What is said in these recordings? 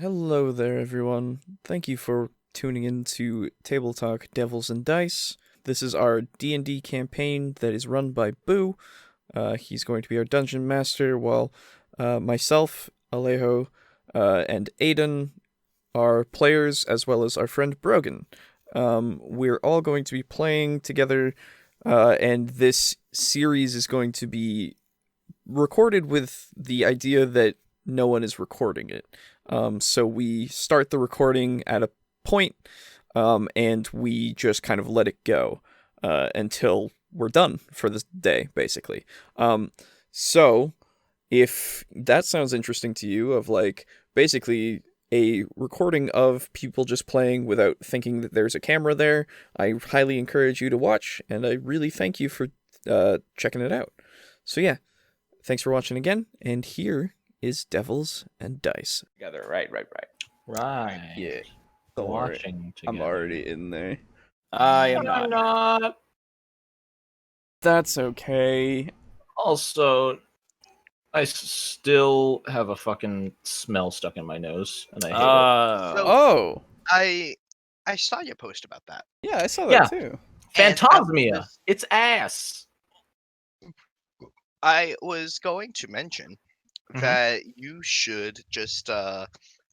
Hello there, everyone. Thank you for tuning in to TableTalk Devils and Dice. This is our D&D campaign that is run by Boo. He's going to be our dungeon master, while myself, Alejo, and Aiden are players, as well as our friend Brogan. We're all going to be playing together, and this series is going to be recorded with the idea that no one is recording it. So we start the recording at a point, and we just kind of let it go until we're done for the day, basically. So if that sounds interesting to you, of like basically a recording of people just playing without thinking that there's a camera there, I highly encourage you to watch, and I really thank you for checking it out. So yeah, thanks for watching again, and here is Devils and Dice. Together, right. Right. Yeah. Watching together. I'm already in there. I am I'm not. not. That's okay. Also, I still have a fucking smell stuck in my nose, and I hate it. So, Oh, I saw you post about that. yeah, I saw Yeah. that too. Phantasmia! It's ass! I was going to mention Mhm. that you should just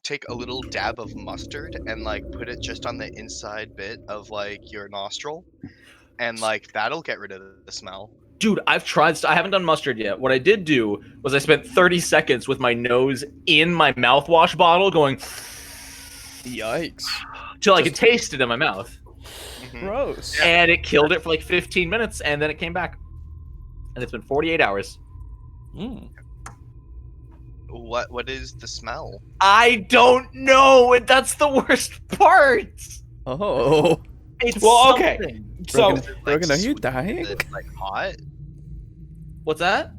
take a little dab of mustard and like put it just on the inside bit of like your nostril, and like that'll get rid of the smell. Dude, I've tried. I haven't done mustard yet. What I did do was I spent 30 seconds with my nose in my mouthwash bottle going Yikes. till I could taste it in my mouth. Mhm. Gross. And it killed it for like 15 minutes, and then it came back. And it's been 48 hours. Mm. What is the smell? I don't know, and that's the worst part. Oh. It's Well, okay. something. So, Is it, like, Brogan, are you sweet? dying? Is it like hot? What's that?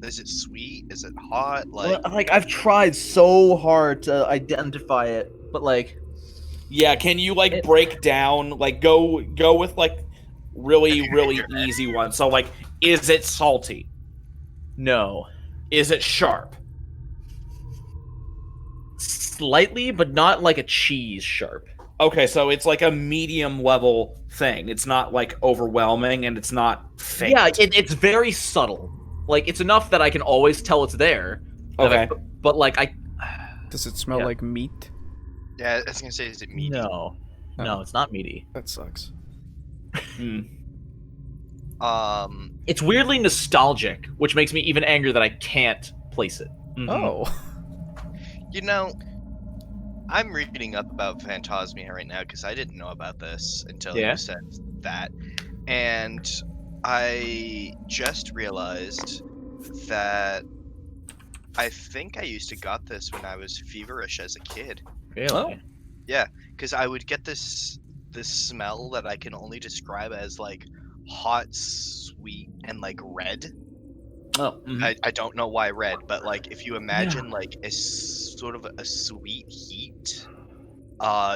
Is it sweet? Is it hot? Like Like I've tried so hard to identify it, but like yeah, can you like break down, like go with like really easy ones? So like, is it salty? no, Is it sharp? slightly, but not like a cheese sharp. Okay, so it's like a medium level thing. It's not like overwhelming, and it's not faint. Yeah, it's very subtle. Like it's enough that I can always tell it's there. Okay. But like I Does it smell Yeah. like meat? yeah, I was gonna say, is it meaty? no, it's not meaty. That sucks. Hmm. It's weirdly nostalgic, which makes me even angrier that I can't place it. Mhm. Oh. You know, I'm reading up about Phantasmia right now because I didn't know about this until Yeah? you said that. And I just realized that I think I used to got this when I was feverish as a kid. Really? Because I would get this smell that I can only describe as like hot, sweet, and like red. Oh. Mhm. I don't know why red, but like if you imagine like a sort of a sweet heat,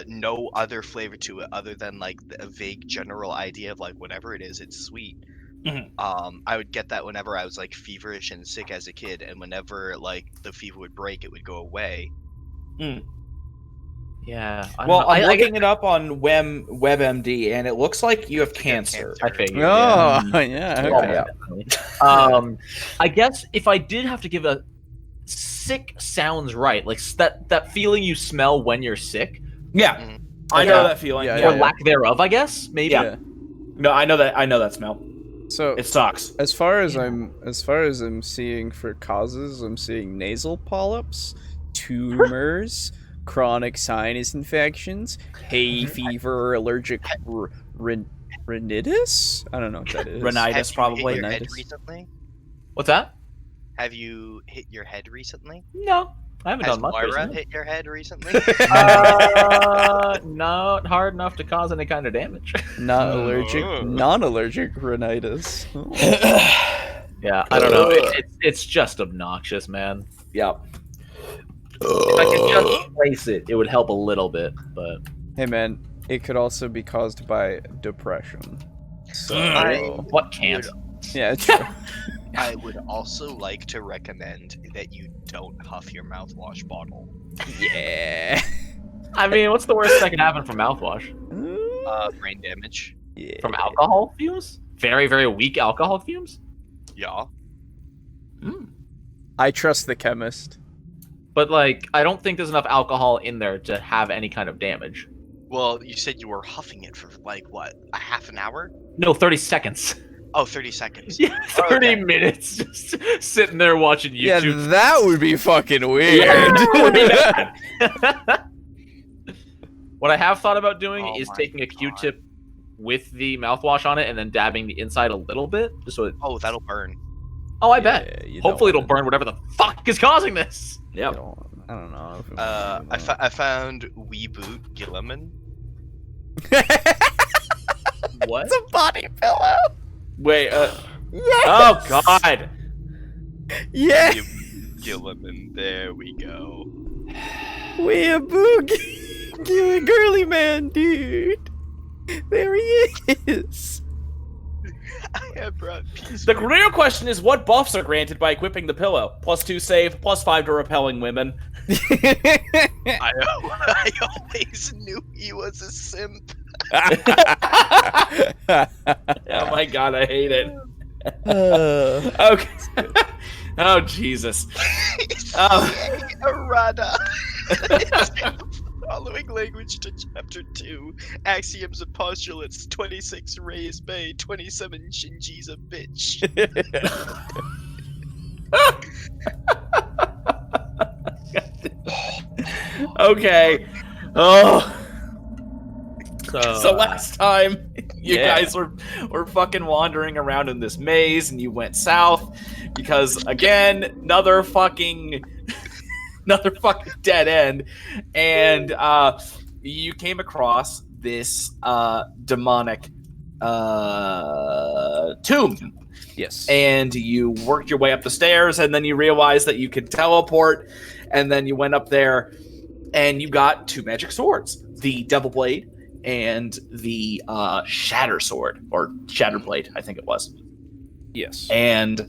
no other flavor to it other than like a vague general idea of like whatever it is, it's sweet. Mhm. I would get that whenever I was like feverish and sick as a kid, and whenever like the fever would break, it would go away. Yeah. I don't Well, know. I'm I looking it up on WebMD, and it looks like you have cancer. I figured. Oh, Yeah. yeah. Yeah, Okay. definitely. I guess if I did have to give a sick sounds right, like that feeling you smell when you're sick, Yeah, I know Yeah. that feeling. Yeah, or yeah. lack thereof, I guess maybe. Yeah. No, I know that smell. So It sucks. as far as Yeah. I'm seeing for causes, I'm seeing nasal polyps, tumors, chronic sinus infections, hay fever, allergic rhinitis. I don't know what that is. Rhinitis. Have you probably, hit your head rhinitis. recently? What's that? Have you hit your head recently? No, I haven't Has done much. Moira recently. hit your head recently? Not hard enough to cause any kind of damage. Not allergic, Oh. non-allergic rhinitis. Oh. Yeah, I don't know. It's just obnoxious, man. Yeah. If I could just place it, it would help a little bit, but Hey man, it could also be caused by depression. So what can't? yeah, true. I would also like to recommend that you don't huff your mouthwash bottle. Yeah. I mean, what's the worst that can happen from mouthwash? Brain damage. Yeah. From alcohol fumes? Very, very weak alcohol fumes? Yeah. I trust the chemist. But, like, I don't think there's enough alcohol in there to have any kind of damage. Well, you said you were huffing it for, like, what, a half an hour? No, 30 seconds. Oh, 30 seconds. Yeah, 30 minutes just sitting there watching Yeah, YouTube. that would be fucking weird. That would be bad. What I have thought about doing Oh is my taking a God. Q-tip with the mouthwash on it and then dabbing the inside a little bit, just so it... Oh, that'll burn. Oh, I bet. Yeah, you don't Hopefully it'll wanna- burn whatever the fuck is causing this. I Yep. don't know. I found Weeboot Gilliman. What? It's a body pillow. Wait, Yes. oh god. Yeah. Gilliman, there we go. We're boogie. Girly man, dude. There he is. I have brought peace. The real question is, what buffs are granted by equipping the pillow? +2 save, +5 to repelling women. I always knew he was a simp. Oh my god, I hate it. Uh, Okay. Oh Jesus. Oh. Errata. Following language to chapter 2. Axioms and postulates. 26 raised Bay. 27 Shinji's a bitch. Okay. Oh. So uh, last time you Yeah. guys were fucking wandering around in this maze and you went south because again another fucking dead end, and you came across this demonic tomb, yes. and you worked your way up the stairs, and then you realized that you could teleport, and then you went up there and you got 2 magic swords, the Devil Blade and the Shatter Sword, or Shatter Blade, I think it was. Yes. And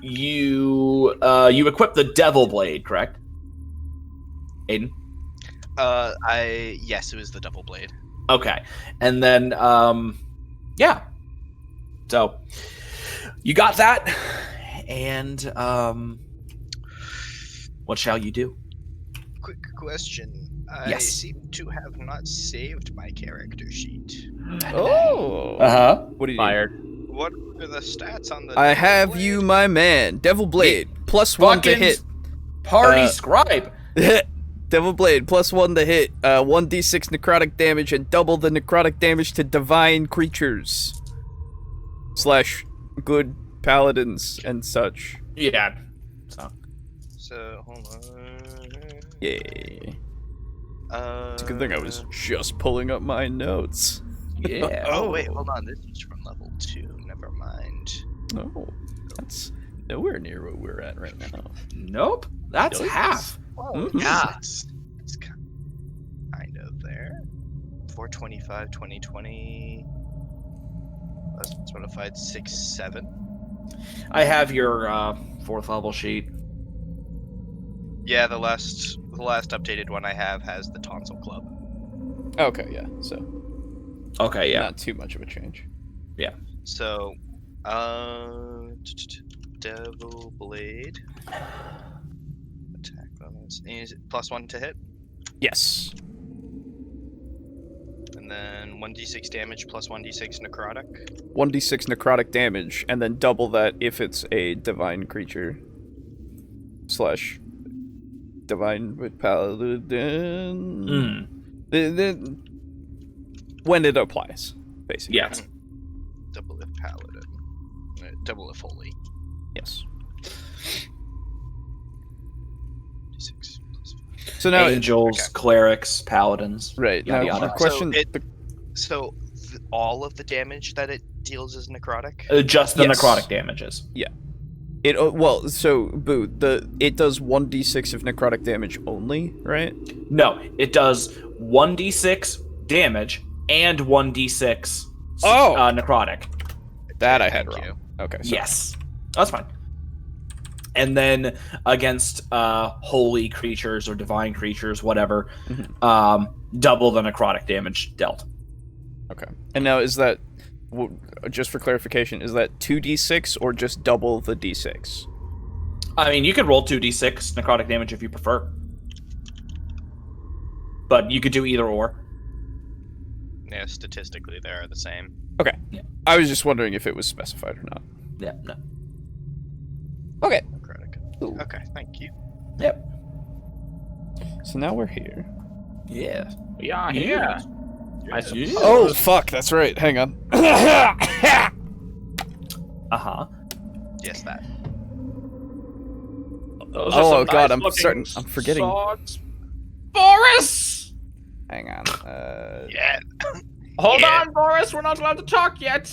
you equipped the Devil Blade, correct? Aiden? Yes, it was the double blade. Okay. And then yeah. So you got that, and what shall you do? Quick question. I Yes. seem to have not saved my character sheet. Oh. Uh-huh. What do you fired. What are the stats on the I double have blade? you, my man. Devil Blade. +1 to Fucking hit. Party scribe. Devil Blade, +1 to hit. 1d6 necrotic damage and double the necrotic damage to divine creatures. / good paladins and such. Yeah. So, hold on. Yay. It's It's a good thing I was just pulling up my notes. Yeah. Oh, wait, hold on. This is from level 2. Never mind. Oh, that's nowhere near what we're at right now. Nope. That's Yikes. half. Well, Mhm. yeah. It's kind of there. 425, 2020. That's modified 6, 7. I have your 4th level sheet. Yeah, the last updated one I have has the tonsil club. Okay, yeah. So Okay, yeah. not too much of a change. So, Devil Blade. Attack bonus. Is it +1 to hit? Yes. And then 1d6 damage plus 1d6 necrotic. 1d6 necrotic damage, and then double that if it's a divine creature. / divine with paladin. When it applies, basically. Yes. Double if paladin. Double if holy. Yes. D6 plus 5. So now, Angels, okay. clerics, paladins. right now, Yada, the yada. question. So all of the damage that it deals is necrotic? Just the Yes. necrotic damages. Well, so Boo, it does 1d6 of necrotic damage only, right? No, it does 1d6 damage and 1d6 necrotic. That I had Thank wrong. you. Okay. So Yes. That's fine. And then against holy creatures or divine creatures, whatever, double the necrotic damage dealt. Okay. And now is that, just for clarification, is that 2d6 or just double the d6? I mean, you could roll 2d6 necrotic damage if you prefer. But you could do either or. Yeah, statistically, they are the same. Okay. Yeah. I was just wondering if it was specified or not. Yeah, no. Okay. Necrotic. Okay, thank you. Yep. So now we're here. Yeah. We are here. I suppose. Oh, fuck, that's right. Hang on. Uh-huh. Yes, that. Those are Oh, some God, nice-looking I'm forgetting. Swords. Boris! Hang on. Yeah. Hold Yeah. on, Boris. We're not allowed to talk yet.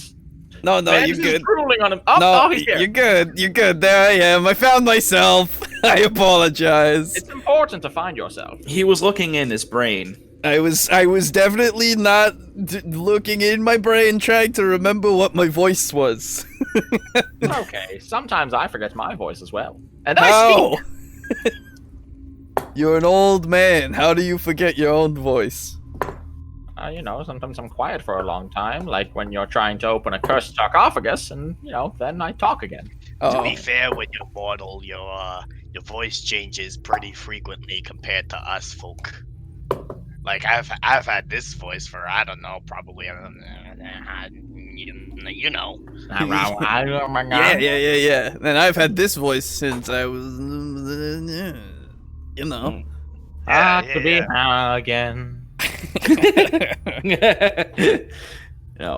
No, Vance you're is good. drooling on him. Oh, No, he's here. you're good. You're good. There I am. I found myself. I apologize. It's important to find yourself. He was looking in his brain. I was definitely not looking in my brain trying to remember what my voice was. Okay, sometimes I forget my voice as well. And I How? speak. You're an old man. How do you forget your own voice? Sometimes I'm quiet for a long time, like when you're trying to open a cursed sarcophagus, and, then I talk again. To Oh, be fair, when you're mortal, your voice changes pretty frequently compared to us folk. Like I've had this voice for I don't know, probably you know. yeah. And I've had this voice since I was, you know. To be again.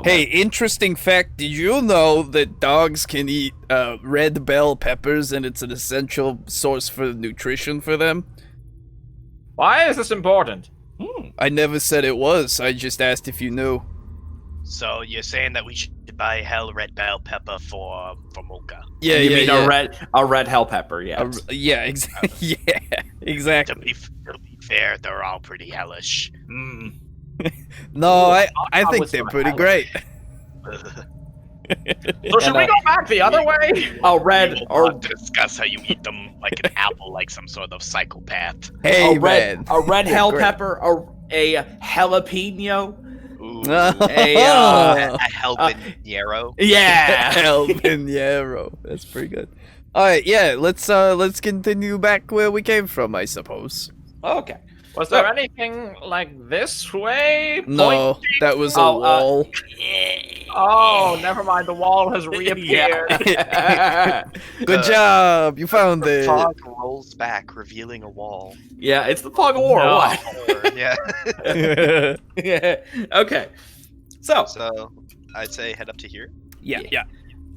Hey, interesting fact. Did you know that dogs can eat red bell peppers and it's an essential source for nutrition for them? Why is this important? I never said it was. I just asked if you knew. So you're saying that we should buy hell red bell pepper for Mocha? Yeah, you yeah, mean yeah. a red hell pepper, yeah. Yeah, exactly. Yeah, To exactly. be fair, they're all pretty hellish. No, I I think was they're gonna pretty have great. So should And, we go back the other way? A red We'll or not discuss how you eat them like an apple, like some sort of psychopath. Hey, a red man. a red hell Great. pepper, a jalapeno. Ooh, A, a habanero. Yeah. El Pinheiro. That's pretty good. Alright, yeah, let's continue back where we came from, I suppose. Okay. Was there anything like this way? No, Pointing? that was a Oh, wall. Oh, never mind. The wall has reappeared. Good job, you found The it. fog rolls back, revealing a wall. Yeah, it's the fog of war. No. What? Yeah. Yeah. Okay. So, So I'd say head up to here. Yeah.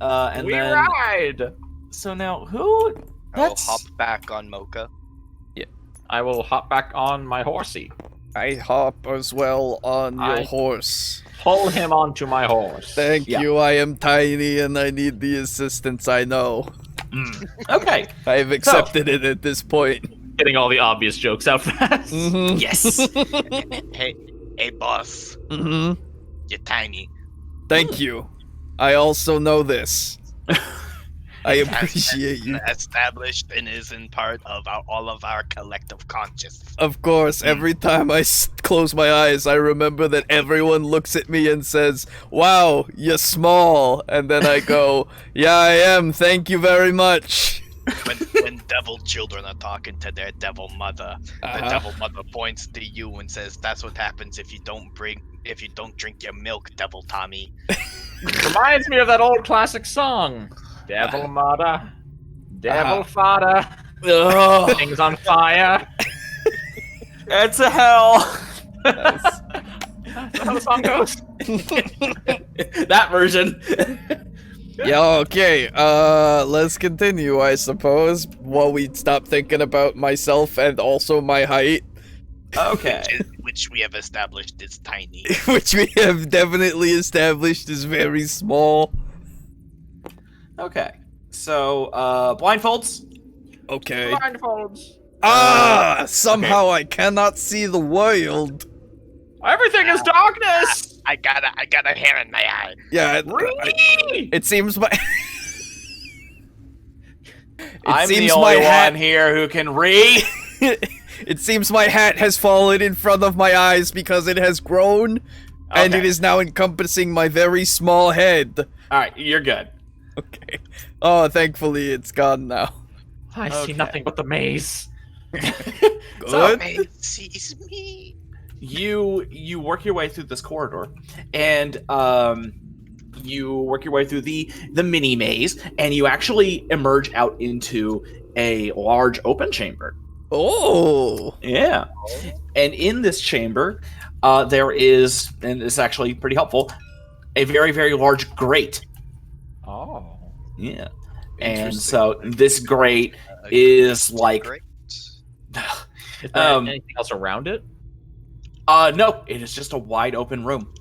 and We then ride. so now who? I will That's hop back on Mocha. I will hop back on my horsey. I hop as well on your I- horse. Pull him onto my horse. Thank Yeah. you, I am tiny and I need the assistance, I know. okay. I've accepted it at this point. Getting all the obvious jokes out fast. Mm-hmm. Yes. Hey, boss. Mm-hmm. You're tiny. Thank you. I also know this. I appreciate you. Established and is in part of all of our collective conscious. Of course, every time I close my eyes, I remember that everyone looks at me and says, "Wow, you're small." And then I go, "Yeah, I am. Thank you very much." When devil children are talking to their devil mother, the devil mother points to you and says, "That's what happens if you don't drink your milk, Devil Tommy." Reminds me of that old classic song. Devil mother, devil fodder, Ugh, things on fire. it's a hell. Nice. That's how the song goes. That version. Yeah, okay. Let's continue, I suppose, while we stop thinking about myself and also my height, Okay. Which we have established is tiny. which we have definitely established is very small. Okay. So, blindfolds. Okay. Blindfolds. Somehow I cannot see the world. Everything is darkness. I got a hair in my eye. Yeah, Whee! it seems my I'm the seems only my hat- one here who can read. It seems my hat has fallen in front of my eyes because it has grown, and Okay. it is now encompassing my very small head. All right, you're good. Okay. Oh, thankfully it's gone now. I see Okay. nothing but the maze. So, Good. It sees me. you work your way through this corridor, and you work your way through the mini maze, and you actually emerge out into a large open chamber. Oh. Yeah, and in this chamber, there is, and it's actually pretty helpful, a very, very large grate. Oh. Yeah, and Interesting. so this grate is like, Great. Is there anything else around it? no, it is just a wide open room.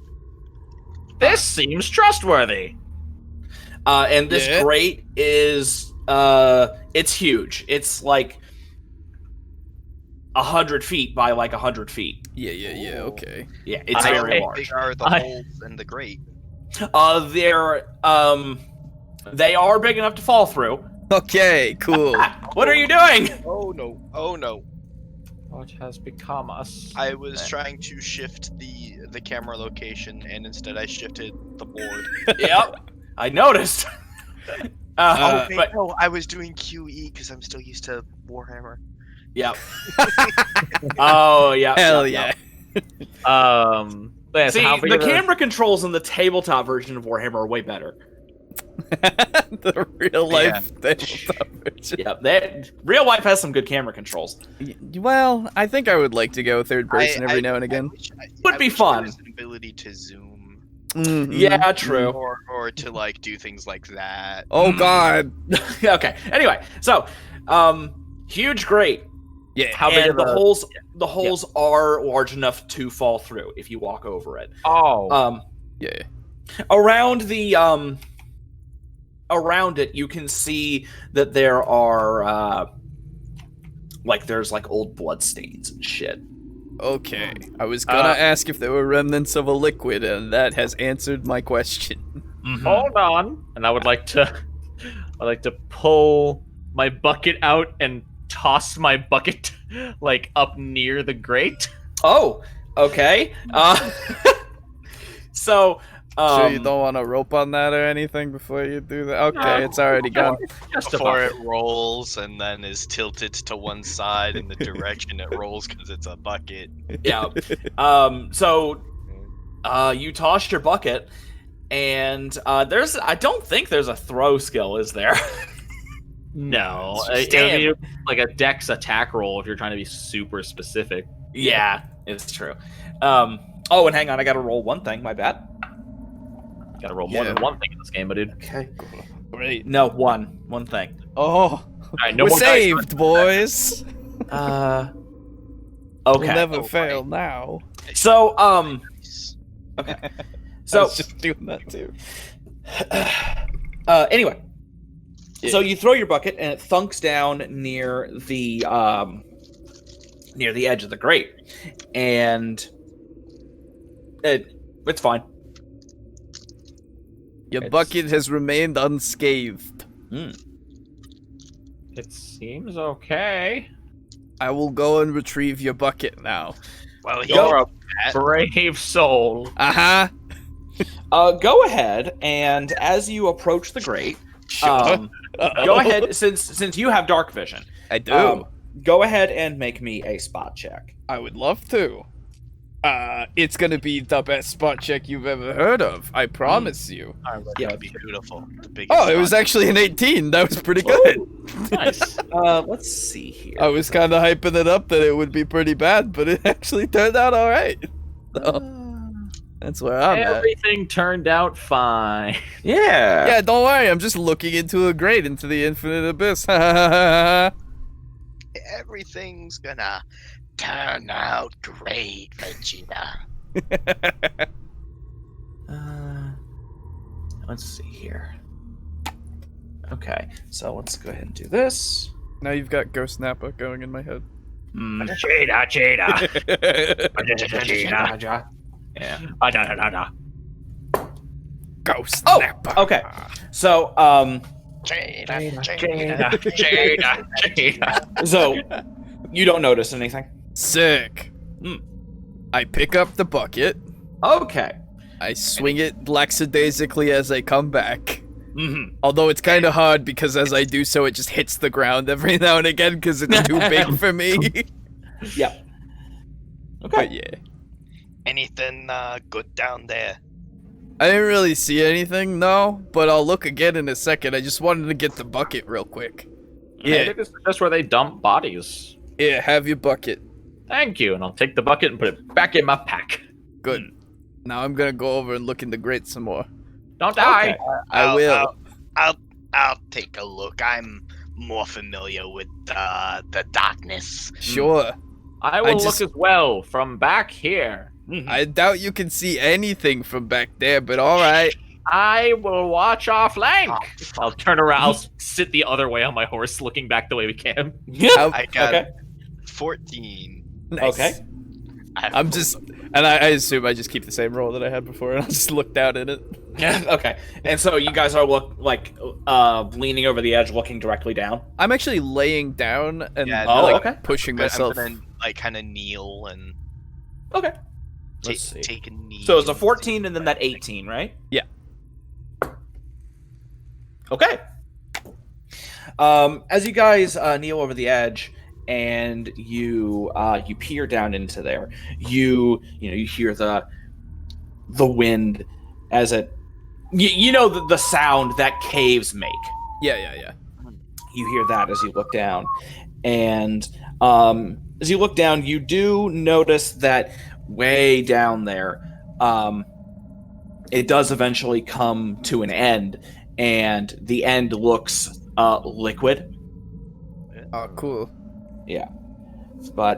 This seems trustworthy. And this Yeah. grate is it's huge. It's like 100 feet by like 100 feet. Yeah, okay. Yeah, it's I- very I- large. Big are the I- holes in the grate. They are big enough to fall through. Okay, cool. What are you doing? Oh no! Oh no! What has become us? I was trying to shift the camera location, and instead I shifted the board. Yep, I noticed. Uh, Wait, but no, I was doing QE because I'm still used to Warhammer. yep. Oh yeah. Hell yeah. But yeah, so See, how big the of a- camera controls in the tabletop version of Warhammer are way better. The real life tabletop version. Yep, real life has some good camera controls. Well, I think I would like to go third person every now and I again. wish Would be wish fun. There was an ability to zoom, Mhm. Yeah, true. or to like do things like that. Oh god. Okay. Anyway, so huge grate. Yeah. How big And of the a- holes are large enough to fall through if you walk over it. Oh. Yeah. Around the around it you can see that there are there's like old blood stains and shit. Okay. I was gonna ask if there were remnants of a liquid, and that has answered my question. Hold on. And I would like to pull my bucket out and toss my bucket like up near the grate. Oh, okay. So Sure you don't want a rope on that or anything before you do that? Okay, it's already gone. Just Before about. it rolls and then is tilted to one side in the direction it rolls because it's a bucket. yeah. So you tossed your bucket, and I don't think there's a throw skill, is there? No, It's just it would be like a dex attack roll if you're trying to be super specific. Yeah, it's true. Oh, and hang on, I gotta roll one thing. My bad. Got to roll more Yeah. than one thing in this game, but dude. Okay. Great. No, one thing. Oh. All right, no We're more dice. saved, boys. Okay. We'll never Oh, fail right. now. So I so was just doing that too. anyway. Yeah. So you throw your bucket and it thunks down near the edge of the grate, and it's fine. Your It's- bucket has remained unscathed. It seems okay. I will go and retrieve your bucket now. Well, You're a brave soul. Uh-huh. Go ahead, and as you approach the grate, go ahead, since you have dark vision. I do. Go ahead and make me a spot check. I would love to. It's gonna be the best spot check you've ever heard of. I promise you. Yeah. It'd be beautiful. The biggest Oh, it was spot. actually an 18. That was pretty good. Nice. Let's see here. I was kind of hyping it up that it would be pretty bad, but it actually turned out all right. So, that's where I'm at. Everything turned out fine. Yeah. Yeah, don't worry. I'm just looking into a grate into the infinite abyss. Everything's gonna turn out great, Vegeta. Let's see here. Okay, so let's go ahead and do this. Now you've got Ghost Nappa going in my head. Cheetah. Yeah. Ghost Oh, Nappa. okay. So, So, you don't notice anything. Sick. I pick up the bucket. Okay. I swing it lackadaisically as I come back. Mm-hmm. Although it's kind of hard because as I do so, it just hits the ground every now and again because it's too big for me. Yeah. Okay. But yeah. Anything good down there? I didn't really see anything, no, but I'll look again in a second. I just wanted to get the bucket real quick. I Yeah, think this is just where they dump bodies. yeah, have your bucket. Thank you, and I'll take the bucket and put it back in my pack. Good. Now I'm gonna go over and look in the grate some more. Don't die. Okay. I will. I'll take a look. I'm more familiar with the darkness. Sure. I will just- look as well from back here. I doubt you can see anything from back there, but alright. I will watch our flank. Oh, I'll turn around. I'll sit the other way on my horse, looking back the way we came. I got Okay. 14. Nice. Okay. I'm just, and I assume I just keep the same roll that I had before, and I'll just look down in it. Yeah. Okay. And so you guys are leaning over the edge, looking directly down. I'm actually laying down and Yeah, Oh, like okay. pushing I'm myself. gonna kind of kneel and Okay. Let's see. take a knee. So it's a 14 and then that 18, right? Yeah. Okay. As you guys kneel over the edge and you peer down into there, you hear the wind as it the sound that caves make. Yeah. You hear that as you look down, and as you look down, you do notice that way down there, it does eventually come to an end, and the end looks liquid. Oh, cool. Yeah, but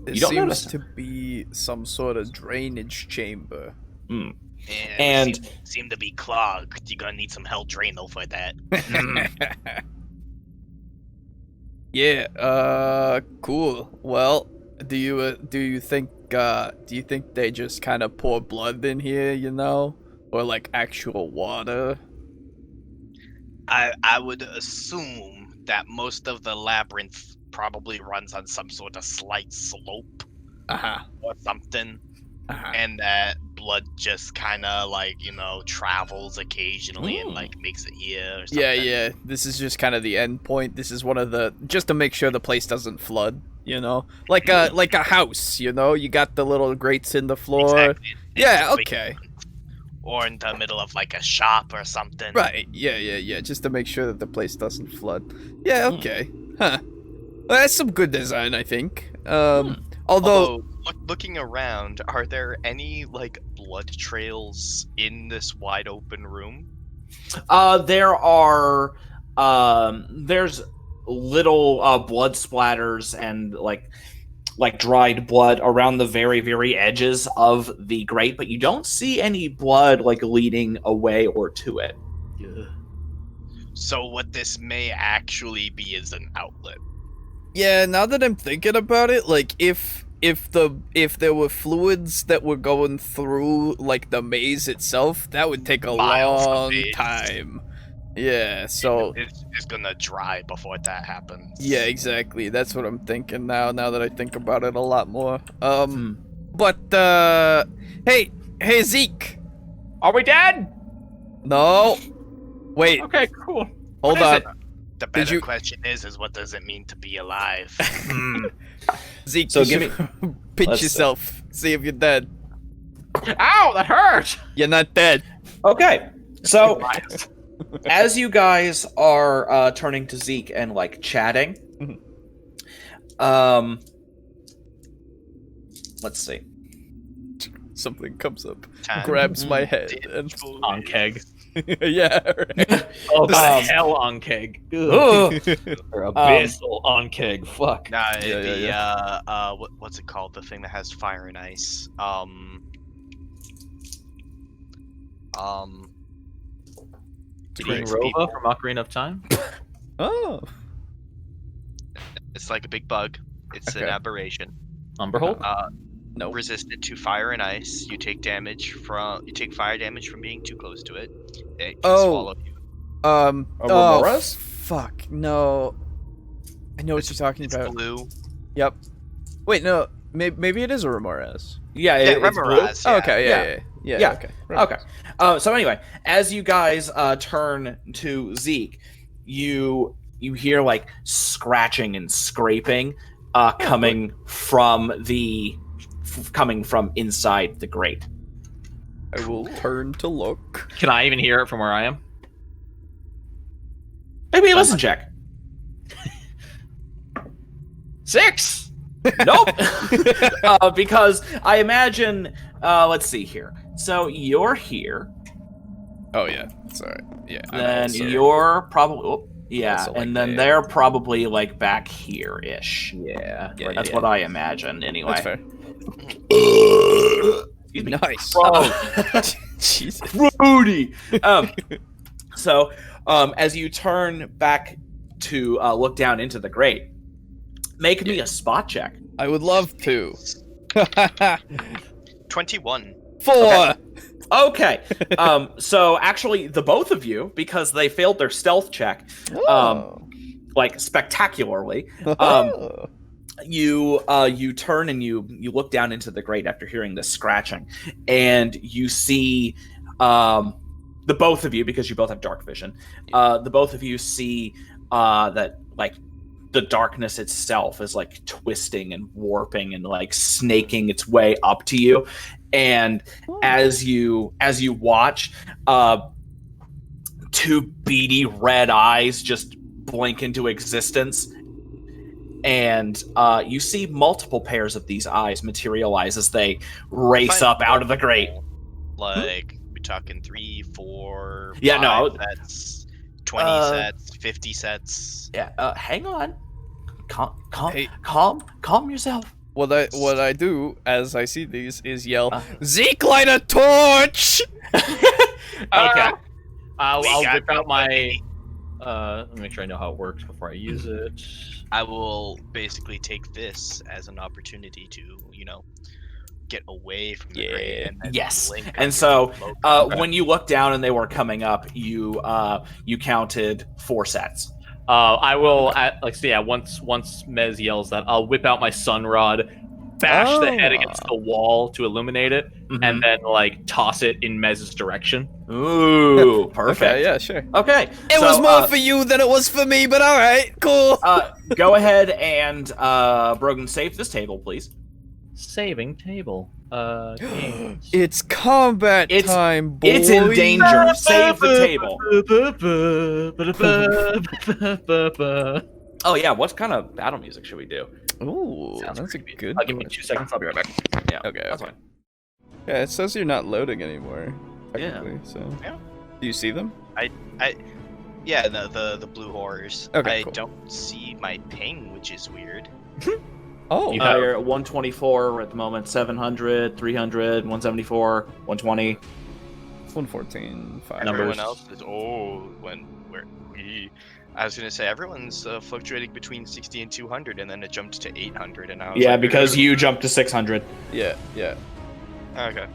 It you don't seems notice. to be some sort of drainage chamber. And- seem to be clogged. You're gonna need some hell Drano for that. Yeah. Cool. Well, do you think they just kind of pour blood in here, or like actual water? I would assume that most of the labyrinth probably runs on some sort of slight slope or something, and that blood just kind of travels occasionally and makes it here or something. Yeah. This is just kind of the end point. This is one of the just to make sure the place doesn't flood. Like a house. You got the little grates in the floor. Exactly. Yeah. Okay. Or in the middle of like a shop or something. Right. Yeah. Just to make sure that the place doesn't flood. Yeah. Okay. Huh. Well, that's some good design, I think. Although looking around, are there any blood trails in this wide open room? There are there's little blood splatters and like dried blood around the very, very edges of the grate, but you don't see any blood leading away or to it. So what this may actually be is an outlet. yeah, now that I'm thinking about it, if there were fluids that were going through the maze itself, that would take a Miles of long maze. time. Yeah, so It's gonna dry before that happens. yeah, exactly. That's what I'm thinking now that I think about it a lot more. But hey Zeke. Are we dead? No. Wait, Okay, cool. hold What is on. it? The better you- question is what does it mean to be alive? Zeke, So you give should pinch let's see. yourself. See if you're dead. Ow, that hurt. You're not dead. Okay, so as you guys are turning to Zeke and chatting, let's see. Something comes up, Time grabs my head, to and On keg. yeah. Right. Oh, the Um, hell on keg. Ugh. Or abyssal on keg. Fuck. Nah, Yeah, what's it called? The thing that has fire and ice. King it's Rova from Ocarina of Time. Oh. It's like a big bug. It's an Okay. aberration. Umberhold? No. Resistant to fire and ice. You take fire damage from being too close to it. It can Oh. swallow you. Remoras? Fuck. No. I know what you're talking It's about. blue. Yep. Wait, no. Maybe it is a Remoras. Yeah, Yeah, it's blue. Remoras, Oh, yeah. okay, yeah. Yeah. Okay. Okay. So anyway, as you guys turn to Zeke, you hear like scratching and scraping coming from inside the grate. I will turn to look. Can I even hear it from where I am? Maybe a listen check. 6. Nope. Because I imagine. Let's see here. So you're here. Oh yeah, it's alright. Yeah. Then you're probably. Yeah, Also, like, and then there. they're probably like back here-ish. Yeah. Yeah, That's what I imagine, anyway. That's fair. Excuse me. Nice. Jesus. Rudy. So, as you turn back to look down into the grate, make me a spot check. I would love to. 21. 4. Okay. So actually, the both of you, because they failed their stealth check, like spectacularly, you turn and you look down into the grate after hearing this scratching, and you see the both of you, because you both have dark vision, the both of you see that like the darkness itself is like twisting and warping and like snaking its way up to you. And as you watch, two beady red eyes just blink into existence, and you see multiple pairs of these eyes materialize as they race up out of the grate. Like, we talking 3, 4, Yeah, 5 no. sets, 20 sets, 50 sets. Yeah, hang on. Hey. Calm yourself. What I do as I see these is yell, Zeke, light a torch! Okay. I'll got whip out it. my. Let me make sure I know how it works before I use it. I will basically take this as an opportunity to, get away from the grate and then Yes. link up And with so, the logo. when you look down and they were coming up, you counted 4 sets. I will once Mez yells that, I'll whip out my sun rod, bash the head against the wall to illuminate it, and then like toss it in Mez's direction. Ooh, perfect. Okay, yeah, sure. Okay. It was more for you than it was for me, but alright, cool. Go ahead and Brogan, save this table, please. Saving table. Games. It's combat time, boy. It's in danger. Save the table. Oh yeah, what kind of battle music should we do? Ooh, Sounds that's a creepy. good. Give me 2 seconds. I'll be right back. Yeah. Okay, That's okay. fine. Yeah, it says you're not loading anymore. Yeah. Technically, so. Yeah. Do you see them? Yeah, the blue horrors. Okay, I cool. don't see my ping, which is weird. Oh. You're at 124 at the moment, 700, 300, 174, 120. 114, 5. Numbers. Everyone else is I was gonna say everyone's fluctuating between 60 and 200, and then it jumped to 800, and I was Yeah, like, because you jumped to 600. Yeah. Okay.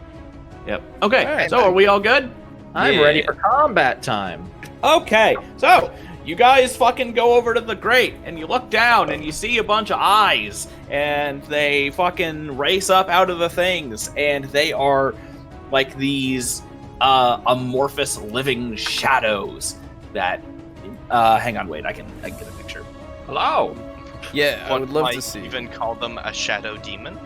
Yep. Okay, Alright. so are we all good? I'm Yeah. ready for combat time. Okay, so you guys fucking go over to the grate and you look down and you see a bunch of eyes and they fucking race up out of the things and they are like these amorphous living shadows that hang on, wait, I can get a picture. Hello. Yeah, I One would love might to see. even call them a shadow demon.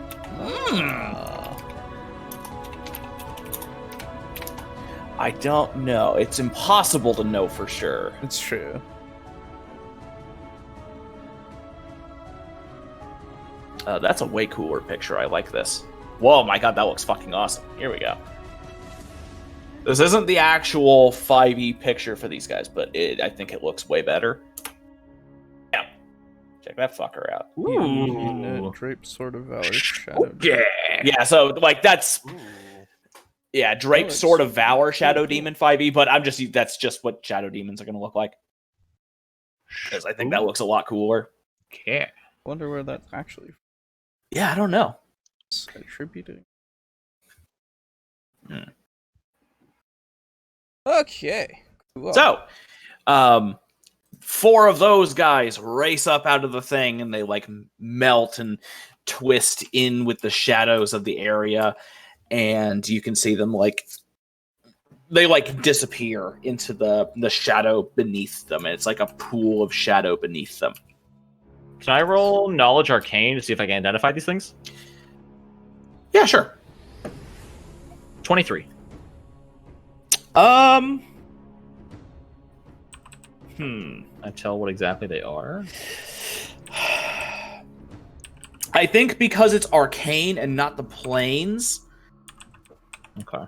I don't know. It's impossible to know for sure. It's true. That's a way cooler picture. I like this. Whoa, my god, that looks fucking awesome. Here we go. This isn't the actual 5e picture for these guys, but I think it looks way better. Yeah. Check that fucker out. Ooh. Drape Sword of Valor Shadow. Yeah. Yeah, so, like, that's... Ooh. Yeah, Drake it's Sword of Valor cool. Shadow Demon 5e, but that's just what Shadow Demons are going to look like. Because I think that looks a lot cooler. Yeah. Wonder where that's actually Yeah, I don't know. attributing. Hmm. Okay. Cool. So, 4 of those guys race up out of the thing, and they like melt and twist in with the shadows of the area, and you can see them like they like disappear into the shadow beneath them, and it's like a pool of shadow beneath them. Can I roll Knowledge Arcane to see if I can identify these things? Yeah, sure. 23. I tell what exactly they are. I think because it's arcane and not the planes. Okay.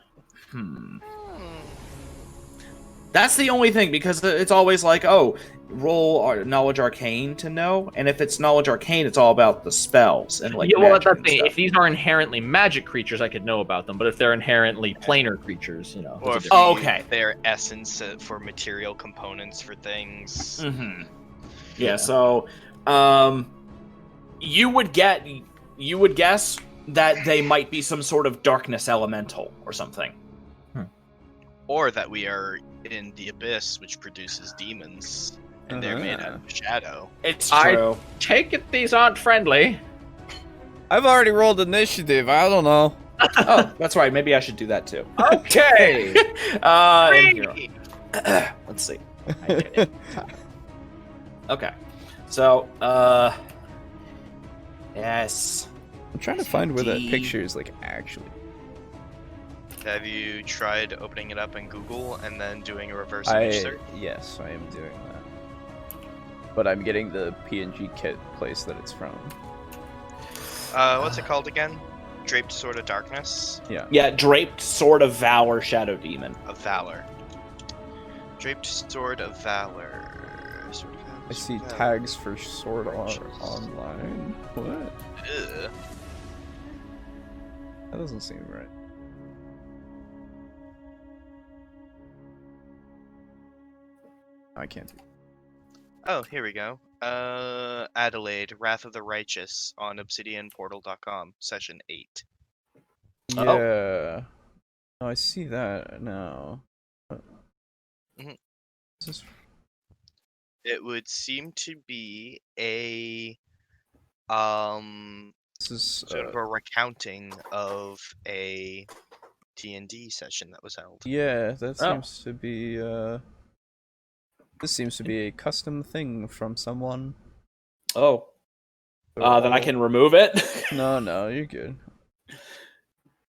That's the only thing, because it's always like, oh, roll knowledge arcane to know, and if it's knowledge arcane, it's all about the spells and like. Yeah, well, magic that's the and thing. stuff. If these are inherently magic creatures, I could know about them. But if they're inherently planar creatures, you know. Or that's if a Oh, different- okay. their essence for material components for things. Mm-hmm. Yeah. So, you would guess that they might be some sort of darkness elemental or something. Or that we are in the abyss, which produces demons, and they're made out of shadow. It's I- true. Take it these aren't friendly. I've already rolled initiative. I don't know. Oh, that's right. Maybe I should do that too. Okay. And here. Let's see. I did it. Okay. So, yes. I'm trying to find where that D. picture is like actually. Have you tried opening it up in Google and then doing a reverse image search? Yes, I am doing that. But I'm getting the PNG kit place that it's from. What's it called again? Draped Sword of Darkness? Yeah, draped sword of valor, shadow demon. Of Valor. Draped Sword of Valor. Sword of Valor, I see Sword of Valor. tags for Sword Art Online. What? Ugh. That doesn't seem right. I can't do. Oh, here we go. Adelaide, Wrath of the Righteous on obsidianportal.com, session 8. Oh. Yeah. Oh, I see that now. Mhm. Is this... It would seem to be a This is sort of a recounting of a D&D session that was held. yeah, that Oh. seems to be this seems to be a custom thing from someone. Oh. So Then I can remove it. No, you're good.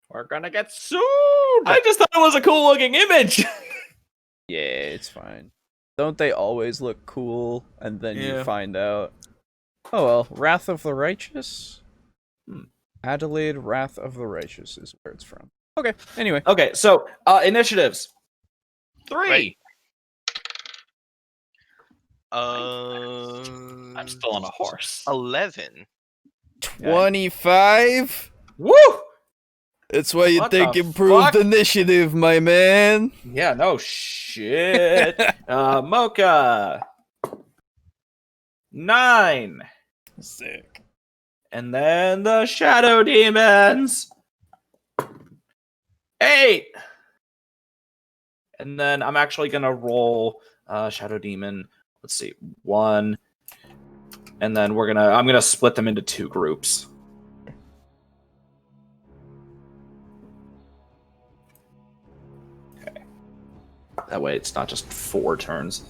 We're gonna get sued. I just thought it was a cool looking image. Yeah, it's fine. Don't they always look cool and then Yeah. you find out? Oh well, Wrath of the Righteous? Adelaide Wrath of the Righteous is where it's from. Okay, anyway. Okay, so initiatives. 3. Right. I'm still on a horse. 11. 25? Woo! That's why you What think the improved fuck? initiative, my man. Yeah, no shit. Mocha. 9. Sick. And then the shadow demons. 8. And then I'm actually gonna roll shadow demon. Let's see, 1. And then I'm gonna split them into 2 groups. Okay. That way it's not just 4 turns.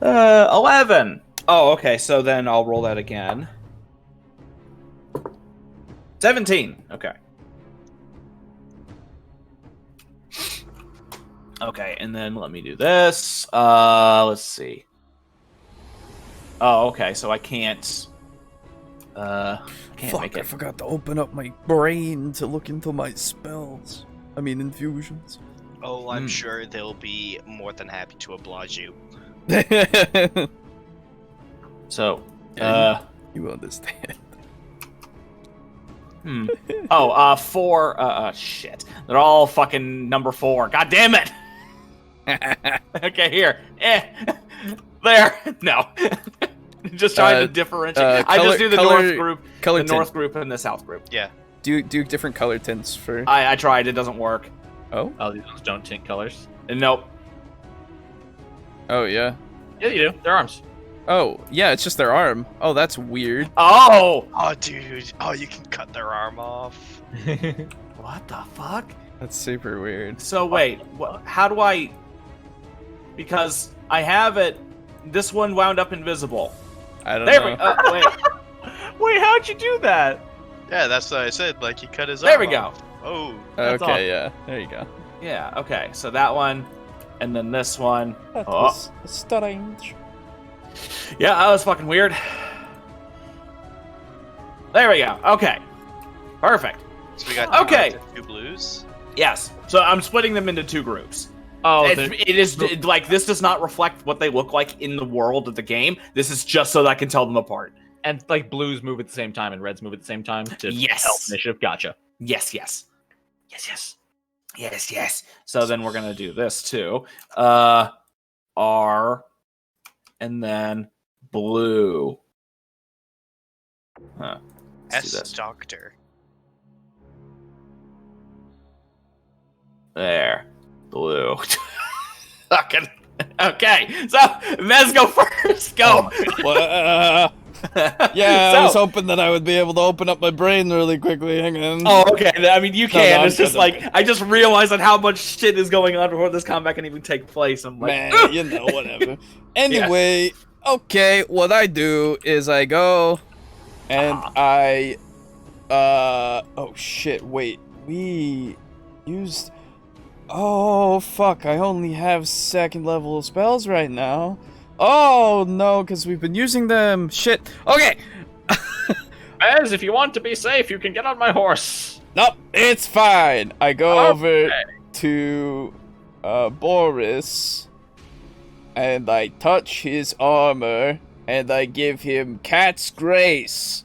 11. Oh, okay. So then I'll roll that again. 17. Okay. Okay, and then let me do this. Let's see. Oh, okay. So I can't. Can't Fuck, make I it. forgot to open up my brain to look into my spells. I mean, infusions. Oh, I'm sure they'll be more than happy to oblige you. So, You understand. Oh, 4. Shit. They're all fucking number 4. God damn it. Okay, here. There. No. Just trying to differentiate. I just do the north group, color the north group, and the south group. Yeah. Do different color tints for. I tried. It doesn't work. Oh. Oh, these ones don't tint colors. And nope. Oh yeah. Yeah, you do. They're arms. Oh, yeah, it's just their arm. Oh, that's weird. Oh! Oh, dude. Oh, you can cut their arm off. What the fuck? That's super weird. So wait, how do I... Because I have it... This one wound up invisible. I don't There know. we go. Wait. Wait, how'd you do that? Yeah, that's what I said. Like, he cut his There arm we go. off. Oh. That's Okay, awesome. yeah. There you go. Yeah, okay. So that one, and then this one. That Oh. was strange. Yeah, that was fucking weird. There we go. Okay. Perfect. So we got two Okay. reds and 2 blues. Yes. So I'm splitting them into 2 groups. Oh, It is like this does not reflect what they look like in the world of the game. This is just so that I can tell them apart. and like blues move at the same time and reds move at the same time to Yes. help initiative. Gotcha. Yes, yes. Yes, yes. Yes, yes. So then we're gonna do this too. R and then blue. Huh. Let's do S this. Doctor. There. Blue. Fucking. Okay. So Mez, go first. Go. Yeah, So- I was hoping that I would be able to open up my brain really quickly. Hang on. Oh, okay. I mean, you can. no, It's just I'm like I just realized that how much shit is going on before this combat can even take place. I'm like, Man, you know, whatever. Anyway, okay, what I do is I go and I oh shit, wait. We used Oh fuck, I only have second level spells right now. Oh no, because we've been using them. Shit. Okay. As if you want to be safe, you can get on my horse. Nope, it's fine. I go Okay. over to Boris and I touch his armor and I give him Cat's Grace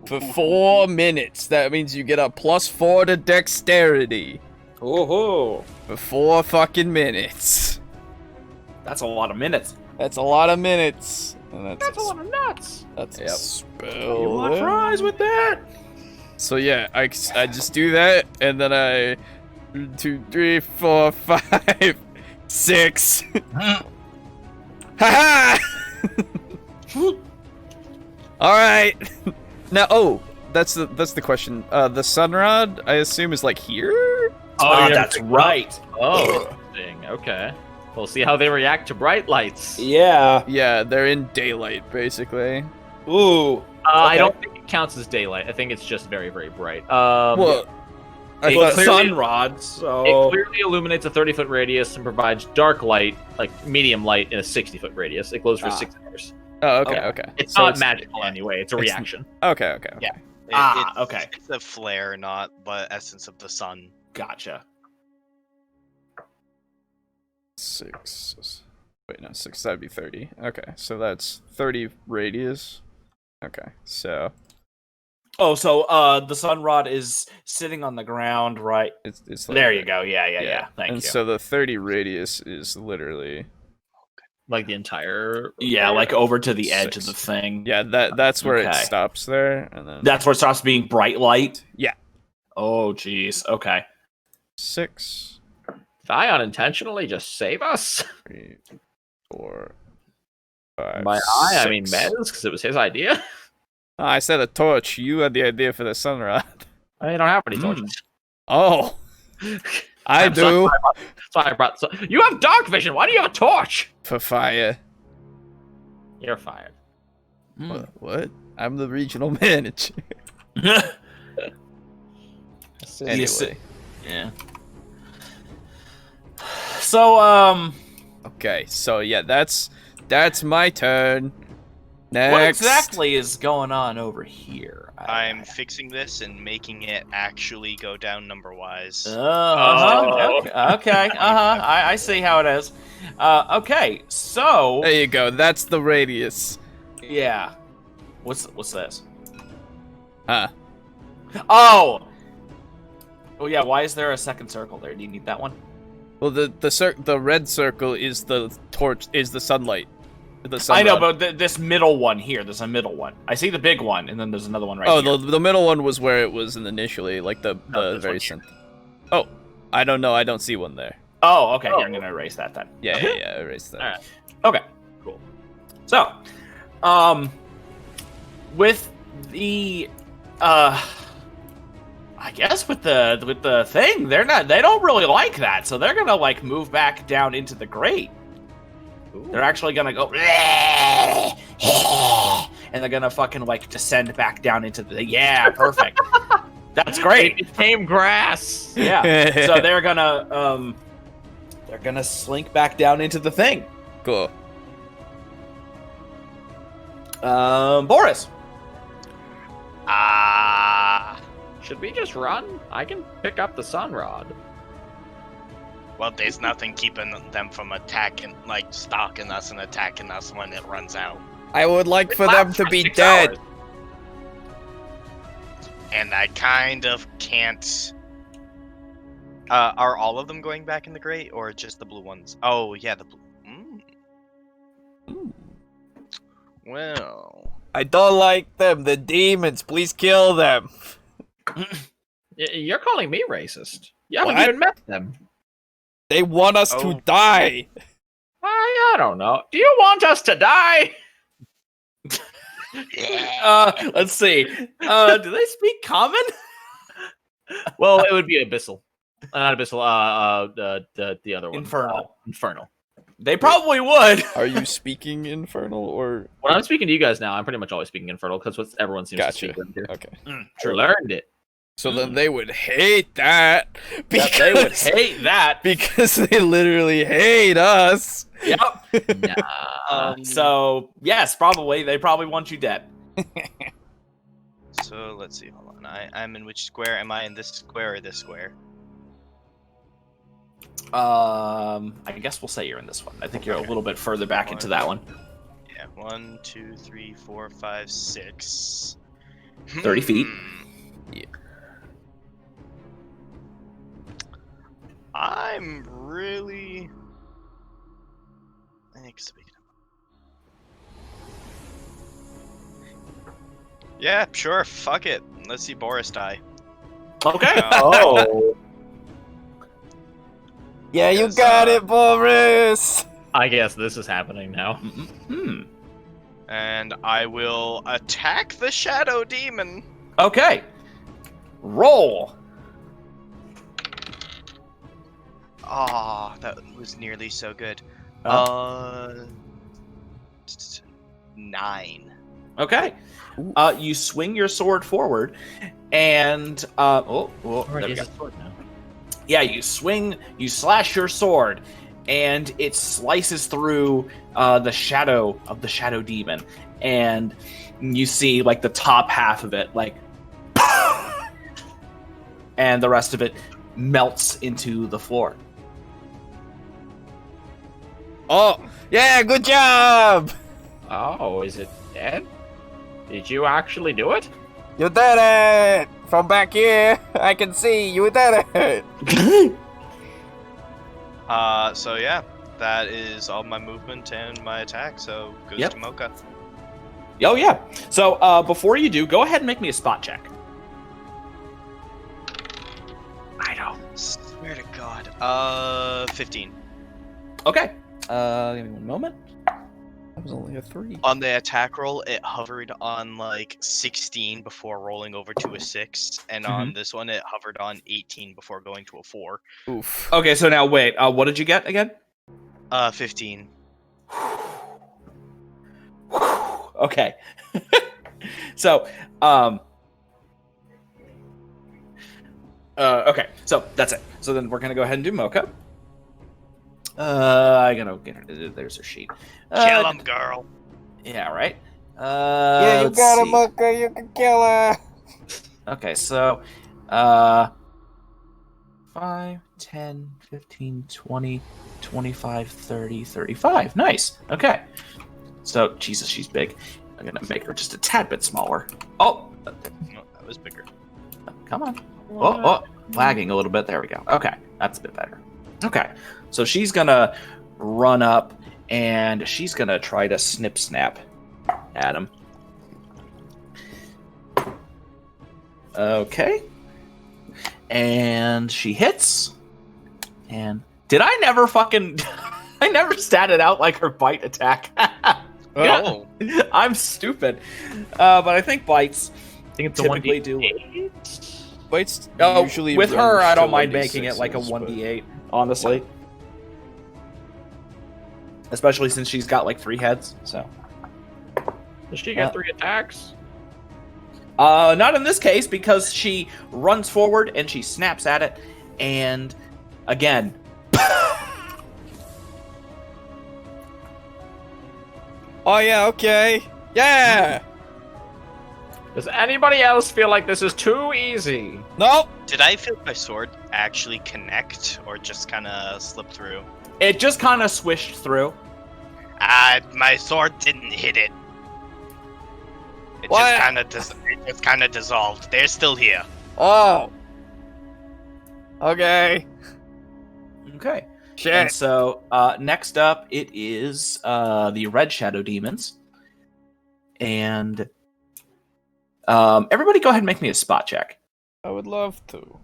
for 4 minutes. That means you get a +4 to dexterity oh, for 4 fucking minutes. that's a lot of minutes. That's a lot of minutes. And That's a lot of nuts. That's a Yep. spell. You want fries with that? So yeah, I just do that, and then I 2, 3, 4, 5, 6. Haha! All right. Now, oh, that's the question. The sunrod, I assume, is like here. Oh, yeah. that's right. Oh, interesting. Okay. We'll see how they react to bright lights. Yeah. Yeah, they're in daylight, basically. Ooh. I don't think it counts as daylight. I think it's just very, very bright. Well, I It Well, thought, clearly- sun rod. So It clearly illuminates a 30-foot radius and provides dark light, like medium light, in a 60-foot radius. It glows for 6 hours. oh, okay, Okay. okay. It's So not magical anyway. It's a it's- reaction. Okay, okay. Yeah. It's, okay. It's a flare, not the essence of the sun. Gotcha. 6. Wait, no, 6. That'd be 30. Okay, so that's 30 radius. Okay, so Oh, so the sun rod is sitting on the ground, right? it's like There that. you go. Yeah. Thank and you. so the 30 radius is literally Like the entire. Yeah, like over to the edge of 6. the thing. yeah, that's where it Okay. stops there, and then That's where it stops being bright light. Yeah. Oh, jeez. Okay. 6, Did I unintentionally just save us? 3, 4, 5. By I 6. mean Mez, because it was his idea. Oh, I said a torch. You had the idea for the sunrod. I don't have any torches. Oh, I do Sorry, I brought. You have dark vision. Why do you have a torch? for fire. You're fired. What? I'm the regional manager. Anyway, Yeah. So, okay, so yeah, that's my turn. Next. what exactly is going on over here? I'm fixing this and making it actually go down number-wise. Oh. Okay. I see how it is. Okay. So, There you go. That's the radius. yeah. What's this? Huh. Oh. Oh yeah. Why is there a second circle there? Do you need that one? Well, the red circle is the torch, is the sunlight. The I know, sunrod. but this middle one here. There's a middle one. I see the big one, and then there's another one right Oh, here. the middle one was where it was initially, like the this very one here. center. Oh, I don't know. I don't see one there. Oh, okay. Here, I'm gonna erase that then. Yeah, erase that. Alright. Okay. Cool. So, with the, I guess with the thing, they don't really like that, so they're gonna like move back down into the grate. Ooh. They're actually gonna go, and they're gonna fucking like descend back down into the. Yeah, perfect. That's great. It became grass. Yeah. So they're gonna slink back down into the thing. Cool. Boris. Should we just run? I can pick up the sun rod. Well, there's nothing keeping them from attacking, like stalking us and attacking us when it runs out. I would like for them to be dead. Hours. And I kind of can't. Are all of them going back in the grate, or just the blue ones? Oh, yeah, the blue. Well, I don't like them. The demons. Please kill them. You're calling me racist. You haven't What? even met them. They want us to die. I don't know. Do you want us to die? Let's see. Do they speak common? Well, it would be abyssal. Not abyssal. The other one. Infernal. Infernal. They probably would. Are you speaking infernal or? When I'm speaking to you guys now, I'm pretty much always speaking infernal because what everyone seems Gotcha. to speak here. Okay. True. Learned it. So then they would hate that. Yep, they would hate that because they literally hate us. Yep. Nah. So yes, probably they probably want you dead. So let's see. Hold on. I'm in which square? Am I in this square or this square? I guess we'll say you're in this one. I think you're a little bit further back into that one. Yeah. 1, 2, 3, 4, 5, 6. 30 feet. Yeah. I'm really. Yeah, sure. Fuck it. Let's see Boris die. Okay. Oh. Yeah, you Yes, got it, Boris. I guess this is happening now. And I will attack the shadow demon. Okay. Roll. Ah, that was nearly so good. 9. Okay. You swing your sword forward, and there we go. Yeah, you slash your sword, and it slices through the shadow of the shadow demon, and you see like the top half of it, like, and the rest of it melts into the floor. Oh, yeah, good job. Oh, is it dead? Did you actually do it? You did it. From back here, I can see you did it. So yeah, that is all my movement and my attack. So goes to Mocha. Oh yeah. So before you do, go ahead and make me a spot check. I don't swear to God. 15. Okay. Give me one moment. That was only a 3. On the attack roll, it hovered on like 16 before rolling over to a 6, and on this one, it hovered on 18 before going to a 4. Oof. Okay, so now wait. What did you get again? 15. Okay. So, okay, so that's it. So then we're gonna go ahead and do Mocha. I gotta get her. There's her sheet. Kill him, girl. Yeah, right. Yeah, you got her, Mocha. You can kill her. Okay, so 5, 10, 15, 20, 25, 30, 35. Nice. Okay. So, Jesus, she's big. I'm gonna make her just a tad bit smaller. Oh, No, that was bigger. come on. Oh, lagging a little bit. There we go. Okay, that's a bit better. Okay, so she's gonna run up and she's gonna try to snap at him. Okay, and she hits. And did I never fucking? I never statted out like her bite attack. Oh. I'm stupid. But I think bites I think it's typically a do. 1d8. Bites Oh, usually with range her, I to don't mind making it like a 1d6s, but- 1d8, honestly. Especially since she's got like 3 heads, so. Does she get 3 attacks? Not in this case, because she runs forward and she snaps at it, and again. Oh yeah, okay. Yeah! Does anybody else feel like this is too easy? Nope! Did I feel my sword actually connect, or just kind of slip through? It just kind of swished through. My sword didn't hit it. It What? just kind of dissolved. They're still here. Oh! Okay. Okay. Shit. And so, next up, it is the Red Shadow Demons. And everybody go ahead and make me a spot check. I would love to.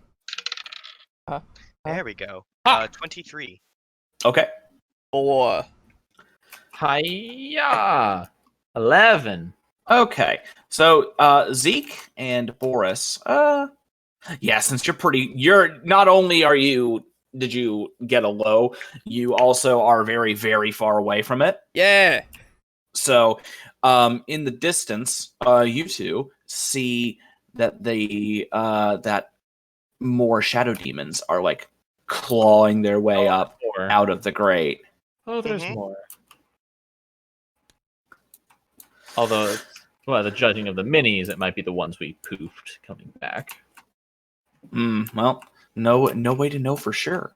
There we go. Ah. 23. Okay. 4. Hiya! 11. Okay. So, Zeke and Boris, yeah, since you're not only did you get a low, you also are very, very far away from it. Yeah! So, in the distance, you two see that that more shadow demons are like clawing their way up More. out of the grate. Oh, there's Mhm. more. Although, well, the judging of the minis, it might be the ones we poofed coming back. Well, no way to know for sure.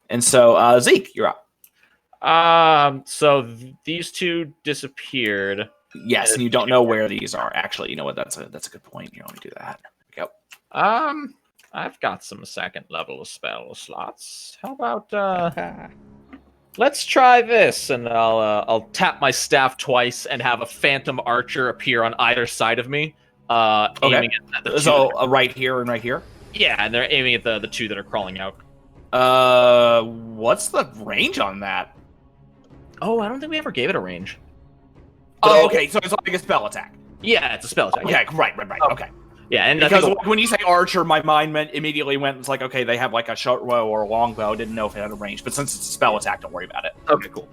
And so, Zeke, you're up. So these 2 disappeared. Yes, and you don't know where these are. Actually, you know what? That's a good point. You want to do that. Go. I've got some 2nd level spell slots. How about let's try this, and I'll tap my staff twice and have a phantom archer appear on either side of me, aiming at the 2. So, right here and right here. Yeah, and they're aiming at the 2 that are crawling out. What's the range on that? Oh, I don't think we ever gave it a range. Oh, okay. So it's like a spell attack. Yeah, it's a spell attack. Okay, right. Okay. Yeah, and I Because think when you say archer, my mind immediately went, it's like, okay, they have like a short bow or a long bow. Didn't know if it had a range, but since it's a spell attack, don't worry about it. okay, cool.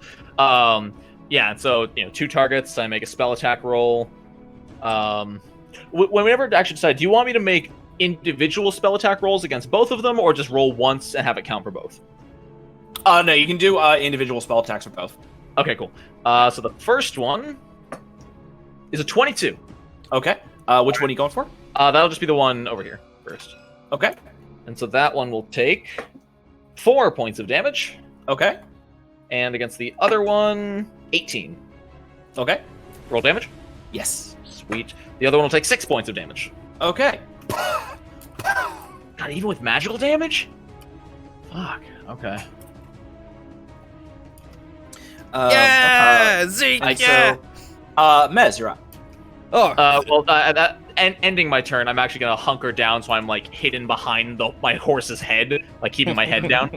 Yeah, and so 2 targets. I make a spell attack roll. Whenever actually decide, do you want me to make individual spell attack rolls against both of them, or just roll once and have it count for both? No, you can do individual spell attacks for both. Okay, cool. So the first one is a 22. Okay. Which one are you going for? That'll just be the one over here first. Okay. And so that one will take 4 points of damage. Okay. And against the other one, 18. Okay. Roll damage. Yes. Sweet. The other one will take 6 points of damage. Okay. God, even with magical damage? Fuck. Okay. Yeah! Zeke! And Yeah! so, Mez, you're up. Oh, Ending my turn, I'm actually gonna hunker down so I'm like hidden behind my horse's head, like keeping my head down.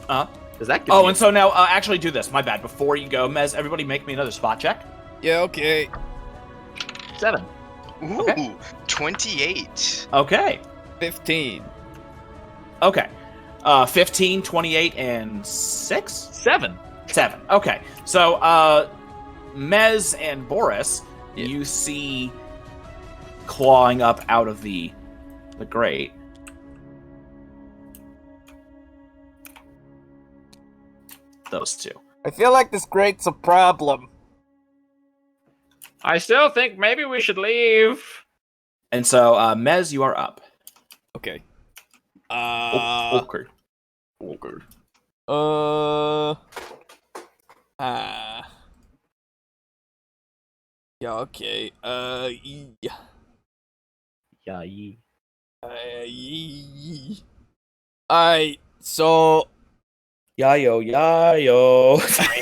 Does that give Oh, me and so now, actually do this. My bad. Before you go, Mez, everybody make me another spot check. yeah, okay. 7. Ooh, Okay. 28. Okay. 15. Okay. 15, 28, and 6? 7. 7. Okay. So, Mez and Boris, Yeah. you see clawing up out of the grate. Those two. I feel like this grate's a problem. I still think maybe we should leave. And so, Mez, you are up. Okay. Okay. Okay. Yeah, okay. Yeah. Yeah, ye. Alright, so Yayo.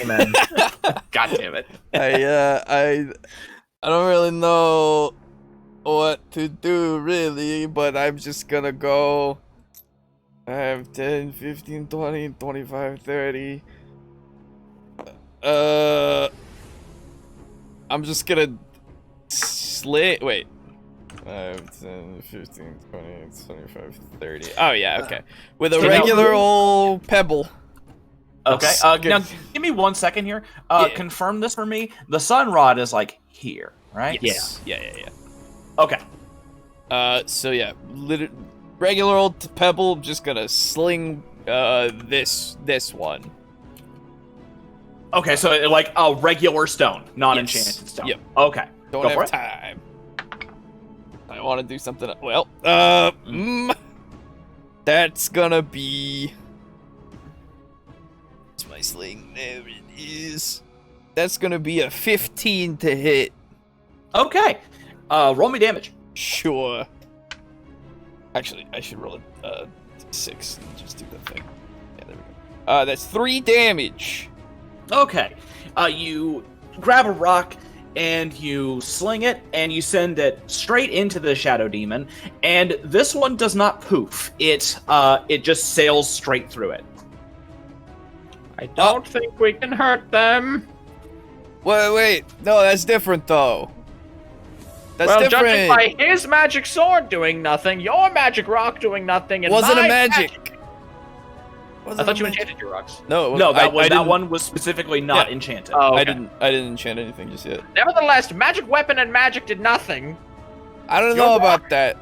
Amen. God damn it. I don't really know what to do really, but I'm just gonna go. I have 10, 15, 20, 25, 30. I'm just gonna slit. Wait. 5, 10, 15, 20, 25, 30. Oh, yeah, okay. With a regular old pebble. Okay, now give me 1 second here. Confirm this for me. The sun rod is like here, right? Yes. Yeah. Okay. So yeah, regular old pebble. Just gonna sling this one. Okay, so like a regular stone, not enchanted stone. Yep. Okay. Don't Go have for it. time. I want to do something. Well, that's gonna be. What's my sling? There it is. That's gonna be a 15 to hit. Okay. Roll me damage. Sure. Actually, I should roll a 6 and just do that thing. Yeah, there we go. That's 3 damage. Okay. You grab a rock and you sling it and you send it straight into the shadow demon, and this one does not poof. It just sails straight through it. I don't think we can hurt them. Wait. No, that's different though. That's well, different. judging by his magic sword doing nothing, your magic rock doing nothing, and Wasn't my a magic. I thought you enchanted your rocks. No, That didn't- one was specifically not enchanted. Oh, okay. I didn't enchant anything just yet. Nevertheless, magic weapon and magic did nothing. I don't Your know rock- about that.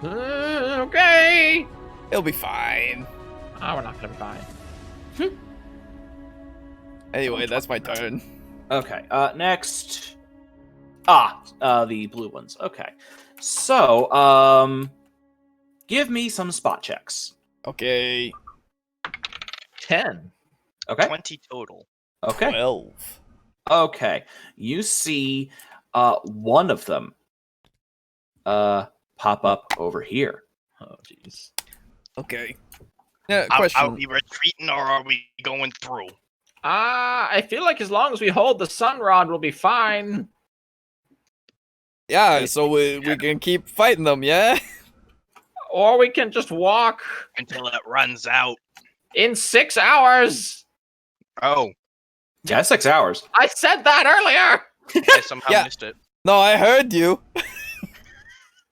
Okay. It'll be fine. Oh, we're not gonna be fine. Anyway, that's my turn. Okay. Next. The blue ones. Okay. So, give me some spot checks. Okay. 10. Okay. 20 total. Okay. 12. Okay. You see, one of them, pop up over here. Oh, jeez. Okay. Yeah, Are question. we retreating or are we going through? I feel like as long as we hold the sun rod, we'll be fine. Yeah, so we can keep fighting them, yeah? Or we can just walk Until it runs out. in 6 hours. Oh, Yeah, 6 hours. I said that earlier. I somehow Yeah. missed it. No, I heard you.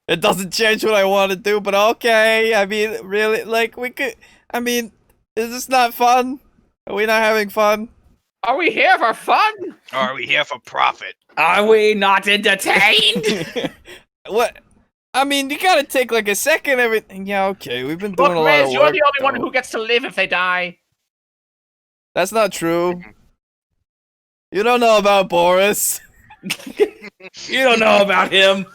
It doesn't change what I want to do, but okay. I mean, really, like, we could... I mean, is this not fun? Are we not having fun? Are we here for fun? Or are we here for profit? Are we not entertained? What? I mean, you gotta take, like, a second everything. Yeah, okay, we've been doing Look, a lot of Riz, work. you're the only one though. who gets to live if they die. That's not true. You don't know about Boris. You don't know about him.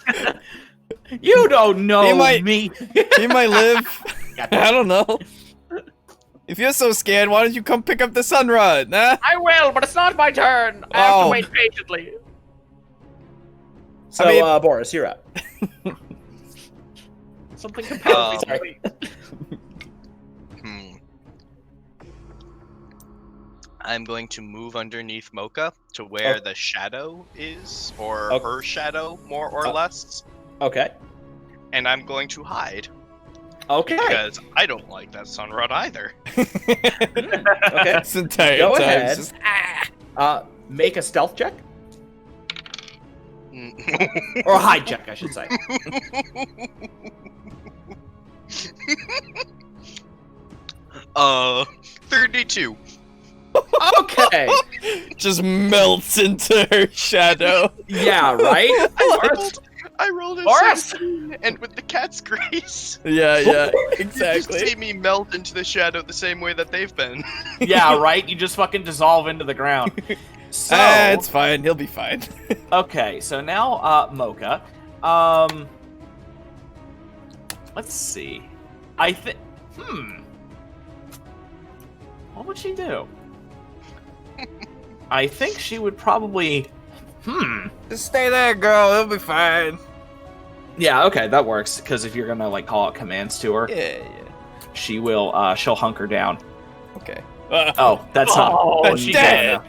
You don't know He might- me. He might live. Goddamn. I don't know. If you're so scared, why don't you come pick up the sunrod, huh? I will, but it's not my turn. I have Oh. to wait patiently. So, I mean- Boris, you're up. Something compels me to Sorry. wait. I'm going to move underneath Mocha to where the shadow is, or Okay. her shadow, more or less. Okay. And I'm going to hide, Okay. because I don't like that sunrod either. Okay. This entire Go time, ahead. it's just- Make a stealth check. Or a hide check, I should say. 32. Okay. just melts into her shadow. Yeah, right? I rolled a Boris! 16, and with the cat's grace, Yeah, you just exactly. see me melt into the shadow the same way that they've been. Yeah, right? You just fucking dissolve into the ground. So, It's fine. He'll be fine. okay, so now, Mocha. Let's see. I think... What would she do? I think she would probably... Just stay there, girl. It'll be fine. Yeah, okay, that works. Because if you're gonna, like, call out commands to her, Yeah. she will, she'll hunker down. Okay. Oh, that's Oh, not... she's dead.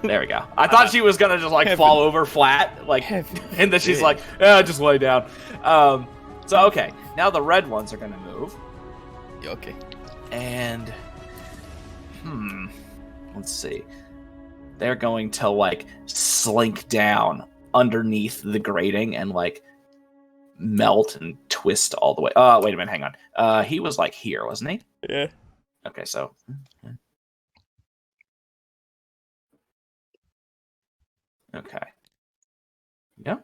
There we go. I thought she was gonna just, like, fall over flat, like... And then she's like, yeah, just lay down. So, okay. Now the red ones are gonna move. Okay. And... Let's see. they're going to like slink down underneath the grating and like melt and twist all the way. Wait a minute, hang on. He was like here, wasn't he? Yeah. Okay, so okay. Yeah.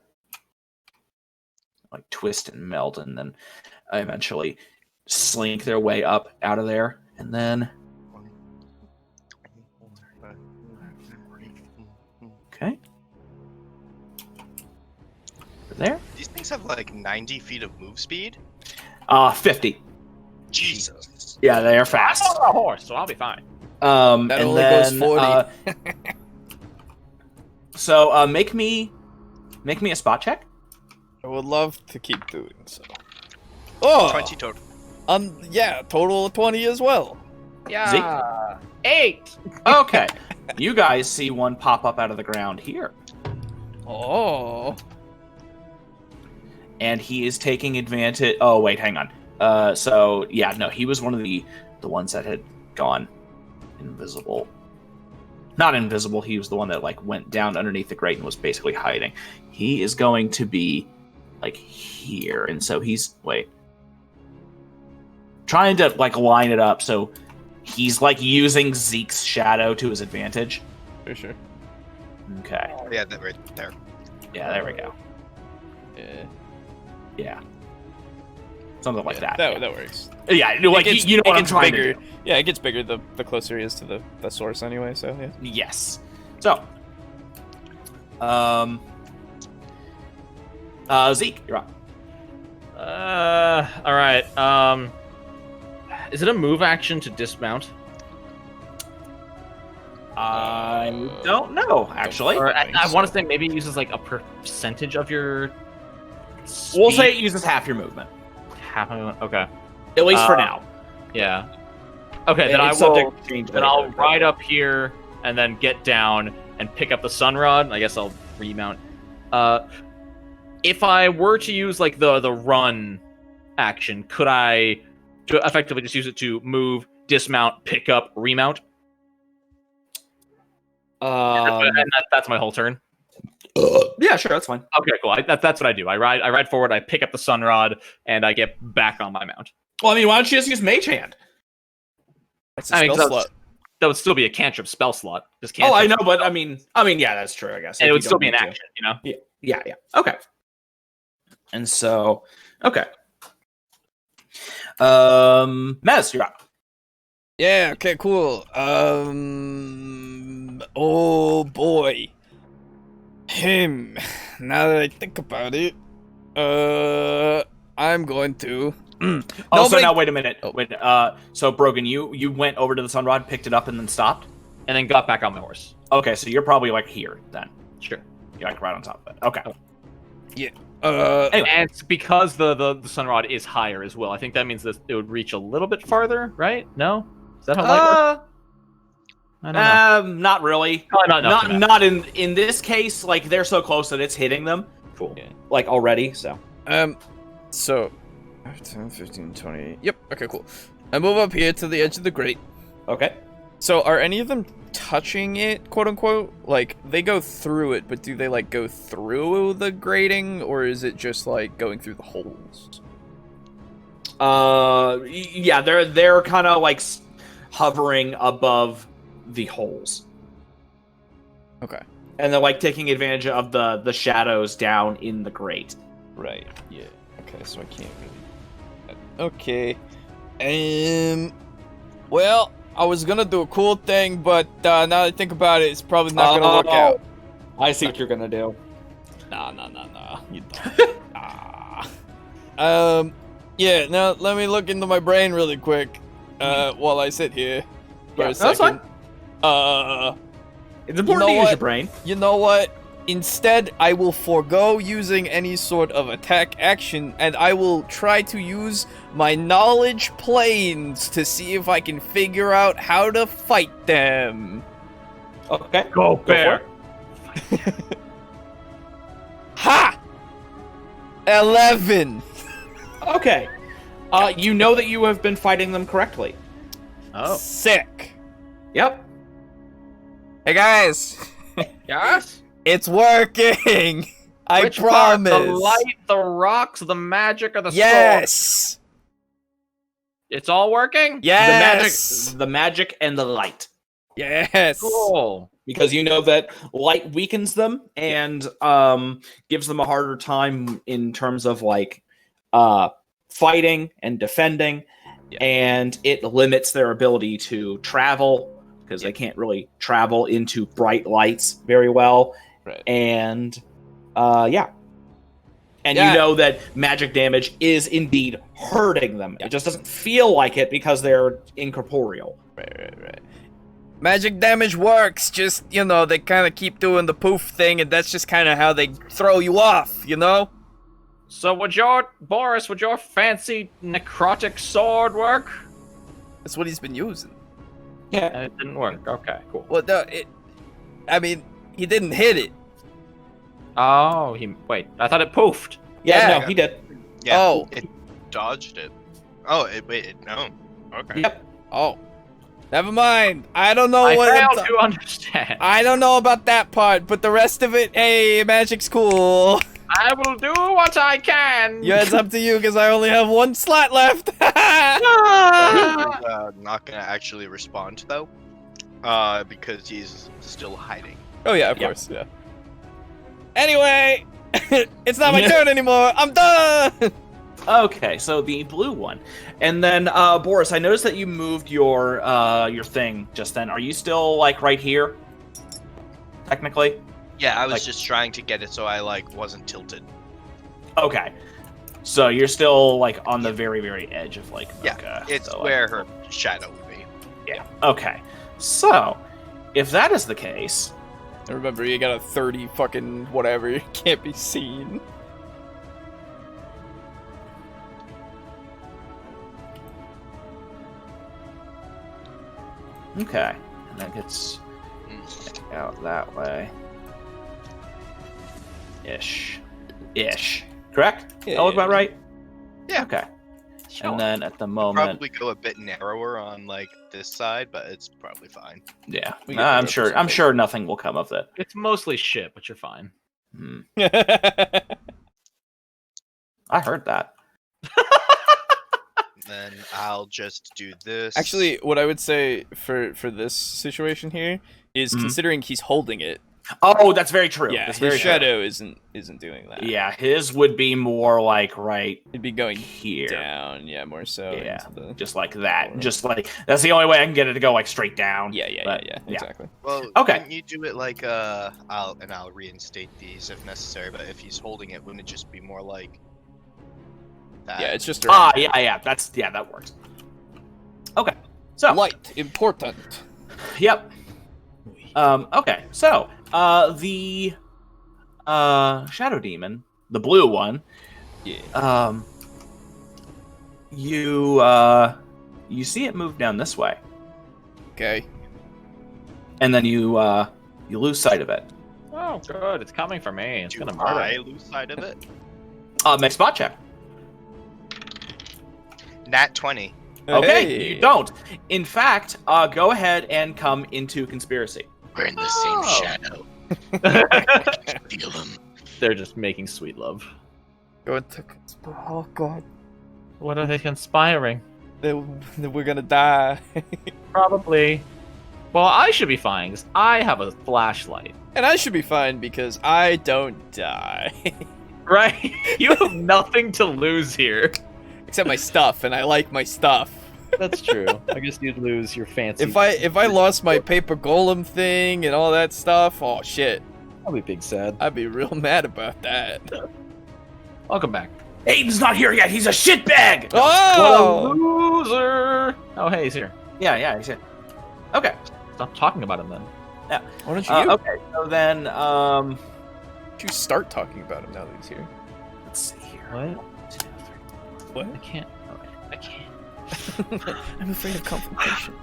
Like twist and melt, and then eventually slink their way up out of there, and then okay. There. These things have like 90 feet of move speed. 50. Jesus. Yeah, they are fast. I'm on a horse, so I'll be fine. That and only then, goes 40. So make me a spot check. I would love to keep doing so. Oh! 20 total. Yeah, total of 20 as well. Yeah. 8. Okay. You guys see one pop up out of the ground here. Oh. And he is taking advantage. Oh, wait, hang on. So, yeah, no, he was one of the ones that had gone invisible. Not invisible, he was the one that, like, went down underneath the grate and was basically hiding. He is going to be, like, here. And so he's, trying to, like, line it up so he's, like, using Zeke's shadow to his advantage. For sure. Okay. Oh, yeah, that right there. Yeah, there we go. Yeah. Yeah. Something like that. That works. Yeah, like, you know what I'm trying bigger. to do. Yeah, it gets bigger the closer he is to the source anyway, so yeah. Yes. So, Zeke, you're up. All right. Is it a move action to dismount? I don't know, actually. Or I want to say maybe it uses like a percentage of your speed. We'll say it uses half your movement. Half of okay. At least for now. Yeah. Okay, then It's I will. subject to change Then later. I'll ride up here and then get down and pick up the sunrod. I guess I'll remount. If I were to use like the run action, could I effectively just use it to move, dismount, pick up, remount? And that's my whole turn. Yeah, sure, that's fine. Okay, cool. That's what I do. I ride forward, I pick up the sunrod, and I get back on my mount. Well, I mean, why don't you just use Mage Hand? That's a I mean, spell slot. that would still be a cantrip spell slot. Just Oh, I cantrip. know, but I mean, yeah, that's true, I guess. And if it would you still don't be an need to. action, you know? Yeah. Okay. And so, okay. Mez, you're up. Yeah, okay, cool. Oh boy. Him. Now that I think about it, I'm going to. Also, Nobody- now wait a minute. Oh. Wait. So Brogan, you went over to the sunrod, picked it up, and then stopped. And then got back on my horse. Okay, so you're probably like here then. Sure. You're like right on top of it. Okay. And it's because the sunrod is higher as well. I think that means that it would reach a little bit farther, right? No? Is that how light works? I don't know. Not really. Probably not enough to Not in this case. Like they're so close that it's hitting them. Cool. Yeah. Like already. So. So 10, 15, 20. Yep, okay, cool. I move up here to the edge of the grate. Okay. So are any of them touching it, quote unquote? Like, they go through it, but do they, like, go through the grating, or is it just, like, going through the holes? Yeah, they're kind of like hovering above the holes. Okay. And they're like taking advantage of the shadows down in the grate. Right, yeah. Okay, so I can't really... Okay. Well, I was gonna do a cool thing, but now that I think about it, it's probably not gonna work out. I see what you're gonna do. Nah. You don't. Yeah, now let me look into my brain really quick, while I sit here for a that's second. It's important to use your brain. You know what? Instead, I will forego using any sort of attack action, and I will try to use my knowledge planes to see if I can figure out how to fight them. Okay. Go bear. Ha! 11. Okay. You know that you have been fighting them correctly. Oh. Sick. Yep. Hey guys, Yes? it's working. I Which part? promise. The light, the rocks, the magic, or the sword? Yes. It's all working? Yes. The magic and the light. Yes. Cool. Because you know that light weakens them and gives them a harder time in terms of like fighting and defending, and it limits their ability to travel because they can't really travel into bright lights very well. Right. And you know that magic damage is indeed hurting them. It just doesn't feel like it because they're incorporeal. Right. Magic damage works, just, you know, they kind of keep doing the poof thing, and that's just kind of how they throw you off, you know? So would your fancy necrotic sword work? That's what he's been using. Yeah. And it didn't work. Okay, cool. Well, no, he didn't hit it. Oh, wait, I thought it poofed. Yeah, Yeah. no, he did. Yeah, Oh. it dodged it. Oh, no. Okay. Yep. Oh. Never mind. I don't know I what failed to understand. I don't know about that part, but the rest of it, hey, magic's cool. I will do what I can. Yeah, it's up to you, because I only have one slot left. He's not gonna actually respond though, because he's still hiding. Oh yeah, of course, yeah. Anyway, it's not my turn anymore. I'm done. Okay, so the blue one, and then Boris, I noticed that you moved your thing just then. Are you still like right here? Technically. Yeah, I was Like- just trying to get it so I like wasn't tilted. Okay. So you're still like on the very, very edge of like. Yeah, okay, it's so, where her shadow would be. Yeah. Okay. So, if that is the case, And remember, you got a 30 fucking whatever. You can't be seen. okay, and that gets out that way. Ish. Correct? Yeah, That look yeah. about right? Yeah. Okay. Sure. And then at the moment, Probably go a bit narrower on like this side, but it's probably fine. yeah, We can I'm do it sure. for I'm some sure nothing will come of it. It's mostly shit, but you're fine. Hmm. I heard that. Then I'll just do this. Actually, what I would say for this situation here is Mhm. considering he's holding it. Oh, that's very true. Yeah, that's his very shadow isn't doing that. True. Yeah, his would be more like right It'd be going here. down, yeah, more so. Yeah, into the... just like that. Just like that's the only way I can get it to go like straight down. Yeah, But, exactly. Well, Okay. Couldn't you do it like I'll reinstate these if necessary, but if he's holding it, wouldn't it just be more like that? Yeah, it's just Yeah. That works. Okay. So light important. Yep. Okay. So, the shadow demon, the blue one. Yeah. You see it move down this way, Okay. and then you lose sight of it. Oh, good. It's coming for me. It's Do gonna murder. I lose sight of it? Make spot check. Nat 20. Okay, Hey. you don't. In fact, go ahead and come into conspiracy. We're in the Oh. same shadow. Feel them. They're just making sweet love. Go into. Oh god. What are they conspiring? We're gonna die. Probably. Well, I should be fine, 'cause I have a flashlight. And I should be fine because I don't die. Right? You have nothing to lose here. Except my stuff, and I like my stuff. That's true. I guess you'd lose your fancy. If I lost my paper golem thing and all that stuff, oh shit. I'll be big sad. I'd be real mad about that. Welcome back. Aiden's not here yet. He's a shitbag. Oh! What a loser! Oh, hey, he's here. Yeah, he's here. Okay. Stop talking about him then. Why don't you? Okay. So then, Why don't you start talking about him now that he's here? let's see here. What? 2, 3. What? I can't. I can't. I'm afraid of confrontation.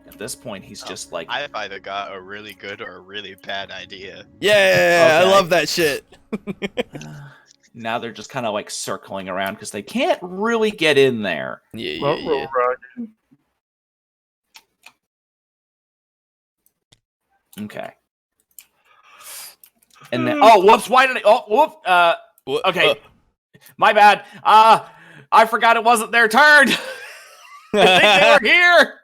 At this point, he's just like, I've either got a really good or a really bad idea. Yeah, I Okay. love that shit. Now they're just kind of like circling around because they can't really get in there. Yeah. Okay. And then, oh, whoops! Why did I? Oh, whoop! Okay, my bad. I forgot it wasn't their turn. I think they were here.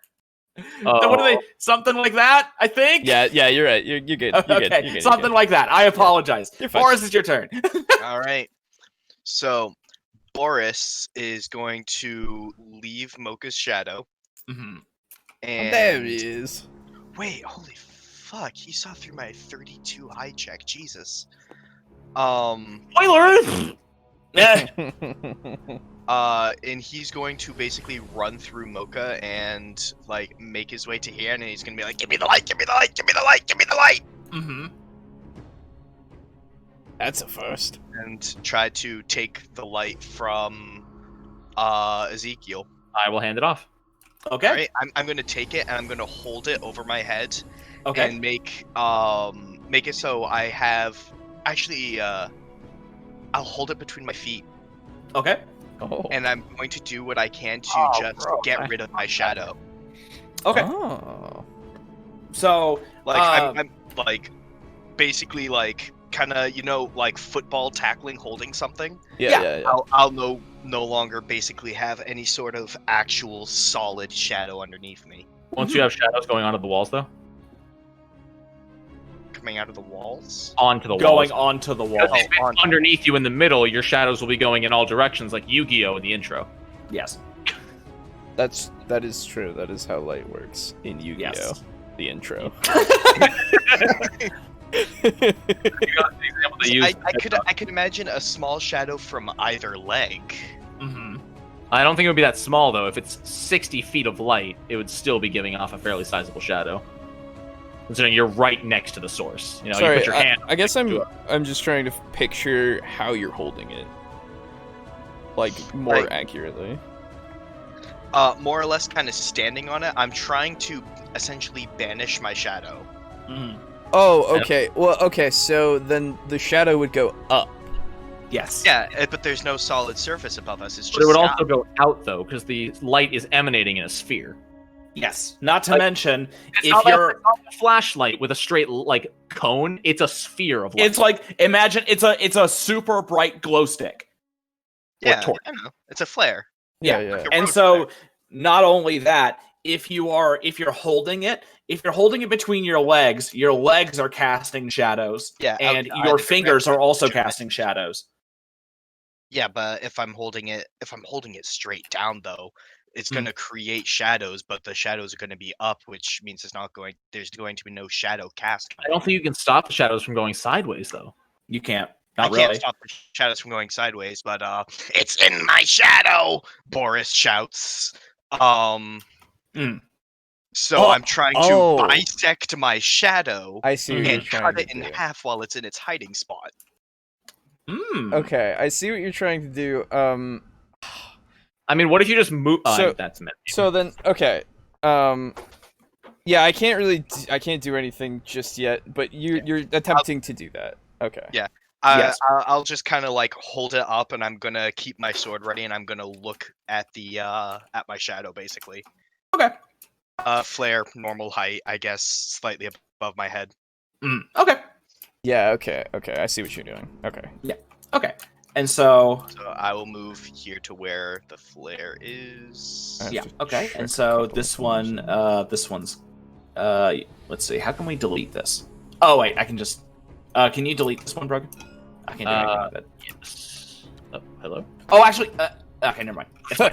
What are they? Something like that, I think. Yeah, you're right. You're good. Okay, something like that. I apologize. Boris, it's your turn. All right. So Boris is going to leave Mocha's shadow. Mm-hmm. And there he is. Wait, holy fuck! He saw through my 32 high check. Jesus. Spoilers. And he's going to basically run through Mocha and like make his way to here, and he's gonna be like, "Give me the light! Give me the light! Give me the light! Give me the light!" Mm-hmm. That's a first. And try to take the light from Ezekiel. I will hand it off. Okay. All right, I'm gonna take it and I'm gonna hold it over my head. Okay. And make it so I have actually I'll hold it between my feet. Okay. Oh. And I'm going to do what I can to get rid of my shadow. Okay. Oh. So, Like I'm like basically like kind of like football tackling, holding something. Yeah. I'll no longer basically have any sort of actual solid shadow underneath me. Once you have shadows going onto the walls, though? Coming out of the walls? Onto the walls. going onto the wall. Because if it's underneath you in the middle, your shadows will be going in all directions, like Yu-Gi-Oh! In the intro. Yes. That is true. That is how light works in Yu-Gi-Oh! Yes. The intro. I could imagine a small shadow from either leg. Mm-hmm. I don't think it would be that small, though. If it's 60 feet of light, it would still be giving off a fairly sizable shadow. Considering you're right next to the source. You know, Sorry, you put your hand. I guess I'm just trying to picture how you're holding it, like more accurately. More or less, kind of standing on it. I'm trying to essentially banish my shadow. Mm-hmm. Oh, okay. Well, okay. So then the shadow would go up. Yes. Yeah, but there's no solid surface above us. It's just. But it would sky. also go out, though, because the light is emanating in a sphere. Yes. Not to mention, It's if not you're, like a flashlight with a straight like cone, it's a sphere of light. it's like imagine it's a super bright glow stick. Yeah, torch. I know. It's a flare. Yeah. Like a And road so, flare. not only that, if you're holding it between your legs are casting shadows. Yeah, And I your think fingers that's are also true. casting shadows. Yeah, but if I'm holding it straight down, though, it's Hmm. going to create shadows, but the shadows are going to be up, which means there's going to be no shadow cast. I don't think you can stop the shadows from going sideways, though. You can't. I Not can't really. stop the shadows from going sideways, but it's in my shadow, Boris shouts. Mm. So Oh, I'm trying to bisect my shadow I see what you're and trying cut to it in do. half while it's in its hiding spot. Mm. Okay, I see what you're trying to do. I mean, what if you just move? So- That's meant. So then, okay. Yeah, I can't do anything just yet, but you're attempting to do that. Okay. Yeah. Yes. I'll just kind of like hold it up, and I'm gonna keep my sword ready, and I'm gonna look at the at my shadow basically. Okay. Flare, normal height, I guess, slightly above my head. Mm. Okay. Yeah, okay. I see what you're doing. Okay. Okay. And so, So I will move here to where the flare is. That's yeah. just Okay. check And a so couple this of one, things. this one's, let's see. How can we delete this? Oh wait, I can just. Can you delete this one, Brogan? I can't do anything with it. Yes. Oh, hello. Oh, actually, okay, never mind. It's fine.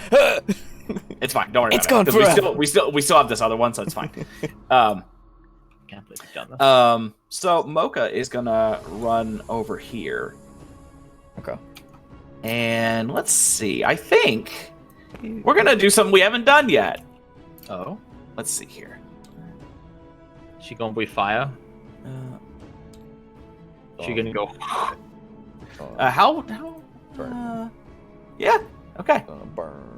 It's fine. Don't worry It's about it. gone 'Cause forever. We still have this other one, so it's fine. Can't believe you've done this. So Mocha is gonna run over here, Okay. and let's see. I think we're gonna do something we haven't done yet. Oh, Let's see here. she gonna be fire? She gonna go? How? Burn. Yeah. Okay. Burn.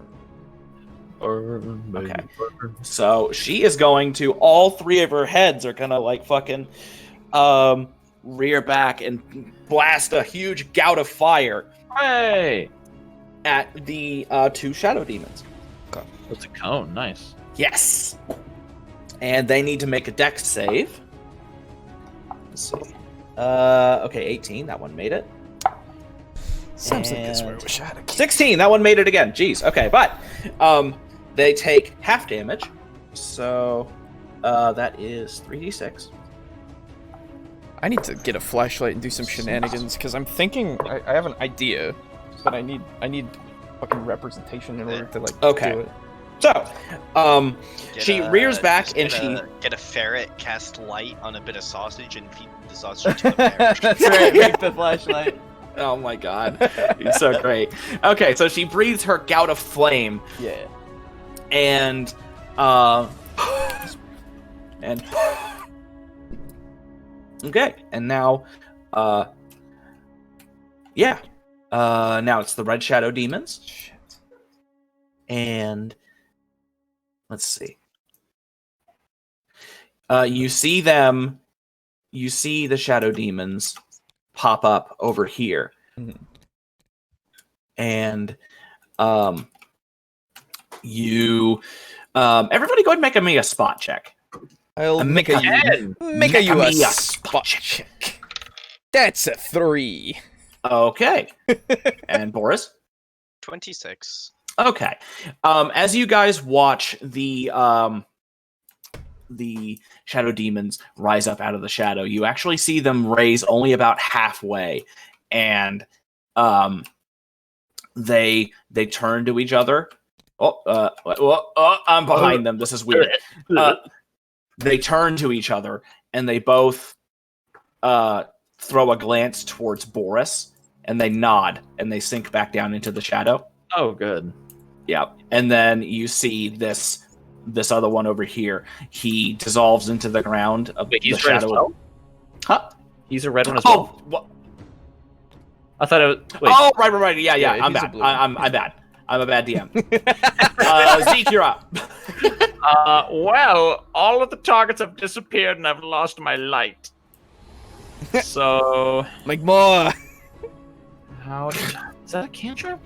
Okay. So she is going to. All three of her heads are gonna like fucking, rear back and blast a huge gout of fire Hey! at the 2 shadow demons. It's a cone. Nice. Yes. And they need to make a dex save. Let's see. Okay, 18. That one made it. Something is where And- we shot a 16. That one made it again. Jeez. Okay, but they take half damage. So that is 3d6. I need to get a flashlight and do some shenanigans because I'm thinking I have an idea, but I need fucking representation in order to like Okay. do it. So, Get she a- rears back just and get she. get a ferret, cast light on a bit of sausage, and feed the sausage to a ferret. That's right. Make the flashlight. Oh my god, he's so great. Okay, so she breathes her gout of flame, Yeah. and okay, and now, now it's the red shadow demons, Shit. and let's see. You see them. You see the shadow demons pop up over here, Mhm. and you everybody go ahead and make me a spot check. I'll make Mecha- you a me a spot check. That's a 3. Okay. And Boris? 26. Okay. As you guys watch the shadow demons rise up out of the shadow, you actually see them raise only about halfway, and they turn to each other. I'm behind them. This is weird. They turn to each other, and they both throw a glance towards Boris, and they nod, and they sink back down into the shadow. Oh, good. Yeah, and then you see this other one over here. He dissolves into the ground of Wait, the he's red as shadow. well? Huh? He's a red one as Oh, well. what? I thought it was. Wait. Oh, right. Yeah. Yeah, I'm he's a bad. blue. I'm bad. I'm a bad DM. Zeke, you're up. Well, all of the targets have disappeared and I've lost my light. So, Like more. how is that a cantrip?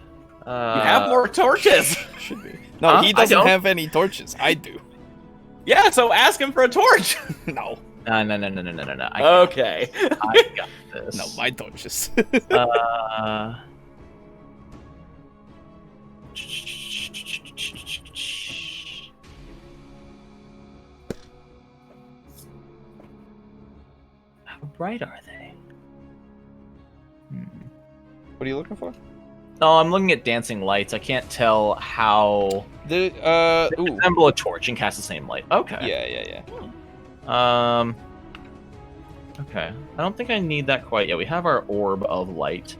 You have more torches. Should be. No, Huh? he I doesn't don't. have any torches. I do. Yeah, so ask him for a torch. No. No. Okay. I got this. No, my torches. How bright are they? What are you looking for? No, I'm looking at dancing lights. I can't tell how. The They ooh. resemble a torch and cast the same light. Okay. Yeah. Okay. I don't think I need that quite yet. We have our orb of light.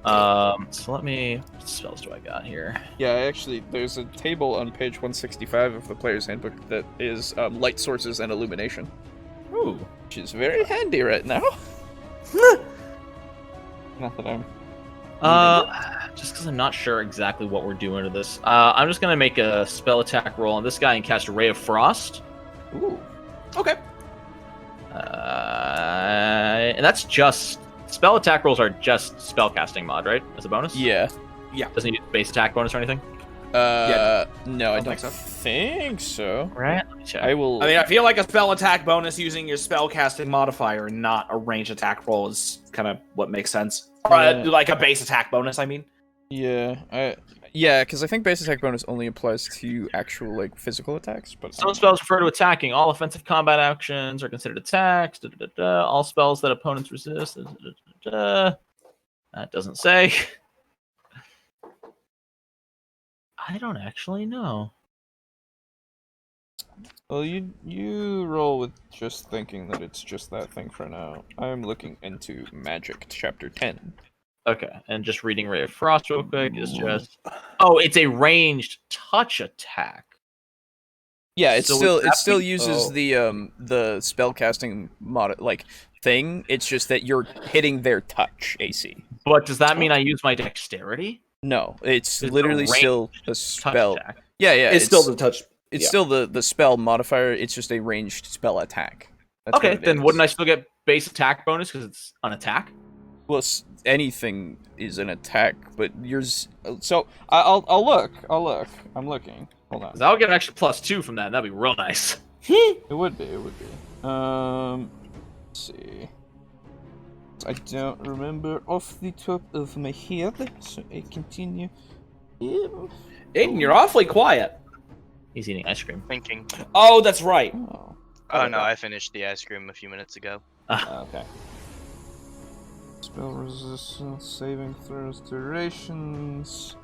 So let me. What spells do I got here? Yeah, actually, there's a table on page 165 of the player's handbook that is light sources and illumination, Ooh. which is very handy right now. Not that I'm. Just because I'm not sure exactly what we're doing to this. I'm just gonna make a spell attack roll on this guy and cast a Ray of Frost. Ooh. Okay. And that's just spell attack rolls are just spellcasting mod, right? As a bonus. Yeah. Doesn't use base attack bonus or anything. No, I don't think so. think so. Right. Let me check. I will. I mean, I feel like a spell attack bonus using your spell casting modifier and not a range attack roll is kind of what makes sense. Or, Yeah. like a base attack bonus, I mean. Yeah, because I think base attack bonus only applies to actual like physical attacks. But Some spells refer to attacking. All offensive combat actions are considered attacks. All spells that opponents resist. That doesn't say. I don't actually know. Well, you roll with just thinking that it's just that thing for now. I'm looking into Magic Chapter 10. Okay, and just reading Ray of Frost real quick is just. Oh, it's a ranged touch attack. Yeah, it So still would that still be- uses oh. the spellcasting mod thing. It's just that you're hitting their touch AC. But does that mean I use my dexterity? No, it's It's a literally ranged still a Touch spell. attack. Yeah, It's still the touch. it's yeah. still the spell modifier. It's just a ranged spell attack. That's Okay, what it then is. wouldn't I still get base attack bonus because it's an attack? Well, anything is an attack, but yours. So I'll look. I'm looking. Hold on. Because I'll get an extra +2 from that. That'd be real nice. It would be. Let's see. I don't remember off the top of my head, so I continue. Aiden, you're awfully quiet. He's eating ice cream. Thinking. Oh, that's right. Oh no, I finished the ice cream a few minutes ago. Okay. Spell resistance, saving throws, durations.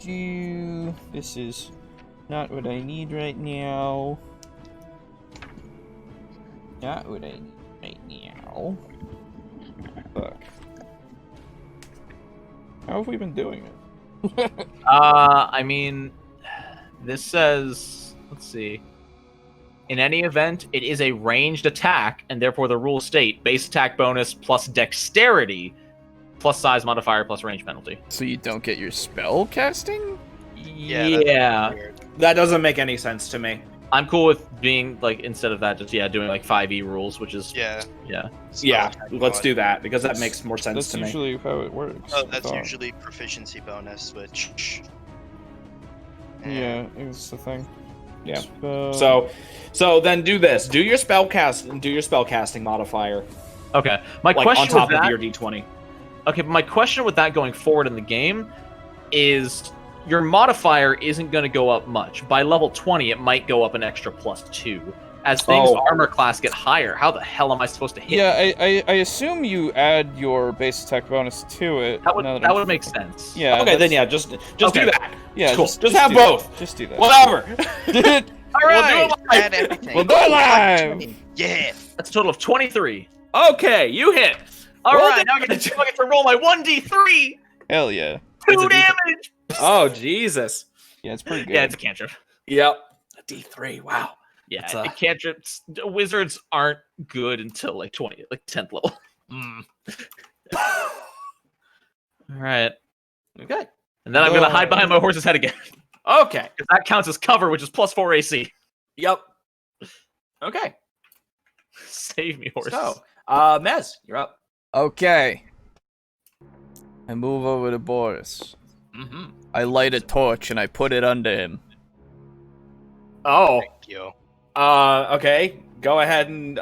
This is not what I need right now. Not what I need right now. Fuck. How have we been doing it? I mean, this says, let's see. In any event, it is a ranged attack, and therefore the rules state base attack bonus plus dexterity, plus size modifier, plus range penalty. So you don't get your spell casting? Yeah. That's weird. That doesn't make any sense to me. I'm cool with being, like, instead of that, just, doing, like, 5e rules, which is, Yeah. yeah. Yeah, Spell attack let's mod. do that because that makes more sense That's to me. usually how it works. Oh, I that's thought. usually proficiency bonus, which. Yeah, it's the thing. Yeah. Spell- So then do this. Do your spell cast and do your spell casting modifier. Okay. My Like question on top with of that, your D20. Okay, but my question with that going forward in the game is your modifier isn't going to go up much. By level 20, it might go up an extra +2. As things armor class get higher, how the hell am I supposed to hit? Yeah, I assume you add your base attack bonus to it. That would now that that I'm- would make sense. Yeah. Okay, then that's- yeah, just Okay. do that. Yeah, cool. Just have do that. both. Just do that. Whatever. All right. Add everything. We'll do it live. Yeah. That's a total of 23. Okay, you hit. All Roll right, the now I get to roll my 1d3. Hell yeah. 2 damage. Oh Jesus. Yeah, it's pretty good. Yeah, it's a cantrip. Yep. A D3. Wow. Yeah, It's the cantrips. Wizards aren't good until like 10th level. All right, Okay. and then I'm gonna hide behind my horse's head again Okay. because that counts as cover, which is +4 AC. Yep. Okay. Save me, horse. So, Mez, you're up. Okay. I move over to Boris. Mm-hmm. I light a torch and I put it under him. Oh. Thank you. Okay. Go ahead and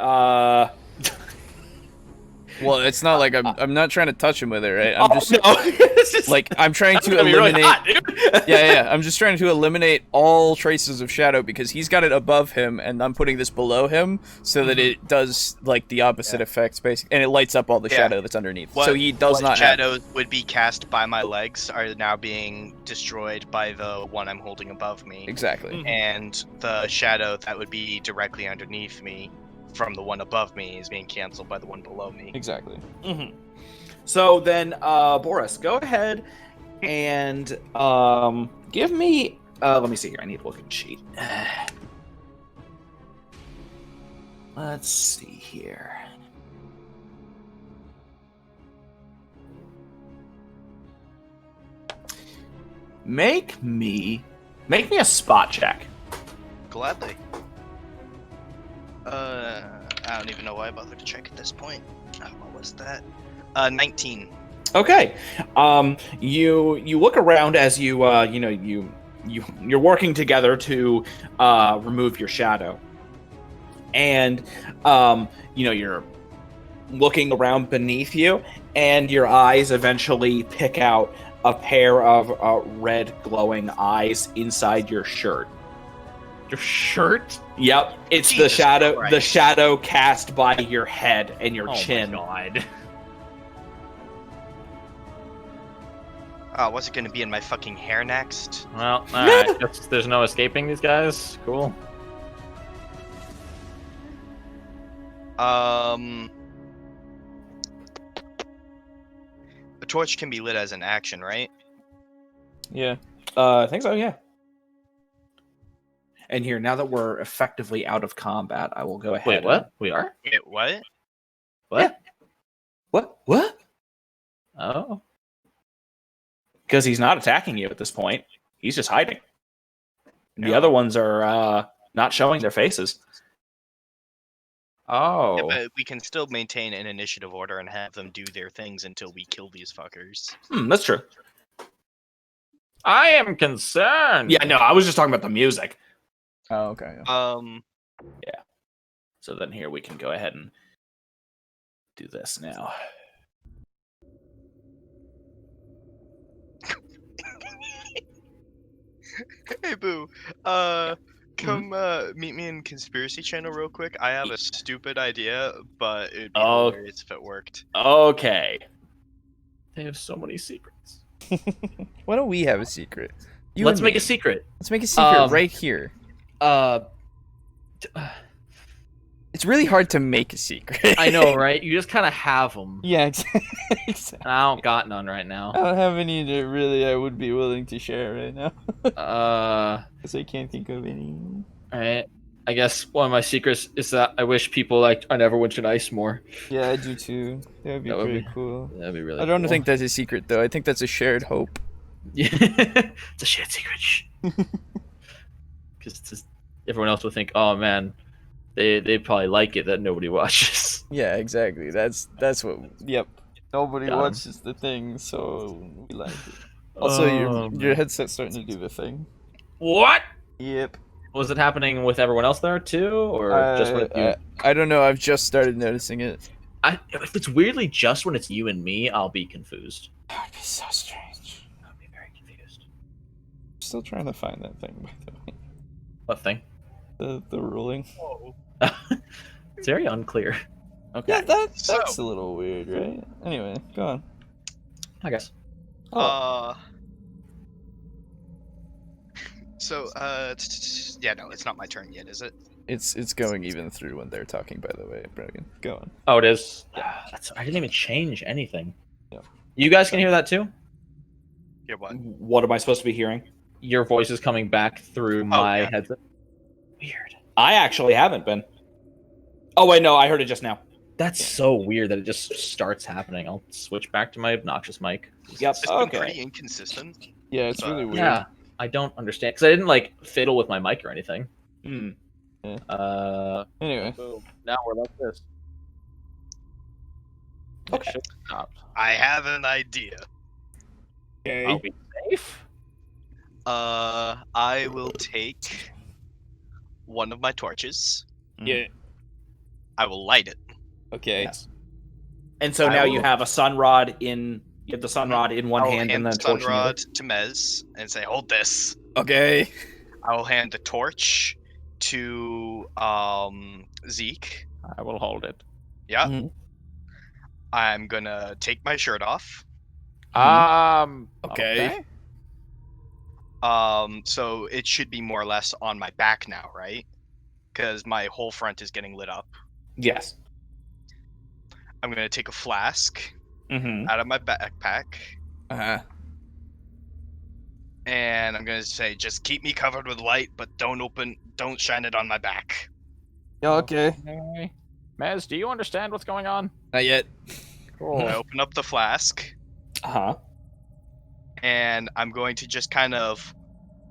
Well, it's not like I'm not trying to touch him with it, right? I'm just no. It's just like I'm trying that's to gonna be really eliminate. hot, dude. Yeah. I'm just trying to eliminate all traces of shadow because he's got it above him, and I'm putting this below him so that it does like the opposite effects, basically, and it lights up all the Yeah. shadow that's underneath. What, so he does what not have. shadows would be cast by my legs are now being destroyed by the one I'm holding above me. Exactly. And the shadow that would be directly underneath me from the one above me is being canceled by the one below me. Exactly. Mm-hmm. So then, Boris, go ahead and give me. Let me see here. I need to look at the sheet. Let's see here. Make me a spot check. Gladly. I don't even know why I bothered to check at this point. What was that? 19. Okay. You look around as you're working together to remove your shadow, and you're looking around beneath you, and your eyes eventually pick out a pair of red glowing eyes inside your shirt. Your shirt? Yep, it's the Jesus shadow. Christ. The shadow cast by your head and your Oh chin. my god. Oh, what's it gonna be in my fucking hair next? Well, alright. Guess there's no escaping these guys. Cool. The torch can be lit as an action, right? Yeah. I think so. Yeah. And here, now that we're effectively out of combat, I will go ahead. Wait, what? We are? Wait, what? What? What? Oh. Because he's not attacking you at this point. He's just hiding. And the No. other ones are not showing their faces. Oh. Yeah, but we can still maintain an initiative order and have them do their things until we kill these fuckers. That's true. I am concerned. Yeah, no, I was just talking about the music. Oh, okay. Yeah. So then here we can go ahead and do this now. Hey, Boo. Come meet me in Conspiracy Channel real quick. I have a stupid idea, but it'd be hilarious if it worked. Okay. They have so many secrets. Why don't we have a secret? You Let's and make me. a secret. Let's make a secret right here. It's really hard to make a secret. I know, right? You just kind of have them. Yeah, exactly. And I don't got none right now. I don't have any that really I would be willing to share right now. Because I can't think of any. Alright. I guess one of my secrets is that I wish people like I never went to ice more. Yeah, I do too. That would be pretty cool. That'd be really I don't cool. think that's a secret though. I think that's a shared hope. Yeah. It's a shared secret. Because everyone else would think, oh man, they probably like it that nobody watches. Yeah, exactly. That's what. Yep. Nobody Got 'em. watches the thing, so we like it. Also, your headset's starting to do the thing. What? Yep. Was it happening with everyone else there too, or just with you? I don't know. I've just started noticing it. If it's weirdly just when it's you and me, I'll be confused. That would be so strange. I'll be very confused. I'm still trying to find that thing, by the way. What thing? The ruling. It's very unclear. Okay. Yeah, that's a little weird, right? Anyway, go on. I guess. Yeah, no, it's not my turn yet, is it? It's going even through when they're talking, by the way, Brogan. Go on. Oh, it is. I didn't even change anything. Yeah. You guys can hear that too? Yeah, what? What am I supposed to be hearing? Your voice is coming back through my headset. Weird. I actually haven't been. Oh, wait, no, I heard it just now. That's so weird that it just starts happening. I'll switch back to my obnoxious mic. Yep. It's been pretty inconsistent. Yeah, it's really weird. Yeah, I don't understand because I didn't like fiddle with my mic or anything. Yeah. Anyway. Boom. Now we're like this. Okay. I have an idea. Okay. Are we safe? I will take one of my torches. Yeah. I will light it. Okay. Yes. And so now you have a sun rod in. You have the sun rod in one I'll hand and the then a torch in the other. rod to Mez and say, "Hold this." Okay. I will hand the torch to Zeke. I will hold it. Yeah. Mhm. I'm gonna take my shirt off. Okay. So it should be more or less on my back now, right? Because my whole front is getting lit up. Yes. I'm gonna take a flask Mm-hmm. out of my backpack, and I'm gonna say, "Just keep me covered with light, but don't shine it on my back." Yeah, okay. Mez, do you understand what's going on? Not yet. I open up the flask, Uh-huh. and I'm going to just kind of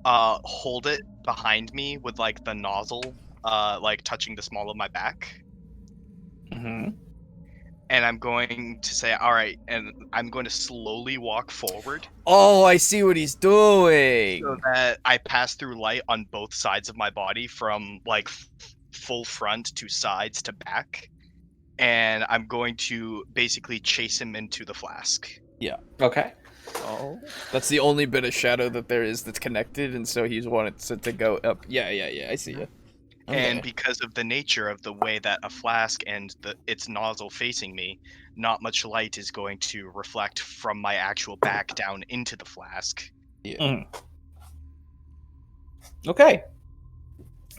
hold it behind me with like the nozzle like touching the small of my back. Mm-hmm. And I'm going to say, all right, and I'm going to slowly walk forward Oh, I see what he's doing. so that I pass through light on both sides of my body from like full front to sides to back. And I'm going to basically chase him into the flask. Okay. Oh. That's the only bit of shadow that there is that's connected, and so he's wanted to go up. Yeah, I see you. And because of the nature of the way that a flask and its nozzle facing me, not much light is going to reflect from my actual back down into the flask. Okay.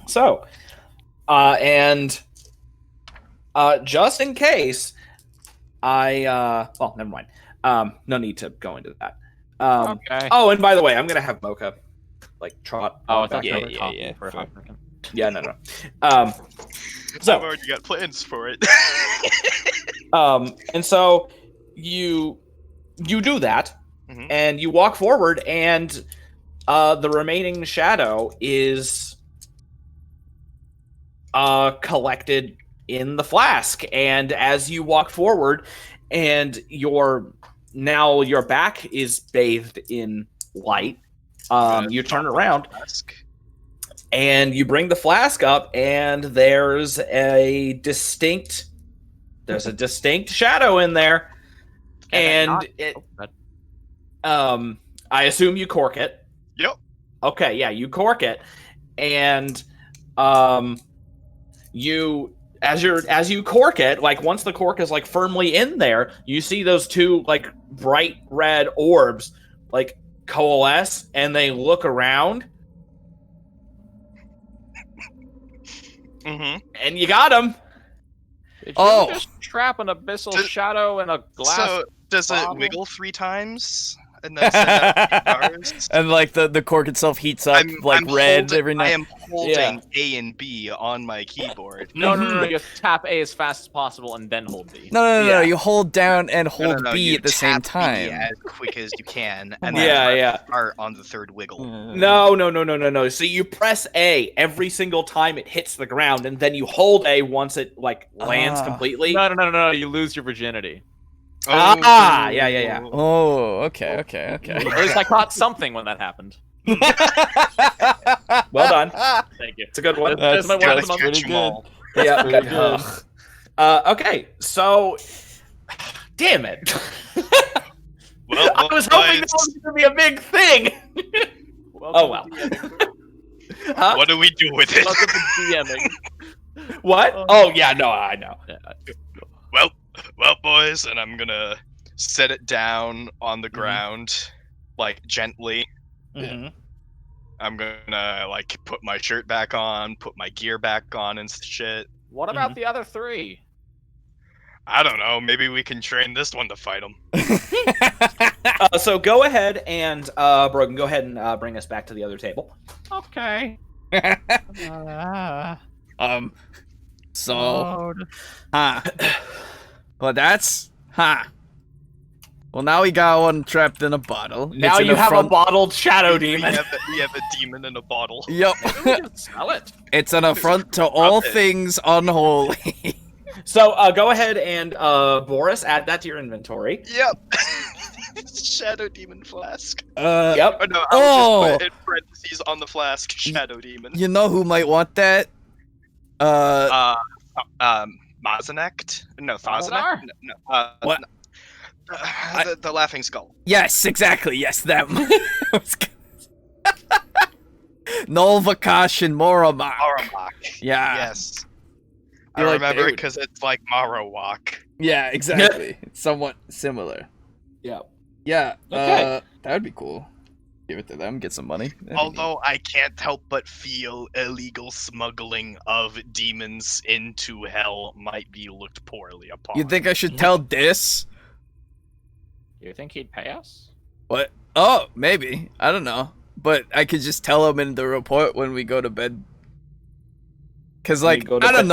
So, just in case, well, never mind. No need to go into that. Okay. Oh, and by the way, I'm gonna have Mocha, like, trot. Oh, I back thought you there. were talking for a fair. second. Yeah, no. So I've already got plans for it. And so you do that, Mhm. and you walk forward, and the remaining shadow is collected in the flask. And as you walk forward, and your back is bathed in light, you turn around and you bring the flask up, and there's a distinct shadow in there. And I assume you cork it. Yep. Okay, yeah, you cork it, and you as you cork it, like once the cork is like firmly in there, you see those two like bright red orbs like coalesce, and they look around. And you got him. Did you just trap an abyssal shadow in a glass? So does it wiggle 3 times and then send out stars? And like the cork itself heats up I'm red every now. I am holding A and B on my keyboard. No. You tap A as fast as possible and then hold B. No. You hold down and hold B at the same B time as quick as you can, and then start on the 3rd wiggle. No. So you press A every single time it hits the ground, and then you hold A once it like lands completely. No. You lose your virginity. Yeah. Oh, okay. Or at least I caught something when that happened. Well done. Thank you. It's a good one. That's pretty good. Yeah. Okay, so damn it. Well, I was hoping this was going to be a big thing. Oh well. Huh? What do we do with it? Welcome to DMing. What? Oh yeah, no, I know. Well, boys, and I'm gonna set it down on the ground, like gently. I'm gonna like put my shirt back on, put my gear back on and shit. What about the other 3? I don't know. Maybe we can train this one to fight them. So go ahead and Brogan, go ahead and bring us back to the other table. Okay. Well, that's Well, now we got one trapped in a bottle. Now you have a bottled shadow demon. We have a demon in a bottle. Yep. Smell it. It's an affront to all things unholy. So go ahead and Boris, add that to your inventory. Yep. Shadow demon flask. Yep. Oh, no, I'll just put in parentheses on the flask, shadow demon. You know who might want that? Mazenect? No, Thozanek? No. What? No. The laughing skull. Yes, exactly. Yes, them. Nolvakash and Moromak. Yeah. Yes. I remember it because it's like Marowak. Yeah, exactly. It's somewhat similar. Yeah. Yeah. Okay. That would be cool. Give it to them, get some money. Although I can't help but feel illegal smuggling of demons into hell might be looked poorly upon. You think I should tell this? You think he'd pay us? What? Oh, maybe. I don't know. But I could just tell him in the report when we go to bed. Cause like I don't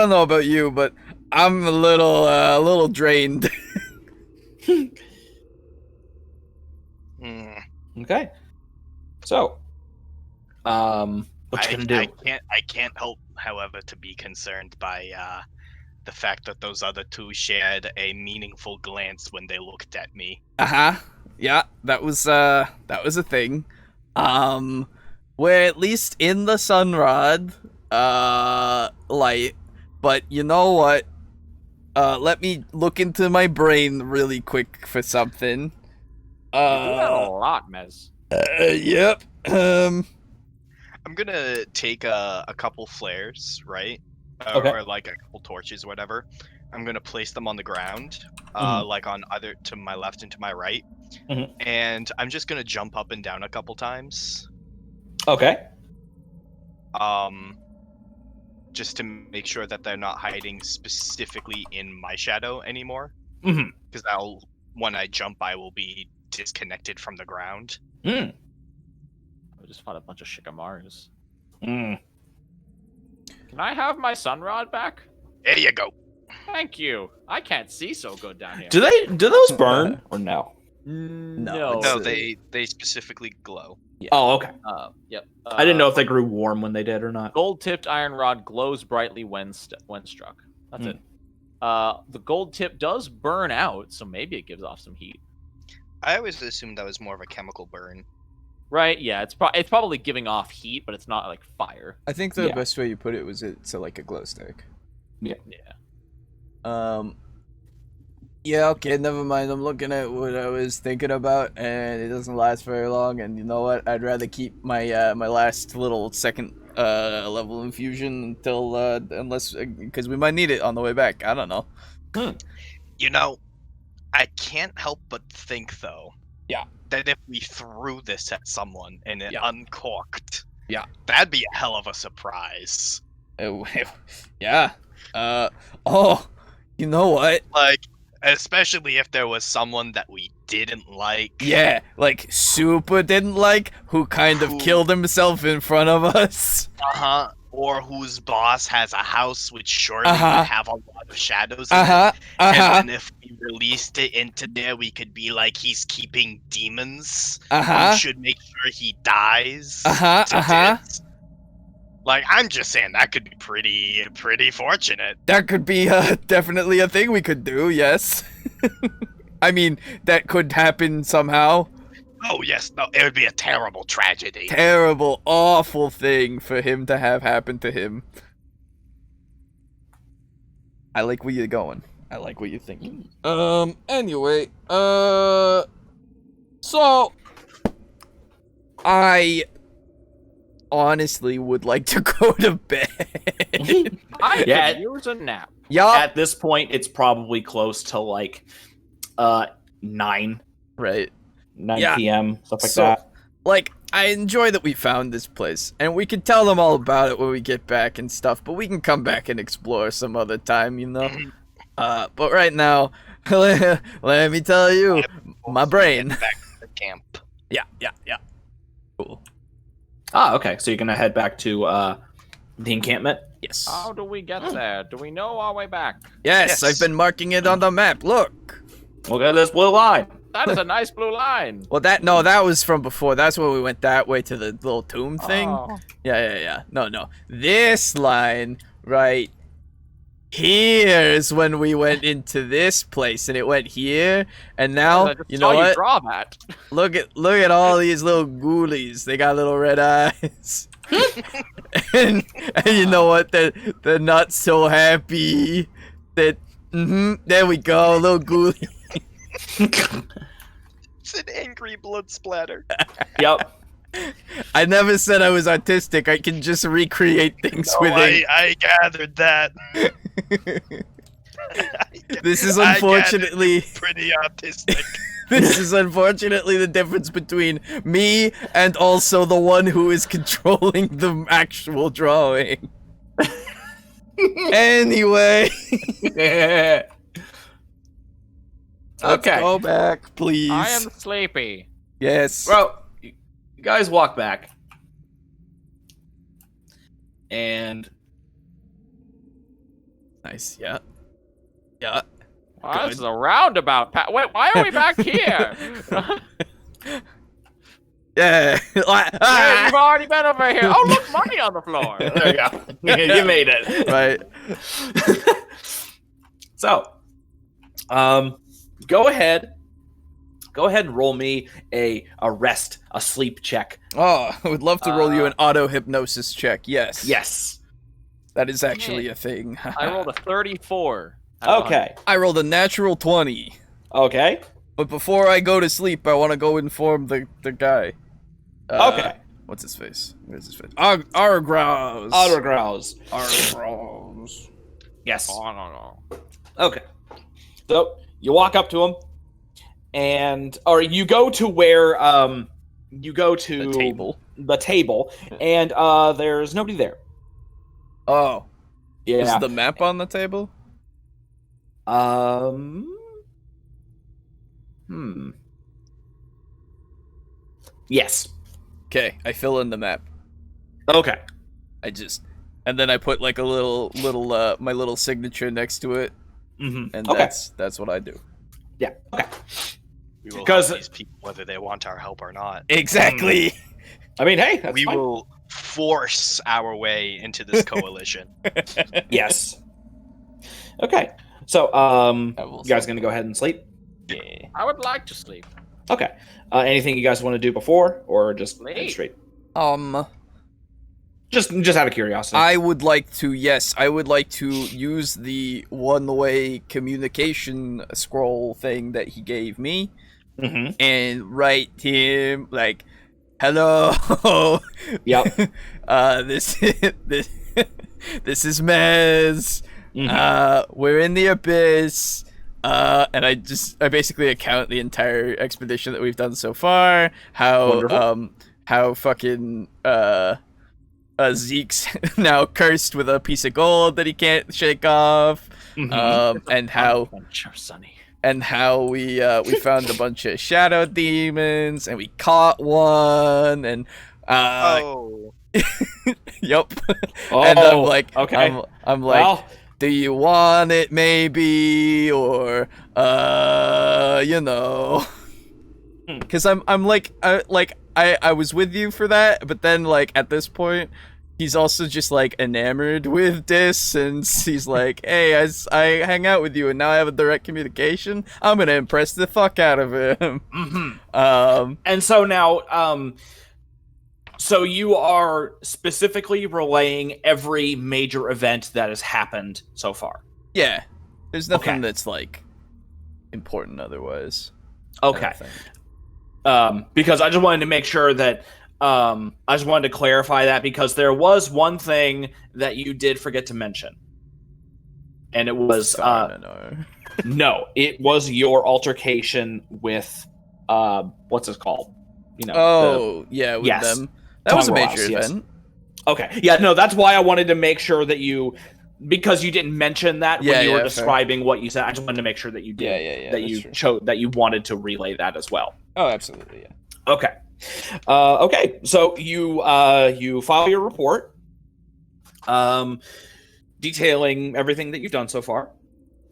know about you, but I'm a little drained. Okay. So, what you gonna do? I can't help, however, to be concerned by the fact that those other two shared a meaningful glance when they looked at me. Yeah, that was a thing. We're at least in the sunrod light, but you know what? Let me look into my brain really quick for something. You do that a lot, Mez. Yep. I'm gonna take a couple flares, right? Okay. Or like a couple torches, or whatever. I'm gonna place them on the ground, like on either to my left and to my right, and I'm just gonna jump up and down a couple times. Okay. Just to make sure that they're not hiding specifically in my shadow anymore. Because when I jump, I will be disconnected from the ground. I just fought a bunch of shikamarus. Can I have my sunrod back? There you go. Thank you. I can't see so good down here. Do those burn or no? No. No, they specifically glow. Oh, okay. Yep. I didn't know if they grew warm when they did or not. Gold-tipped iron rod glows brightly when struck. That's it. The gold tip does burn out, so maybe it gives off some heat. I always assumed that was more of a chemical burn. Right? Yeah, it's probably giving off heat, but it's not like fire. I think the best way you put it was it's like a glow stick. Yeah. Yeah, okay, never mind. I'm looking at what I was thinking about, and it doesn't last very long. And you know what? I'd rather keep my my last little second level infusion until unless because we might need it on the way back. I don't know. You know, I can't help but think though. Yeah. That if we threw this at someone and it uncorked, yeah, that'd be a hell of a surprise. Yeah. Oh, you know what? Like, especially if there was someone that we didn't like. Yeah, like super didn't like, who kind of killed himself in front of us. Or whose boss has a house which surely would have a lot of shadows in it. And then if we released it into there, we could be like, he's keeping demons. We should make sure he dies. Like, I'm just saying that could be pretty fortunate. That could be definitely a thing we could do, yes. I mean, that could happen somehow. Oh, yes. No, it would be a terrible tragedy. Terrible, awful thing for him to have happen to him. I like where you're going. I like what you're thinking. Anyway, so I honestly would like to go to bed. I could use a nap. Yeah. At this point, it's probably close to like 9. Right. 9 p.m. Stuff like that. Like, I enjoy that we found this place, and we can tell them all about it when we get back and stuff, but we can come back and explore some other time, you know? But right now, let me tell you, my brain. Back to the camp. Yeah. Cool. Okay. So you're gonna head back to the encampment? Yes. How do we get there? Do we know our way back? Yes, I've been marking it on the map. Look. Look at this blue line. That is a nice blue line. Well, that was from before. That's where we went that way to the little tomb thing. Oh. Yeah. No. This line right here's when we went into this place, and it went here, and now you know what? Draw that. Look at all these little ghoulies. They got little red eyes. and you know what? They're not so happy. That there we go, little ghoulie. It's an angry blood splatter. Yep. I never said I was autistic. I can just recreate things within. I gathered that. This is unfortunately pretty autistic. This is unfortunately the difference between me and also the one who is controlling the actual drawing. Anyway. Let's go back, please. I am sleepy. Yes. Bro, you guys walk back. And Nice. Yeah. Well, this is a roundabout. Wait, why are we back here? Yeah. Hey, you've already been over here. Oh, look, money on the floor. there you go. You made it. Right. So, go ahead and roll me a sleep check. Oh, I would love to roll you an auto hypnosis check. Yes. Yes. That is actually a thing. I rolled a 34. Okay. I rolled a natural 20. Okay. But before I go to sleep, I want to go inform the guy. Okay. What's his face? Where's his face? Argrows. Argrows. Yes. Oh, no. Okay. So you walk up to him, or you go to where you go to the table, and there's nobody there. Oh. Yeah. Is the map on the table? Yes. Okay, I fill in the map. Okay. And then I put like a little my little signature next to it. Mm-hmm. And Okay. that's what I do. Yeah. Okay. We will Because- help these people whether they want our help or not. Exactly. I mean, hey, that's We fine. will force our way into this coalition. Yes. Okay. So, you guys gonna go ahead and sleep? Yeah. I would like to sleep. Okay. Anything you guys want to do before, or just head Sleep. straight? Um, Just out of curiosity. I would like to use the one-way communication scroll thing that he gave me Mm-hmm. and write him like, "Hello." Yep. This this is Mez. Mm-hmm. We're in the abyss. And I basically account the entire expedition that we've done so far. Wonderful. How fucking Zeke's now cursed with a piece of gold that he can't shake off. Mm-hmm. And how Sonny. we found a bunch of shadow demons and we caught one and Oh, yep. Oh, And I'm like, okay. I'm like, Well, do you want it maybe, or you know, because I'm like I was with you for that, but then like at this point he's also just like enamored with Dis, and he's like, hey, as I hang out with you and now I have a direct communication, I'm gonna impress the fuck out of him. mm-hmm. And so now, so you are specifically relaying every major event that has happened so far. Yeah, there's nothing Okay. that's like important otherwise. Okay. Because I just wanted to make sure that I just wanted to clarify that, because there was one thing that you did forget to mention, and it was no, it was your altercation with what's it called? You know. Yeah, with yes. them. That was a Tongue major Rouse, yes. event. Okay. Yeah. No, that's why I wanted to make sure that you, because you didn't mention that when you were fair. describing what you said. I just wanted to make sure that you did. Yeah, That you that you wanted to relay that as well. Oh, absolutely, yeah. Okay. Okay. So you file your report, detailing everything that you've done so far,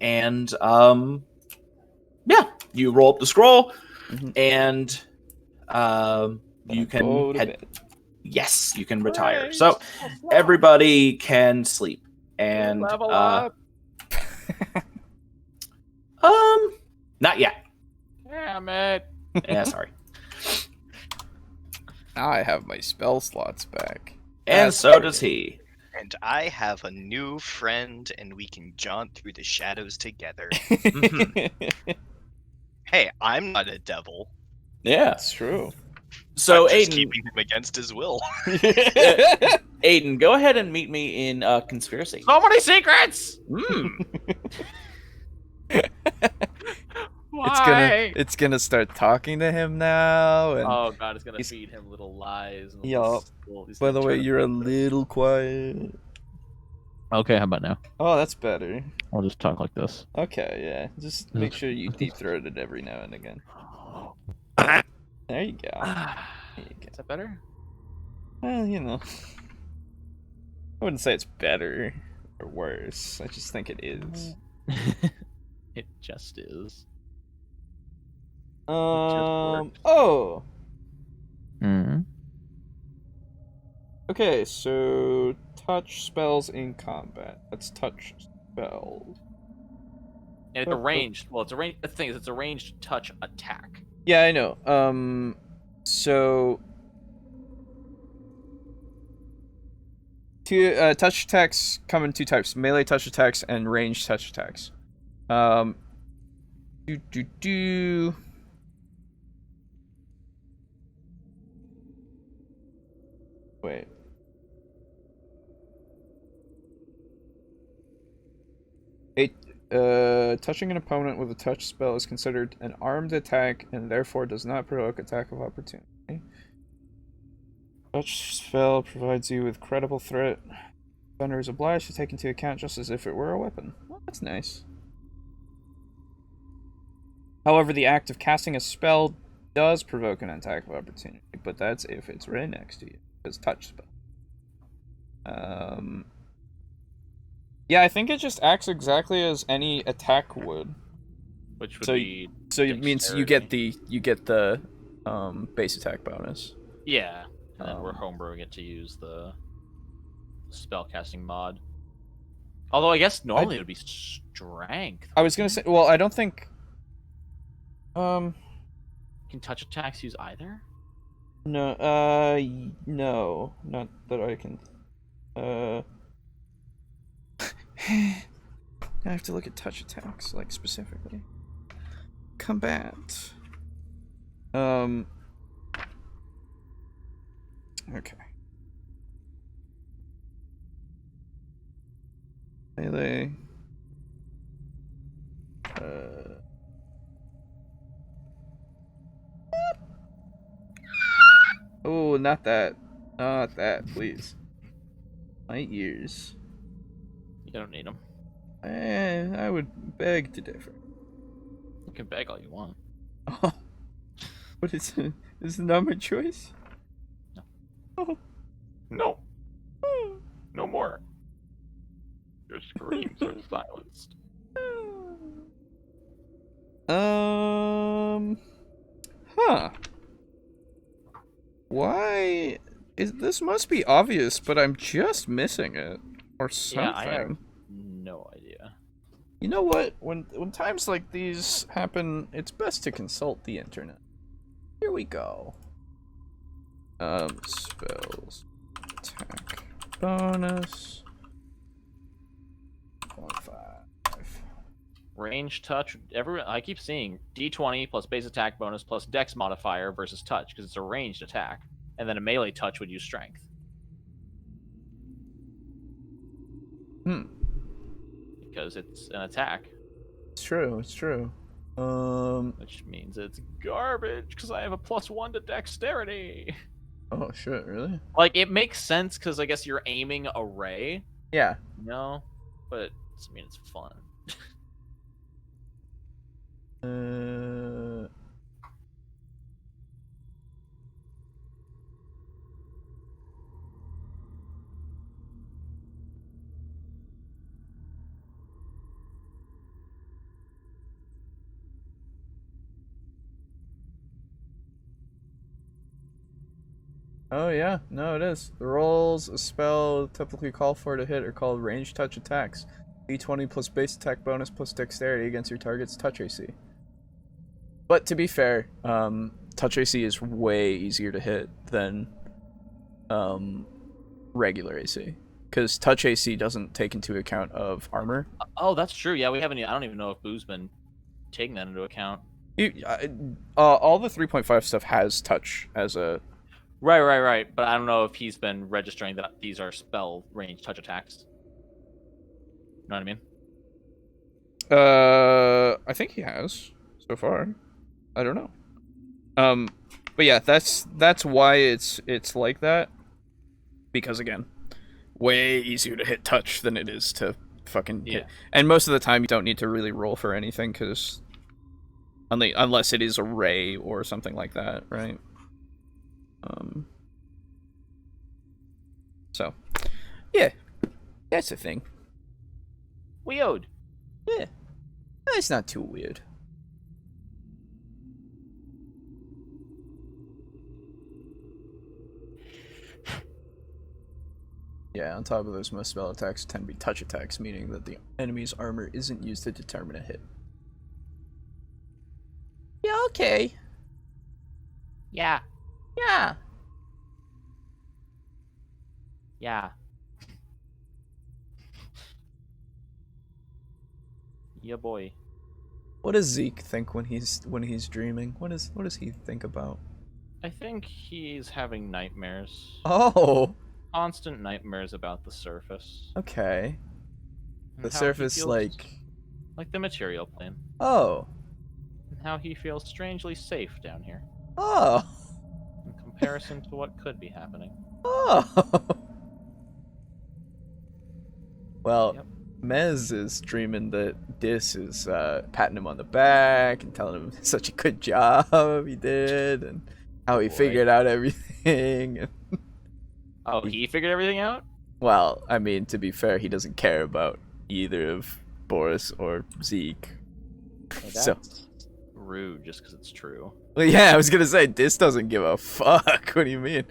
and yeah, you roll up the scroll, and you can Go to head. bed. Yes, you can retire. So everybody can sleep, and Level up. not yet. Damn it. Yeah, sorry. Now I have my spell slots back. And That's so great. does he. and I have a new friend, and we can jaunt through the shadows together. Hey, I'm not a devil. Yeah. That's true. So I'm just Aiden, keeping him against his will. Aiden, go ahead and meet me in conspiracy. So many secrets. Why? It's gonna start talking to him now. And Oh god, it's gonna He's- feed him little lies. And Yup. by the way, you're a little quiet. Okay, how about now? Oh, that's better. I'll just talk like this. Okay, yeah. Just make sure you deep throat it every now and again. There you go. There you go. Is that better? Well, you know, I wouldn't say it's better or worse. I just think it is. It just is. Oh. Mm-hmm. Okay, so touch spells in combat. That's touch spells. And it's a ranged. Well, it's a range. The thing is, it's a ranged touch attack. Yeah, I know. So two touch attacks come in two types: melee touch attacks and ranged touch attacks. Wait. Touching an opponent with a touch spell is considered an armed attack and therefore does not provoke attack of opportunity. Touch spell provides you with credible threat. Thunder is obliged to take into account just as if it were a weapon. Well, that's nice. However, the act of casting a spell does provoke an attack of opportunity, but that's if it's right next to you. It's touch spell. Yeah, I think it just acts exactly as any attack would. Which would So- be. So it means you get the base attack bonus. Yeah. And then we're homebrewing it to use the spellcasting mod. Although I guess normally it would be strength. I was gonna say, well, I don't think. Can touch attacks use either? No, no, not that I can. I have to look at touch attacks, like, specifically. Combat. Okay. Melee. Oh, not that. Not that, please. My ears. You don't need them. I would beg to differ. You can beg all you want. Oh. What is it? Is it not my choice? No. Oh. No. No more. Your screams are silenced. Huh. Why is this must be obvious, but I'm just missing it or something. Yeah, I have no idea. You know what? When times like these happen, it's best to consult the internet. Here we go. Spells attack bonus 0.5. Range, touch, I keep seeing D20 plus base attack bonus plus dex modifier versus touch because it's a ranged attack, and then a melee touch would use strength. Because it's an attack. It's true. It's true. Which means it's garbage because I have a +1 to dexterity. Oh shit! Really? Like it makes sense because I guess you're aiming a ray. Yeah. No, but I mean it's fun. Oh yeah, no, it is. The rolls a spell typically call for to hit are called ranged touch attacks. D20 plus base attack bonus plus dexterity against your target's touch AC. But to be fair, touch AC is way easier to hit than regular AC, because touch AC doesn't take into account of armor. Oh, that's true. Yeah, we haven't. I don't even know if Boo's been taking that into account. All the 3.5 stuff has touch as a. Right. But I don't know if he's been registering that these are spell range touch attacks. You know what I mean? I think he has so far. I don't know. But yeah, that's why it's like that. Because again, way easier to hit touch than it is to fucking hit. And most of the time, you don't need to really roll for anything, because unless it is a ray or something like that, right? So, yeah, that's a thing. Weird. Yeah, it's not too weird. Yeah, on top of those, most spell attacks tend to be touch attacks, meaning that the enemy's armor isn't used to determine a hit. Yeah, okay. Yeah. Yeah. Yeah. Yeah, boy. What does Zeke think when he's dreaming? What does he think about? I think he's having nightmares. Oh. Constant nightmares about the surface. Okay. And The how he surface, feels like the material plane. Oh. And how he feels strangely safe down here. Oh. In comparison to what could be happening. Oh. Well, Yep. Mez is dreaming that Dis is patting him on the back and telling him such a good job he did, and how he figured out everything. Oh, he figured everything out? Well, I mean, to be fair, he doesn't care about either of Boris or Zeke. Well, So that's rude just because it's true. Well, yeah, I was gonna say Dis doesn't give a fuck. What do you mean?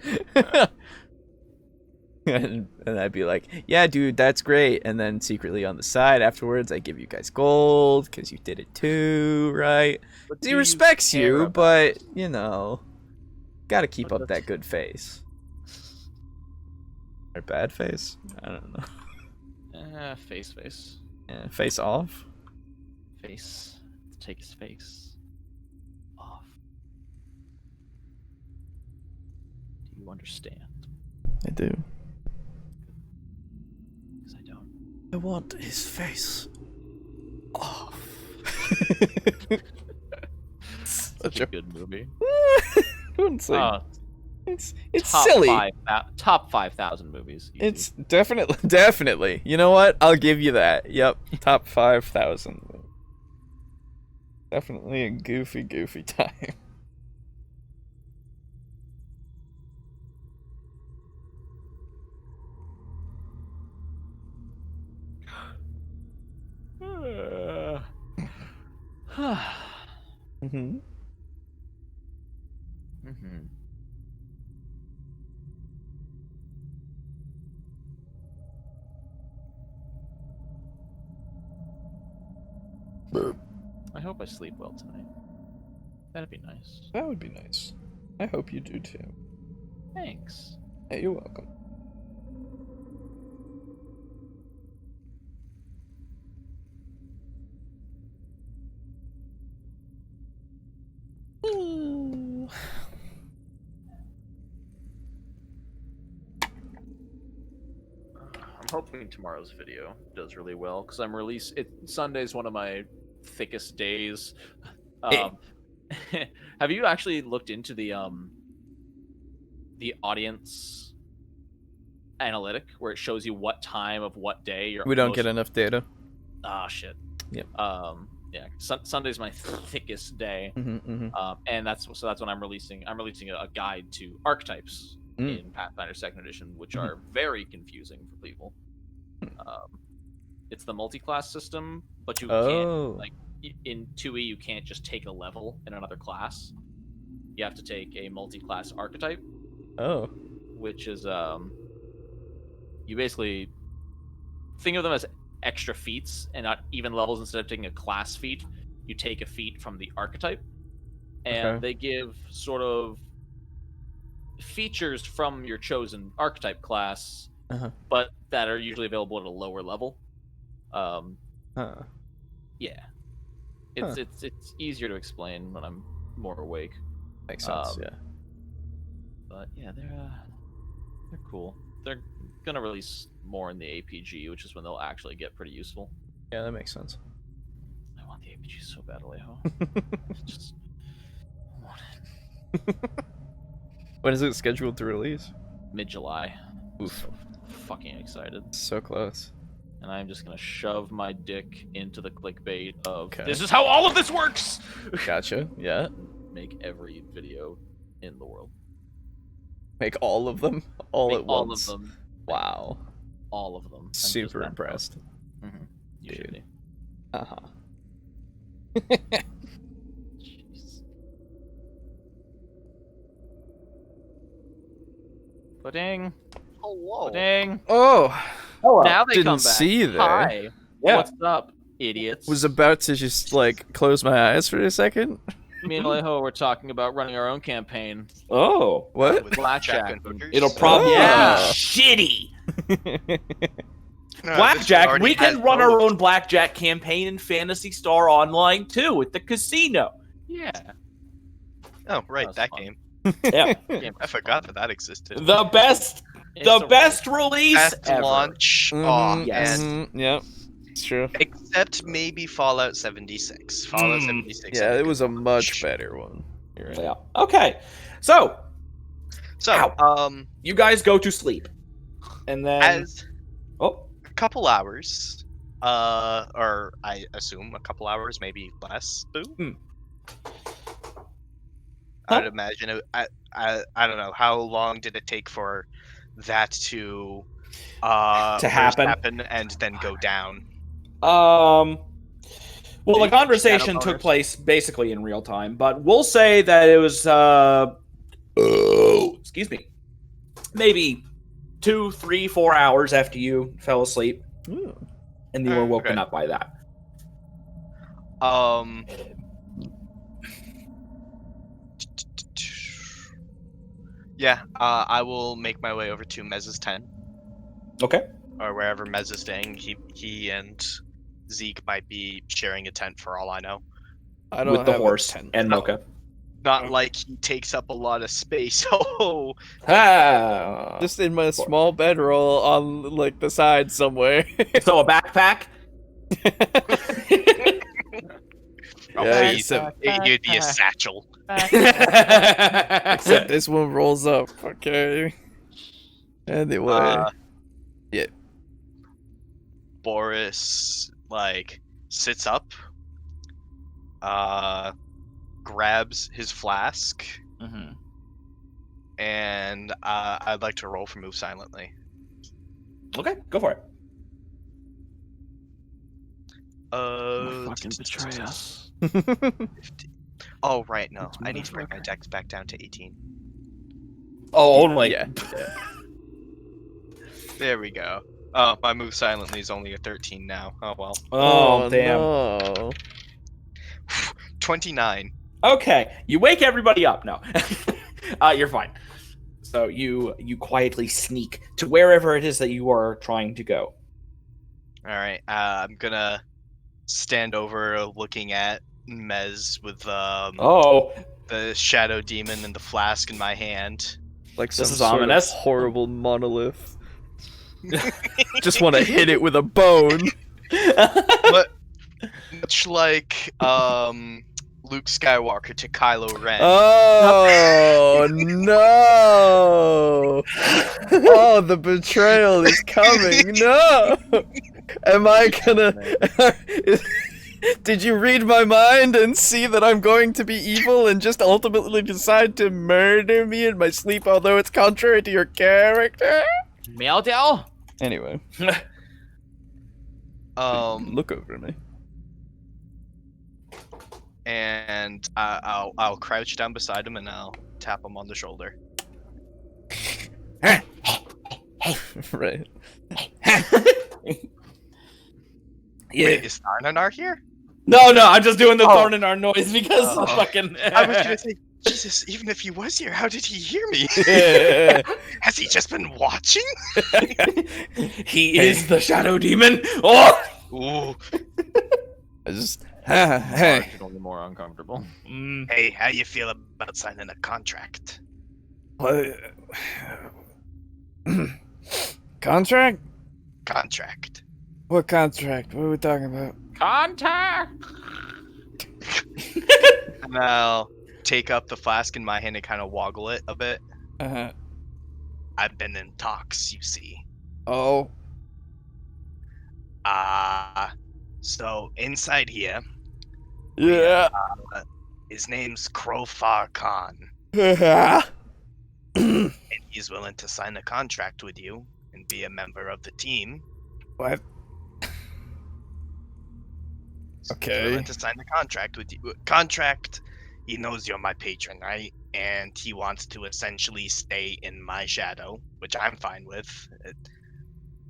and I'd be like, yeah, dude, that's great. And then secretly on the side afterwards, I give you guys gold because you did it too, right? But He do respects care you, about but it? you know, gotta keep But up that good face. Or bad face? I don't know. Face. Yeah, face off. Face. Take his face off. Do you understand? I do. Because I don't. I want his face off. Such a good movie. I wouldn't say it's silly. Top 5,000 movies. Easy. It's definitely. You know what? I'll give you that. Yep, top 5,000. Definitely a goofy time. Mm-hmm. Mm-hmm. I hope I sleep well tonight. That'd be nice. That would be nice. I hope you do too. Thanks. Hey, you're welcome. I'm hoping tomorrow's video does really well because Sunday's one of my thickest days. Have you actually looked into the audience analytic where it shows you what time of what day you're? We don't get enough data. Ah, shit. Yep. Yeah. Sunday's my thickest day, and that's when I'm releasing a guide to archetypes in Pathfinder Second Edition, which are very confusing for people. It's the multi-class system, but you can't in 2E you can't just take a level in another class. You have to take a multi-class archetype. Oh. Which is you basically think of them as extra feats and not even levels. Instead of taking a class feat, you take a feat from the archetype, and they give sort of features from your chosen archetype class, but that are usually available at a lower level. Yeah, it's easier to explain when I'm more awake. Makes sense. Yeah. But yeah, they're cool. They're gonna release more in the APG, which is when they'll actually get pretty useful. Yeah, that makes sense. I want the APG so bad, Alejo. Just I want it. When is it scheduled to release? Mid-July. Oof. So fucking excited. So close. And I'm just gonna shove my dick into the clickbait of Okay. this is how all of this works. Gotcha. Yeah. Make every video in the world. Make all of them all at all once. All of them. Wow. All of them. Super impressed. You should be. Jeez. Pudding. Hello. Pudding. Oh. Hello. Now they Didn't come back. see you there. Hi. Yeah. What's up, idiots? Was about to just like close my eyes for a second. Me and Alejo were talking about running our own campaign. Oh. What? With Blackjack. and hookers? It'll probably Yeah. be shitty. No, Blackjack. this We already can has run our both. own blackjack campaign in Phantasy Star Online too at the casino. Yeah. Oh, right, was that fun. game. Yeah. I forgot that existed. The best It's the a- best release Best ever. launch. Mhm, yes. mhm, Yep. It's true. Except maybe Fallout 76. Fallout 76. Yeah, had it was a good much launch. better one. You're right. Yeah. Okay. So So, Ow. You guys go to sleep. And then as oh a couple hours, or I assume a couple hours, maybe less. Boo. I'd imagine it, I don't know how long did it take for that to first happen? and then go down. Well, the conversation took place basically in real time, but we'll say that it was, excuse me, maybe 2, 3, 4 hours after you fell asleep, and you were woken up by that. Yeah, I will make my way over to Mez's tent. Okay. Or wherever Mez is staying. He and Zeke might be sharing a tent for all I know. I don't With the have horse a tent. and Mocha. Not like he takes up a lot of space. Oh, Just in my small bedroll on like the side somewhere. So a backpack? Yeah, it'd be a satchel. Except this one rolls up. Okay. Anyway. Yeah. Boris sits up, grabs his flask, and I'd like to roll for move silently. Okay, go for it. Fucking betray us. 50. Oh right, no, I need to bring my dex back down to 18. Oh, only. Yeah. There we go. Oh, my move silently is only a 13 now. Oh well. Oh, damn. No. 29. Okay, you wake everybody up. No, you're fine. So you quietly sneak to wherever it is that you are trying to go. All right, I'm gonna stand over, looking at Mez with the shadow demon and the flask in my hand. Like This some is sort of ominous. horrible monolith. Just want to hit it with a bone. But much like Luke Skywalker to Kylo Ren. Oh no! Oh, the betrayal is coming. No! Am I gonna? Did you read my mind and see that I'm going to be evil and just ultimately decide to murder me in my sleep, although it's contrary to your character? Meow. Anyway, look over me. And I'll crouch down beside him and I'll tap him on the shoulder. Right. Wait, is Narnanar here? No, I'm just doing the thorn in our noise because fucking. I was gonna say, Jesus, even if he was here, how did he hear me? Has he just been watching? He is the shadow demon. Oh. Ooh. I just hey. Only more uncomfortable. Hey, how you feel about signing a contract? What? Contract? Contract. What contract? What are we talking about? Contact! And I'll take up the flask in my hand and kind of woggle it a bit. Uh-huh. I've been in talks, you see. Oh. So inside here, Yeah. his name's Crowfar Khan, Yeah. and he's willing to sign a contract with you and be a member of the team. What? He's Okay. willing to sign the contract with you. Contract. He knows you're my patron, right? And he wants to essentially stay in my shadow, which I'm fine with.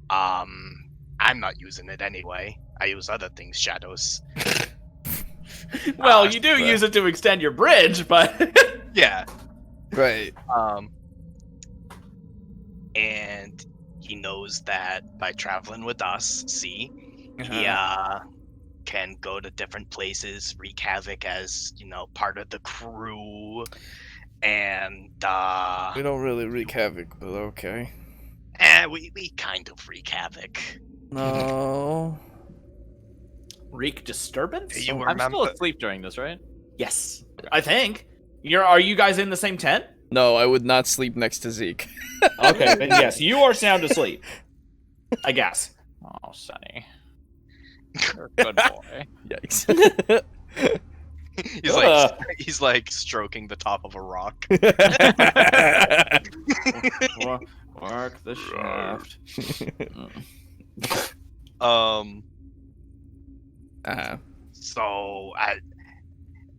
I'm not using it anyway. I use other things, shadows. Well, you do use it to extend your bridge, but Yeah. Right. And he knows that by traveling with us, he can go to different places, wreak havoc as, part of the crew, and We don't really wreak havoc, but okay. we kind of wreak havoc. No. wreak disturbance. Do you I'm remember? still asleep during this, right? Yes, I think. Are you guys in the same tent? No, I would not sleep next to Zeke. Okay, then yes, you are sound asleep. I guess. Oh, Sonny. You're a good boy. Yikes. He's like stroking the top of a rock. Work the shaft. Uh-huh. So,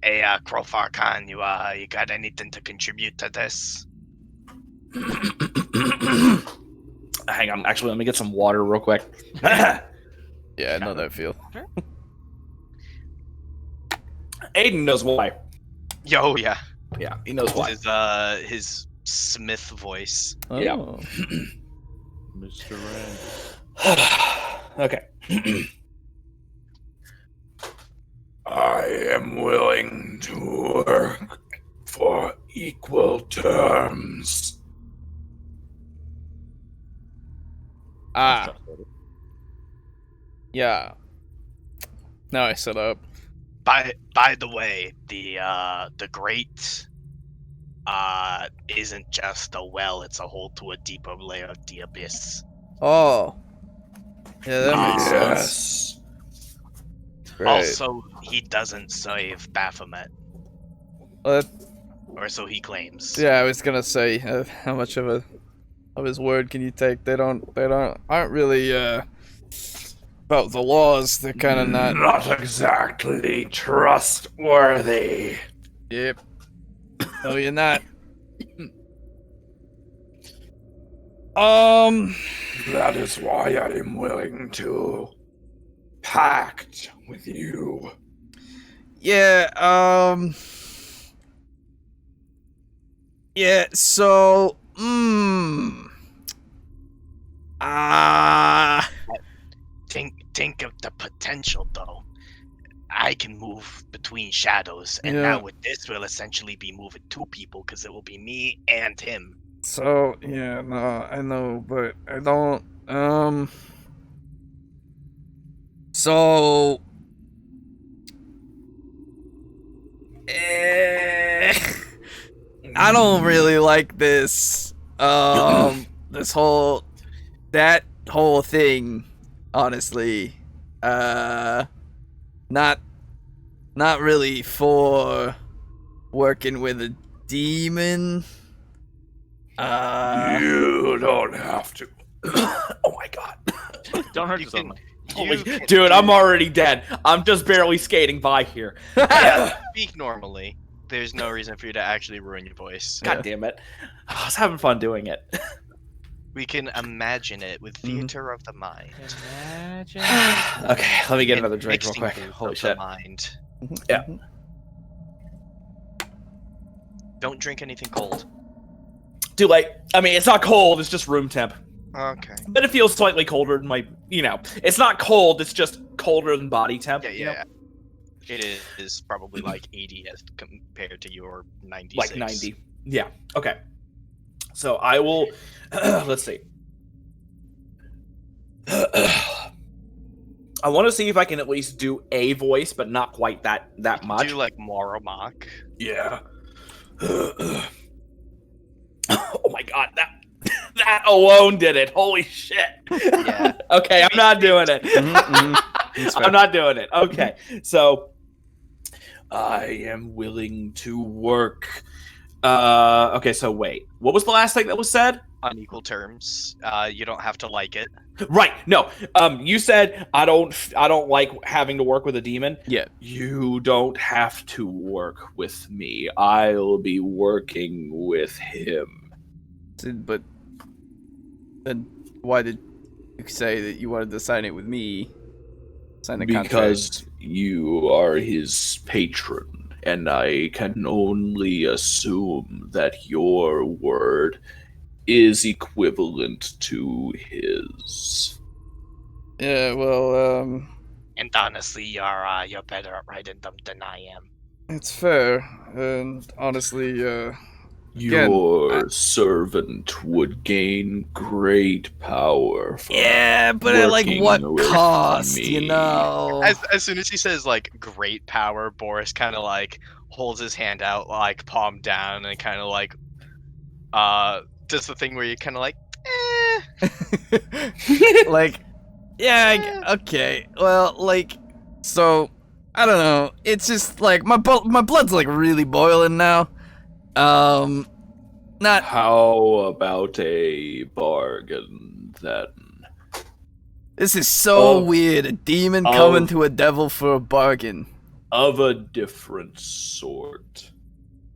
Crowfar Khan, you got anything to contribute to this? Hang on, actually, let me get some water real quick. Yeah, I know that feel. Aiden knows why. Yo, yeah. Yeah, he knows why. His Smith voice. Oh. Yeah. Mr. Rand. Okay. I am willing to work for equal terms. Ah. Yeah. Now I set up. By the way, the grate isn't just a well, it's a hole to a deeper layer of the abyss. Oh. Yeah, that makes sense. Yes. Great. Also, he doesn't save Baphomet, Uh, or so he claims. yeah, I was gonna say, how much of his word can you take? They aren't really about the laws. They're kind of not. Not exactly trustworthy. Yep. No, you're not. That is why I am willing to pact with you. Yeah, yeah, so, Think of the potential, though. I can move between shadows, and Yeah. now with this, we'll essentially be moving two people because it will be me and him. so, yeah, no, I know, but I don't, so, I don't really like this, that whole thing, honestly, not really for working with a demon. You don't have to. Oh my god. Don't hurt You yourself. can, man. you Holy, can dude, do- I'm already dead. I'm just barely skating by here. speak normally. There's no reason for you to actually ruin your voice. God damn it. I was having fun doing it. We can imagine it with Mhm. theater of the mind. Okay, let me get another drink real Mixing quick. booth Holy of shit. the mind. Yeah. Don't drink anything cold. Too late. I mean, it's not cold, it's just room temp. Okay. But it feels slightly colder than my, it's not cold, it's just colder than body temp. Yeah, you know? yeah. It is probably like 80 as compared to your 96. Like 90. Yeah, okay. So I will, let's see. I want to see if I can at least do a voice, but not quite that much. Do like Moromak. Yeah. Oh my god, that alone did it. Holy shit. Yeah. Okay, I'm not doing it. I'm not doing it. Okay, so I am willing to work. Okay, so wait. What was the last thing that was said? On equal terms. You don't have to like it. Right. No. You said I don't like having to work with a demon. Yeah. You don't have to work with me. I'll be working with him. But then why did you say that you wanted to sign it with me? Sign the contract. Because you are his patron, and I can only assume that your word is equivalent to his. Yeah, well, And honestly, you're better at writing them than I am. it's fair. And honestly, Your servant would gain great power. From yeah, but at like working what with cost, me. you know? As soon as he says like great power, Boris kind of like holds his hand out, like palm down, and kind of like does the thing where you kind of like Like, yeah, okay. Well, like, so I don't know. It's just like my blood's like really boiling now. Not. How about a bargain then? This is so Of- weird. A demon of- coming to a devil for a bargain. of a different sort.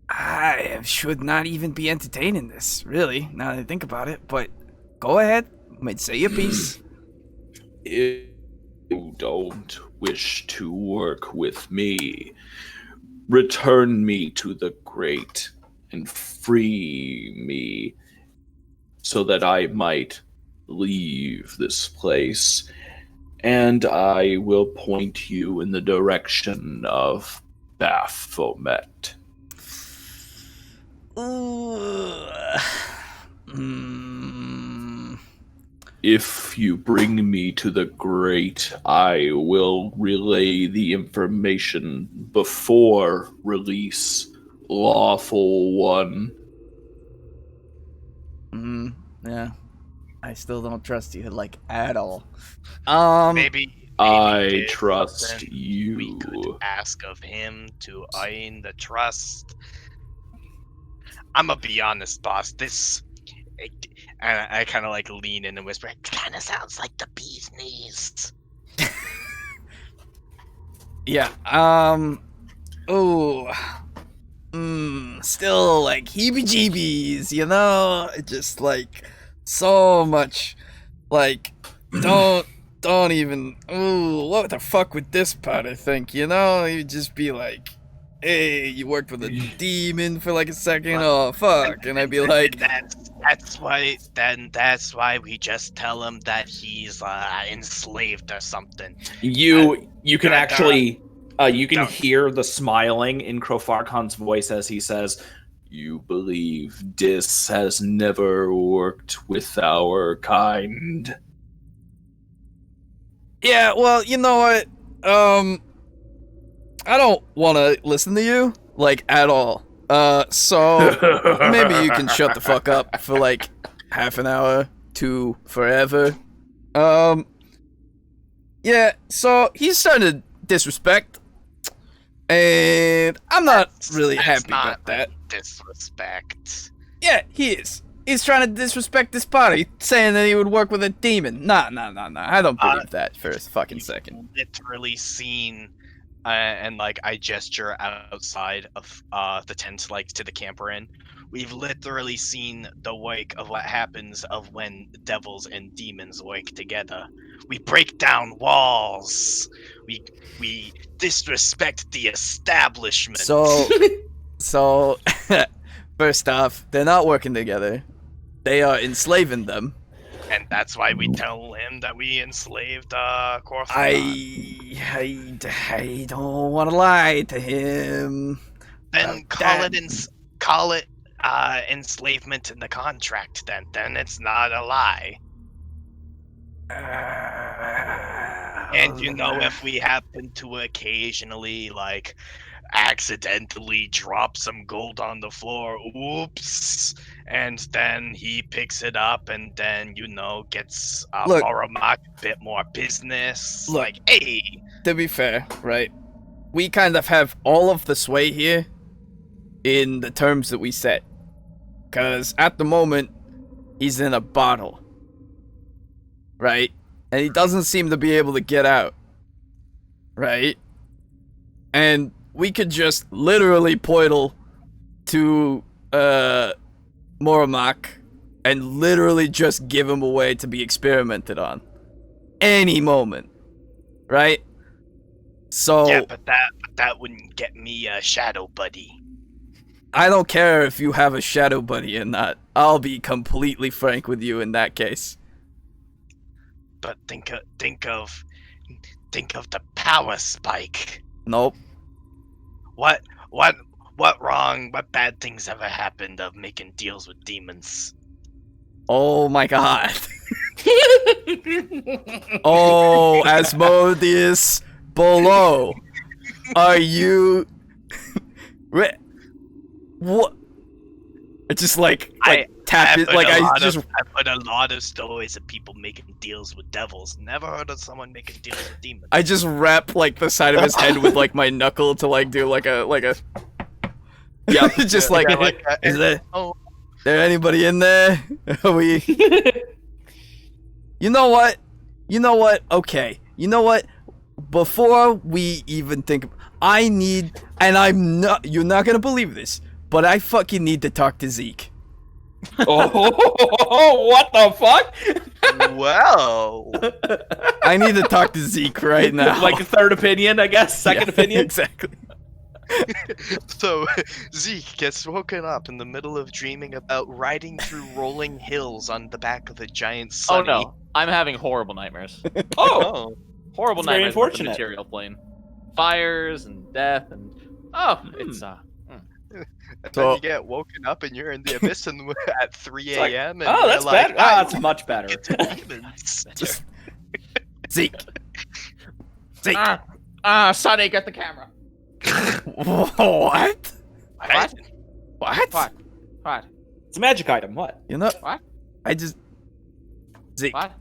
I should not even be entertaining this, really, now that I think about it, but go ahead. Say your piece. If you don't wish to work with me, return me to the great and free me so that I might leave this place, and I will point you in the direction of Baphomet. If you bring me to the great, I will relay the information before release, lawful one. Yeah. I still don't trust you, like, at all. Maybe I there's trust something you. we could ask of him to earn the trust. I'm gonna be honest, boss. And I kind of like lean in and whisper. It kind of sounds like the bee's knees. Yeah. Still like heebie-jeebies, you know? Just like so much. Like, don't even. Ooh, what the fuck with this part? I think, you know, you'd just be like, hey, you worked with a demon for like a second. Oh fuck, and I'd be like, that's why. Then that's why we just tell him that he's enslaved or something. You can actually you can don't. hear the smiling in Krofarkon's voice as he says, "You believe Dis has never worked with our kind." yeah, well, you know what? I don't want to listen to you, like, at all. So maybe you can shut the fuck up for like half an hour to forever. Yeah, so he's starting to disrespect, and I'm not really happy about that. Disrespect. Yeah, he is. He's trying to disrespect this party, saying that he would work with a demon. Nah. I don't believe that for a fucking second. Literally seen, and like I gesture outside of the tent, like to the camper inn. We've literally seen the work of what happens of when devils and demons work together. We break down walls. We disrespect the establishment. So, first off, they're not working together. They are enslaving them. And that's why we tell him that we enslaved Corfon. I don't want to lie to him. Then call it enslavement in the contract. Then it's not a lie. And you know, if we happen to occasionally like accidentally drop some gold on the floor, oops, and then he picks it up and then, you know, gets Moromak a bit more business. Look, like, hey, to be fair, right, we kind of have all of the sway here in the terms that we set, because at the moment he's in a bottle, right, and he doesn't seem to be able to get out, right, and we could just literally portal to Moromak and literally just give him away to be experimented on any moment, right? So yeah, but that wouldn't get me a shadow buddy. I don't care if you have a shadow buddy or not. I'll be completely frank with you in that case. But think of the power spike. Nope. What bad things ever happened of making deals with demons? Oh my god. Oh, Asmodeus below. Are you... What? It's just like tap it, like I put a lot of stories of people making deals with devils. Never heard of someone making deals with demons. I just wrap like the side of his head with like my knuckle to like do like a yeah, just like, is there anybody in there? Are we? You know what? Okay. You know what? Before we even think, I need, and you're not gonna believe this, but I fucking need to talk to Zeke. Oh, what the fuck? Well, I need to talk to Zeke right now. Like a third opinion, I guess. Second Yeah, opinion. exactly. so Zeke gets woken up in the middle of dreaming about riding through rolling hills on the back of a giant Oh sunny. no, I'm having horrible nightmares. Oh, Horrible It's very nightmares about the unfortunate. material plane. Fires and death and it's And So- then you get woken up and you're in the abyss and at 3 It's like, a.m. and oh, you're that's like, better. "I Oh, that's much better. get to demons." Zeke. Zeke. Sonny, get the camera. What? What? What? What? It's a magic item. What? You know, What? I just. Zeke, What?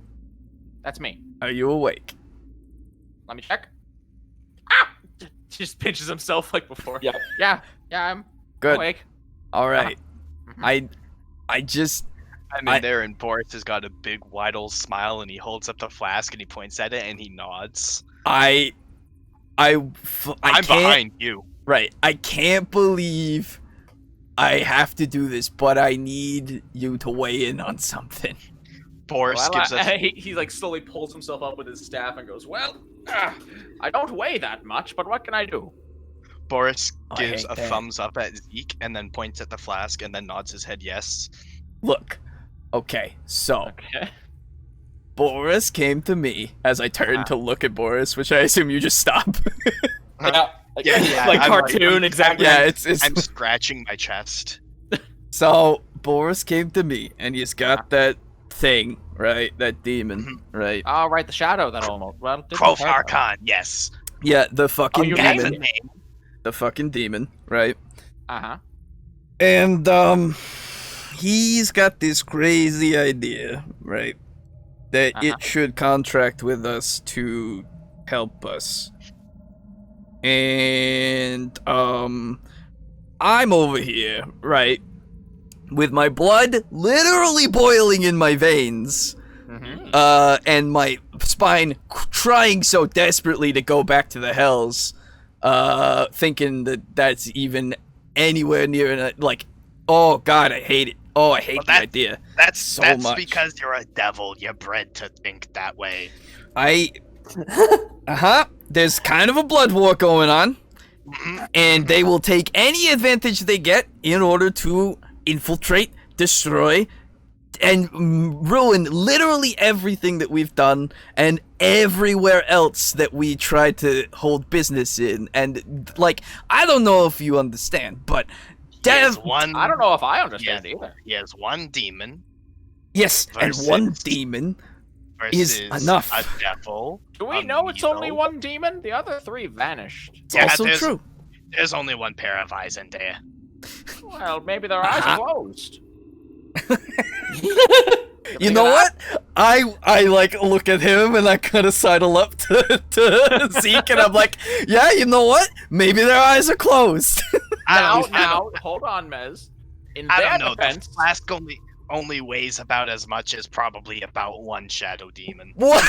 That's me. are you awake? Let me check. Just pinches himself like before. Yep. Yeah, I'm Good. awake. All right. Mhm. I just. I'm in there and Boris has got a big wide old smile and he holds up the flask and he points at it and he nods. I'm I'm can't, behind you. Right. I can't believe I have to do this, but I need you to weigh in on something. Boris Well, gives us he like slowly pulls himself up with his staff and goes, "Well, I don't weigh that much, but what can I do?" Boris I gives hate a that. thumbs up at Zeke and then points at the flask and then nods his head yes. Look. Okay, so Okay. Boris came to me as I turned to look at Boris, which I assume you just stop. Yeah. Like, Yeah, like I'm cartoon, exactly. Yeah, it's I'm scratching my chest. so Boris came to me and he's got that thing, right? That demon, right? Oh, right, the shadow that almost. Well, didn't hurt us. Krofarkon, yes. Yeah, the fucking you That's mean- the demon. name. The fucking demon, right? Uh-huh. And he's got this crazy idea, right? That it should contract with us to help us. And I'm over here, right? With my blood literally boiling in my veins. Mm-hmm. And my spine trying so desperately to go back to the hells, thinking that that's even anywhere near, like, oh god, I hate it. Oh, I hate Well, the idea. That's So that's much. because you're a devil. You're bred to think that way. There's kind of a blood war going on, Mhm. and they will take any advantage they get in order to infiltrate, destroy, and ruin literally everything that we've done and everywhere else that we try to hold business in. And, like, I don't know if you understand, but He has Dev, one. I don't know if I understand either. He has one demon yes, and one versus- demon. versus enough. a devil. Do we a know it's only weasel. one demon? The other three vanished. It's Yeah, also there's- true. There's only one pair of eyes in there. Well, maybe their eyes are closed. You know what? I like look at him and I kind of sidle up to Zeke and I'm like, yeah, you know what? Maybe their eyes are closed. Now, hold on, Mez. In I their don't know. defense, The flask only weighs about as much as probably about one shadow demon. What?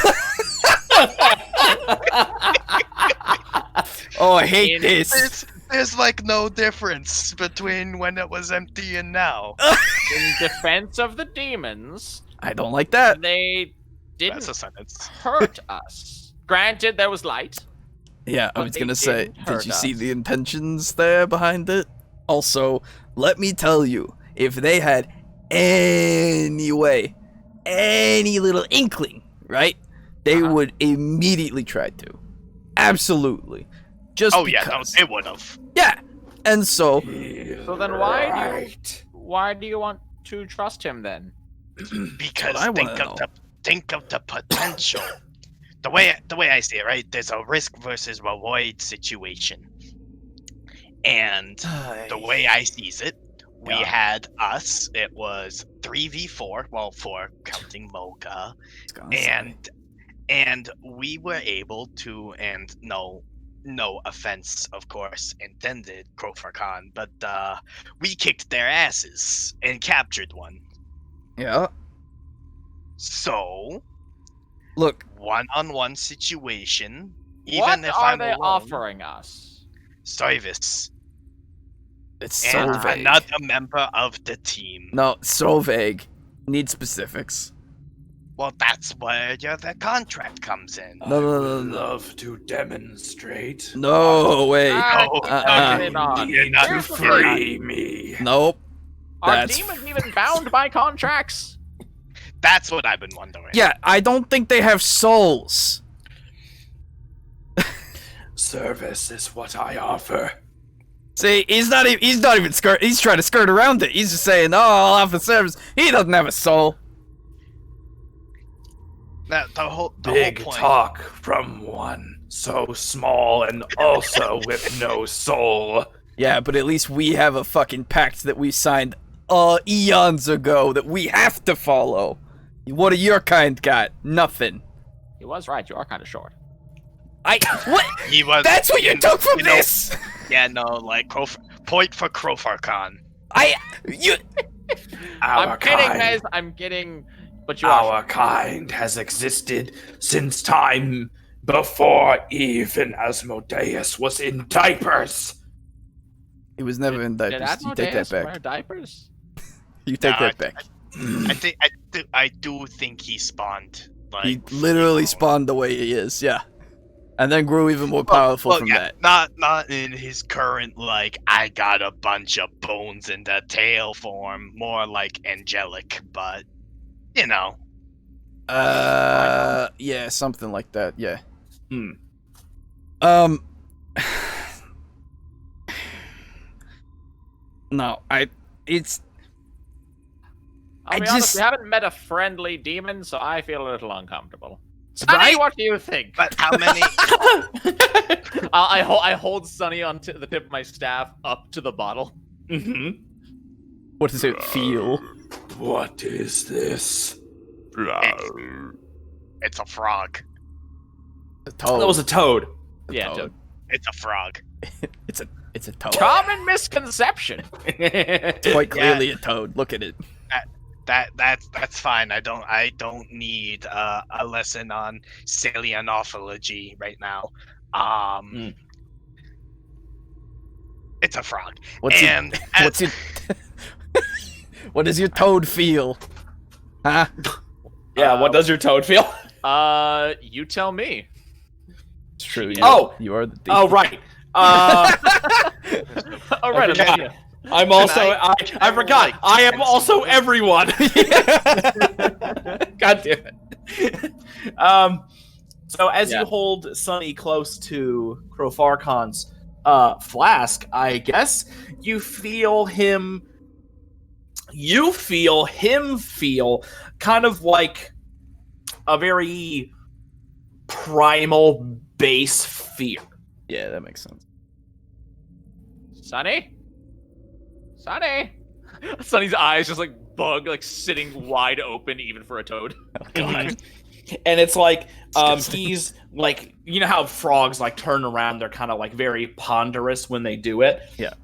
Oh, I hate this. There's like no difference between when it was empty and now. in defense of the demons, I don't like that. they That's a didn't sentence. hurt us. Granted, there was light. Yeah, I But was they gonna say, didn't did hurt you see us. the intentions there behind it? Also, let me tell you, if they had any way, any little inkling, right, they would immediately try to. Absolutely. Just Oh yeah, no, because. they would have. Yeah. And so, So then why do you want to trust him then? Because I think wanna of the potential. The way I see it, right? There's a risk versus reward situation. And the way I sees it, we had us. It was 3v4. Well, 4 counting Mocha, and we were able to. And no offense, of course, intended, Krofarkon, but we kicked their asses and captured one. yeah. So Look, one-on-one situation. What Even if are I'm they alone, offering us? Service. It's so And vague. another member of the team. No, so vague. Need specifics. Well, that's where the contract comes in. No, no, I no, would no. love to demonstrate. No, wait. Oh, Get it on. You need to Here's the thing. free me. Nope. Are That's- demons even bound by contracts? That's what I've been wondering. Yeah, I don't think they have souls. Service is what I offer. See, he's not even skirt. He's trying to skirt around it. He's just saying, "Oh, I'll offer service." He doesn't have a soul. The whole Big point. talk from one so small and also with no soul. Yeah, but at least we have a fucking pact that we signed eons ago that we have to follow. What do your kind got? Nothing. He was right. You are kind of short. What? He was. That's what you took from you know- this. Yeah, no, like point for Crofarcon. You. Our I'm kidding, kind, guys. I'm kidding. But you are. our kind has existed since time before even Asmodeus was in diapers. He was never in Did diapers. You take that Asmodeus wear back. diapers? You take No, that back. I do think he spawned. Like He literally you know, spawned the way he is. Yeah, and then grew even more powerful well, from yeah, that. Not in his current like I got a bunch of bones in the tail form. More like angelic, but you know. Yeah, something like that. Yeah. Hmm. No, it's. I'll I be honest, just- we haven't met a friendly demon, so I feel a little uncomfortable. Right? Sonny, what do you think? But how many? I hold Sonny on the tip of my staff up to the bottle. Mm-hmm. What does it feel? What is this? It's a frog. A toad. That was a toad. Yeah, Toad. dude. It's a frog. It's a toad. Common misconception. It's quite clearly a toad. Look at it. That's fine. I don't need a lesson on salienophology right now. It's a frog. What's it? And What's it? What does your toad feel? Huh? Yeah, what does your toad feel? You tell me. It's true. You are the thief. Oh, right. Oh, right. forgot. Okay. I'm also. I forgot. like I am 10 also souls? everyone. God damn it. So as Yeah. you hold Sunny close to Crofarcon's flask, I guess you feel him. You feel him feel kind of like a very primal base fear. Yeah, that makes sense. Sonny? Sonny's eyes just like bug, like sitting wide open even for a toad. Oh, God. And it's like Disgusting. he's like, you know how frogs like turn around, they're kind of like very ponderous when they do it. Yeah.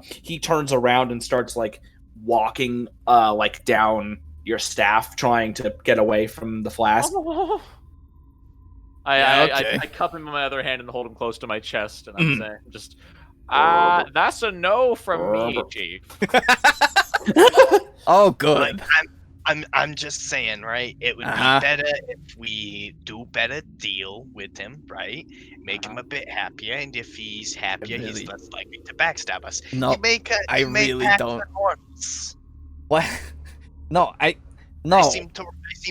He turns around and starts like walking like down your staff, trying to get away from the flask. I cup him in my other hand and hold him close to my chest, and I'm saying, just, that's a no from me, Chief. Oh, good. like I'm just saying, right? It would Uh-huh. be better if we do better deal with him, right? Make him a bit happier, and if he's happier, he's really- less likely to backstab us. No, You make a, I you make really pacts don't. with orcs. What? No, no. I seem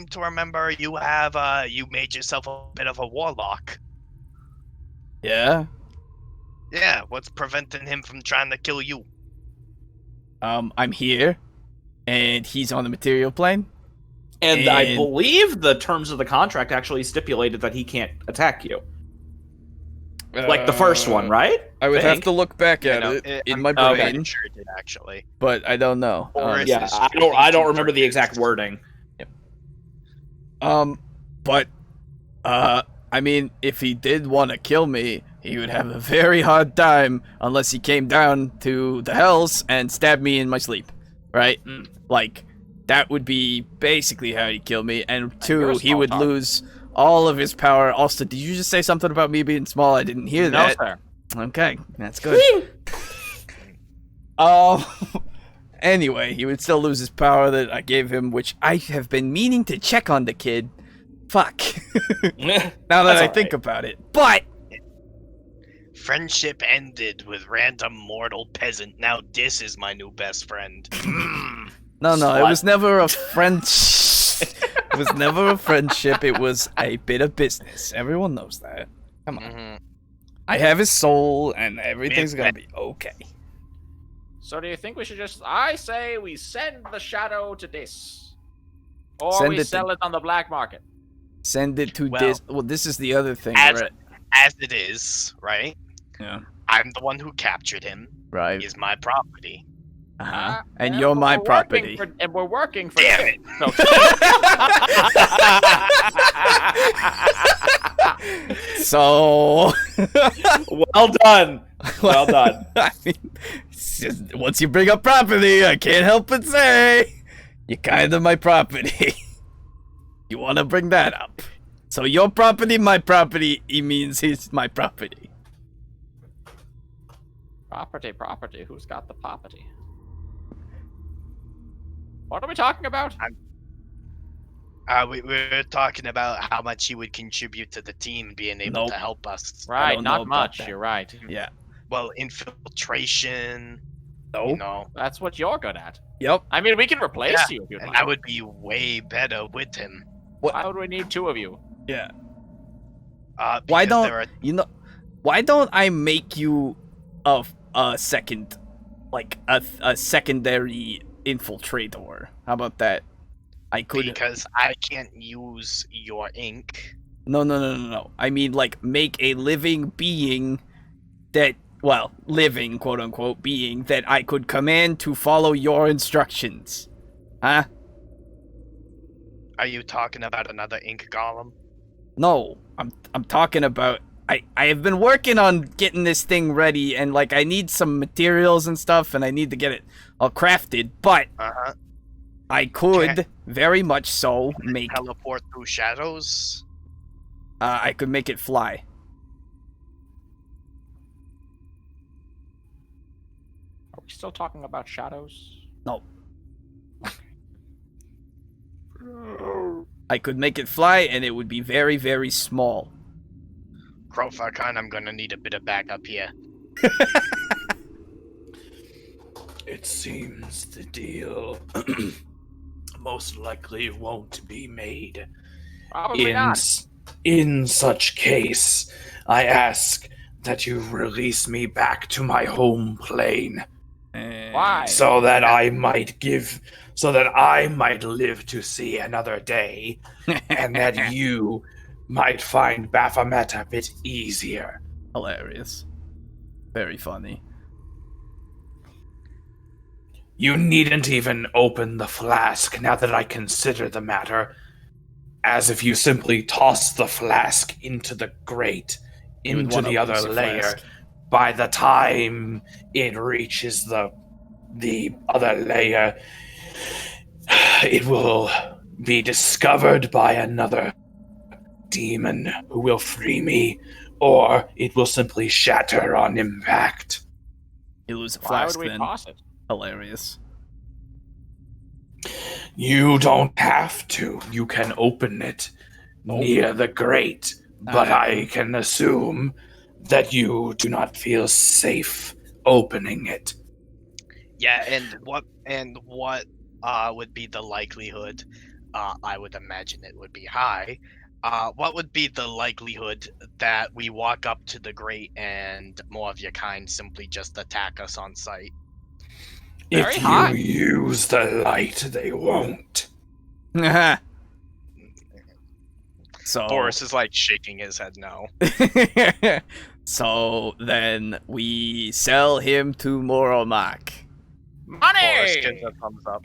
to remember you have you made yourself a bit of a warlock. Yeah. Yeah, what's preventing him from trying to kill you? I'm here, and he's on the material plane. And I And- believe the terms of the contract actually stipulated that he can't attack you. Like the first one, right? I would have Think. to look back You at know, it in I'm my okay. brain, sure it did actually. but I don't know. Or is Yeah, this I don't remember the exact wording. But I mean, if he did want to kill me, he would have a very hard time unless he came down to the hells and stabbed me in my sleep, right? Mm. Like, that would be basically how he'd kill me. And you're two, a he small would target. lose all of his power. Also, did you just say something about me being small? I didn't hear No, that. sir. Okay, that's good. Anyway, he would still lose his power that I gave him, which I have been meaning to check on the kid. Fuck. Now that I think about it. But Friendship ended with random mortal peasant. Now this is my new best friend. no, it Slut. was never a friend. It was never a friendship. It was a bit of business. Everyone knows that. Come on. Mhm. I have his soul, and everything's gonna be okay. So do you think we should just... I say we send the shadow to this. Or Send we it to- sell it on the black market. Send it to Well, this. Well, this is the other thing, as- right? As it is, right? Yeah. I'm the one who captured him. Right. He's my property. Uh-huh. And you're my we're property. And we're working for... Damn it! No. So, Well done. Well done. I mean, it's just, once you bring up property, I can't help but say you're kind of my property. You want to bring that up? So your property, my property. He means he's my property. Property. Who's got the property? What are we talking about? We're talking about how much he would contribute to the team being able Nope. to help us. Right, don't know not about much. that. You're right. Yeah. Well, infiltration. No. You know, That's what you're good at. Yep. I mean, we can replace Yeah, you if you'd and like. I would be way better with him. Why would we need two of you? Yeah. Because Why don't there are- you know? Why don't I make you a second, like a secondary infiltrator? How about that? I could. Because I can't use your ink. No. I mean, like, make a living being that, well, living, quote unquote, being that I could command to follow your instructions. Huh? Are you talking about another ink golem? No, I'm talking about. I have been working on getting this thing ready, and like I need some materials and stuff, and I need to get it all crafted. But Uh-huh. I could very much so make. Teleport through shadows? I could make it fly. Are we still talking about shadows? No. I could make it fly, and it would be very, very small. Crowfarcon, I'm gonna need a bit of backup here. It seems the deal most likely won't be made. Probably not. In such case, I ask that you release me back to my home plane, Why? so that I might live to see another day, and that you might find Baphomet a bit easier. Hilarious. Very funny. You needn't even open the flask now that I consider the matter, as if you simply toss the flask into the grate, You would into wanna the other lose the layer. flask. By the time it reaches the other layer, it will be discovered by another demon who will free me, or it will simply shatter on impact. You lose a Why flask would we then. toss it? Hilarious. You don't have to. You can open it near the grate, but I can assume that you do not feel safe opening it. Yeah, and what would be the likelihood? I would imagine it would be high. What would be the likelihood that we walk up to the grate and more of your kind simply just attack us on sight? Very If high. you use the light, they won't. So Boris is like shaking his head no. so then we sell him to Moromak. Boris Money! gives a thumbs up.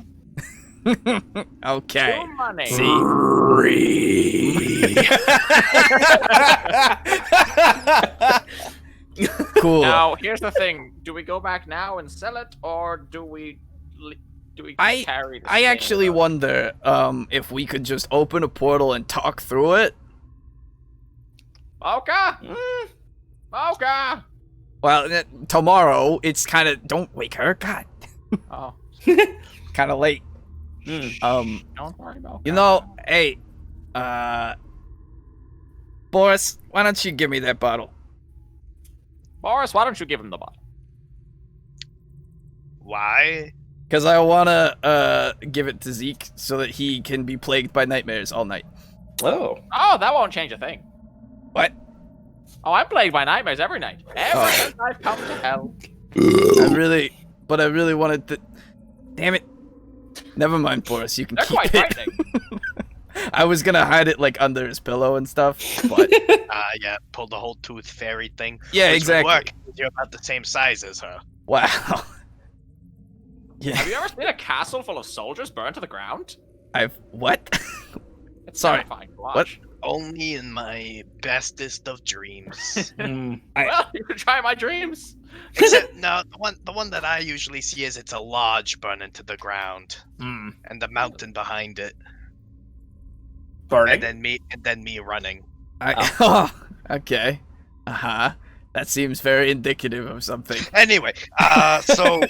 Okay. Two money. See. Free. Cool. Now, here's the thing: do we go back now and sell it, or do we carry? The I thing actually with us? wonder if we could just open a portal and talk through it. Mocha. Mocha. Well, tomorrow, it's kind of... Don't wake her, God. Oh, Kind of late. don't worry about You that. know, hey, Boris, why don't you give me that bottle? Boris, why don't you give him the bottle? Why? Because I want to, give it to Zeke so that he can be plagued by nightmares all night. Oh. Oh, that won't change a thing. What? Oh, I'm plagued by nightmares every night. Ever since I've come to hell. I really wanted to... Damn it. Never mind, Boris, you can They're keep quite it. frightening. I was gonna hide it, like, under his pillow and stuff, but... Yeah, pull the whole tooth fairy thing. Yeah, Which would exactly. work, 'cause you're about the same size as her. Wow. Yeah, Have you ever seen a castle full of soldiers burned to the ground? What? It's Sorry, terrifying to watch. Only in my bestest of dreams. Well, you can try my dreams. Except, no, the one that I usually see is it's a lodge burning to the ground, Hmm. and the mountain behind it, Burning. and then me running. Oh, okay. Uh-huh. That seems very indicative of something. Anyway, so,